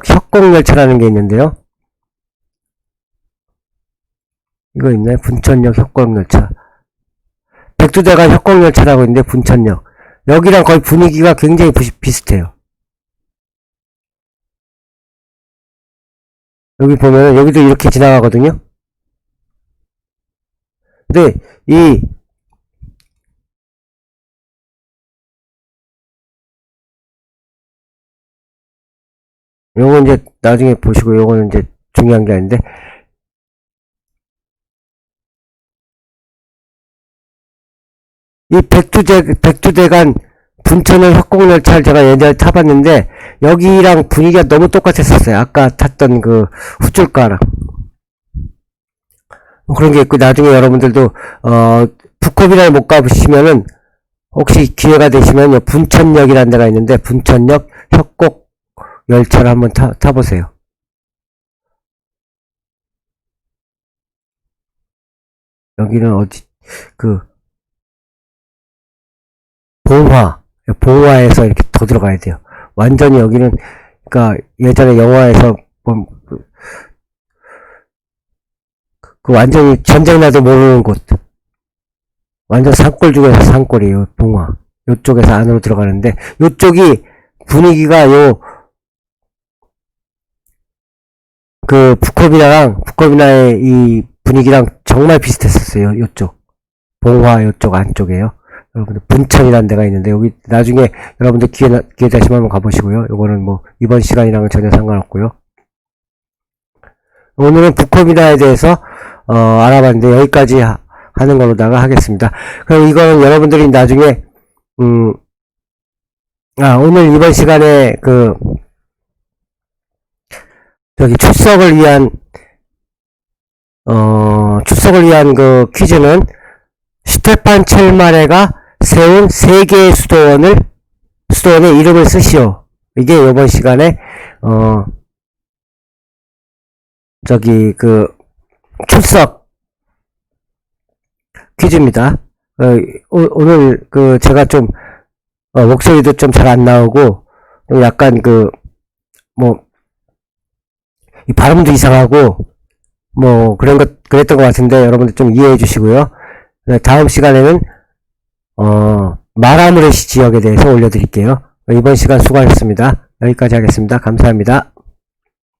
협곡열차라는 게 있는데요. 이거 있네. 분천역 협곡열차. 백두대간 협곡열차라고 있는데 분천역. 여기랑 거의 분위기가 굉장히 비슷해요. 여기 보면 여기도 이렇게 지나가거든요. 근데 요거 이제 나중에 보시고 요거는 이제 중요한 게 아닌데 이 백두대간 분천역 협곡열차를 제가 예전에 타봤는데 여기랑 분위기가 너무 똑같았었어요. 아까 탔던 그 후줄가랑 그런 게 있고 나중에 여러분들도 부코비나를 못 가보시면은 혹시 기회가 되시면 분천역이라는 데가 있는데 분천역 협곡열차를 한번 타보세요. 여기는 어디 봉화에서 이렇게 더 들어가야 돼요. 완전히 여기는 그러니까 예전에 영화에서 그 완전히 전쟁 나도 모르는 곳. 완전 산골 중에서 산골이에요. 봉화. 요쪽에서 안으로 들어가는데 요쪽이 분위기가 그 부코비나의 이 분위기랑 정말 비슷했었어요. 요쪽. 봉화 요쪽 안쪽에요. 여러분들 분천이라는 데가 있는데 여기 나중에 여러분들 기회 되시면 한번 가보시고요. 요거는 뭐 이번 시간이랑은 전혀 상관없고요. 오늘은 부코비나에 대해서 알아봤는데 여기까지 하는 걸로다가 하겠습니다. 그럼 이거는 여러분들이 나중에 오늘 이번 시간에 출석을 위한 그 퀴즈는 슈테판 첼마레가 세운 세 개의 수도원의 이름을 쓰시오. 이게 이번 시간에 출석 퀴즈입니다. 오늘 제가 좀 목소리도 좀 잘 안 나오고 약간 이 발음도 이상하고 그랬던 것 같은데 여러분들 좀 이해해 주시고요. 다음 시간에는 마라무레시 지역에 대해서 올려드릴게요. 이번 시간 수고하셨습니다. 여기까지 하겠습니다. 감사합니다.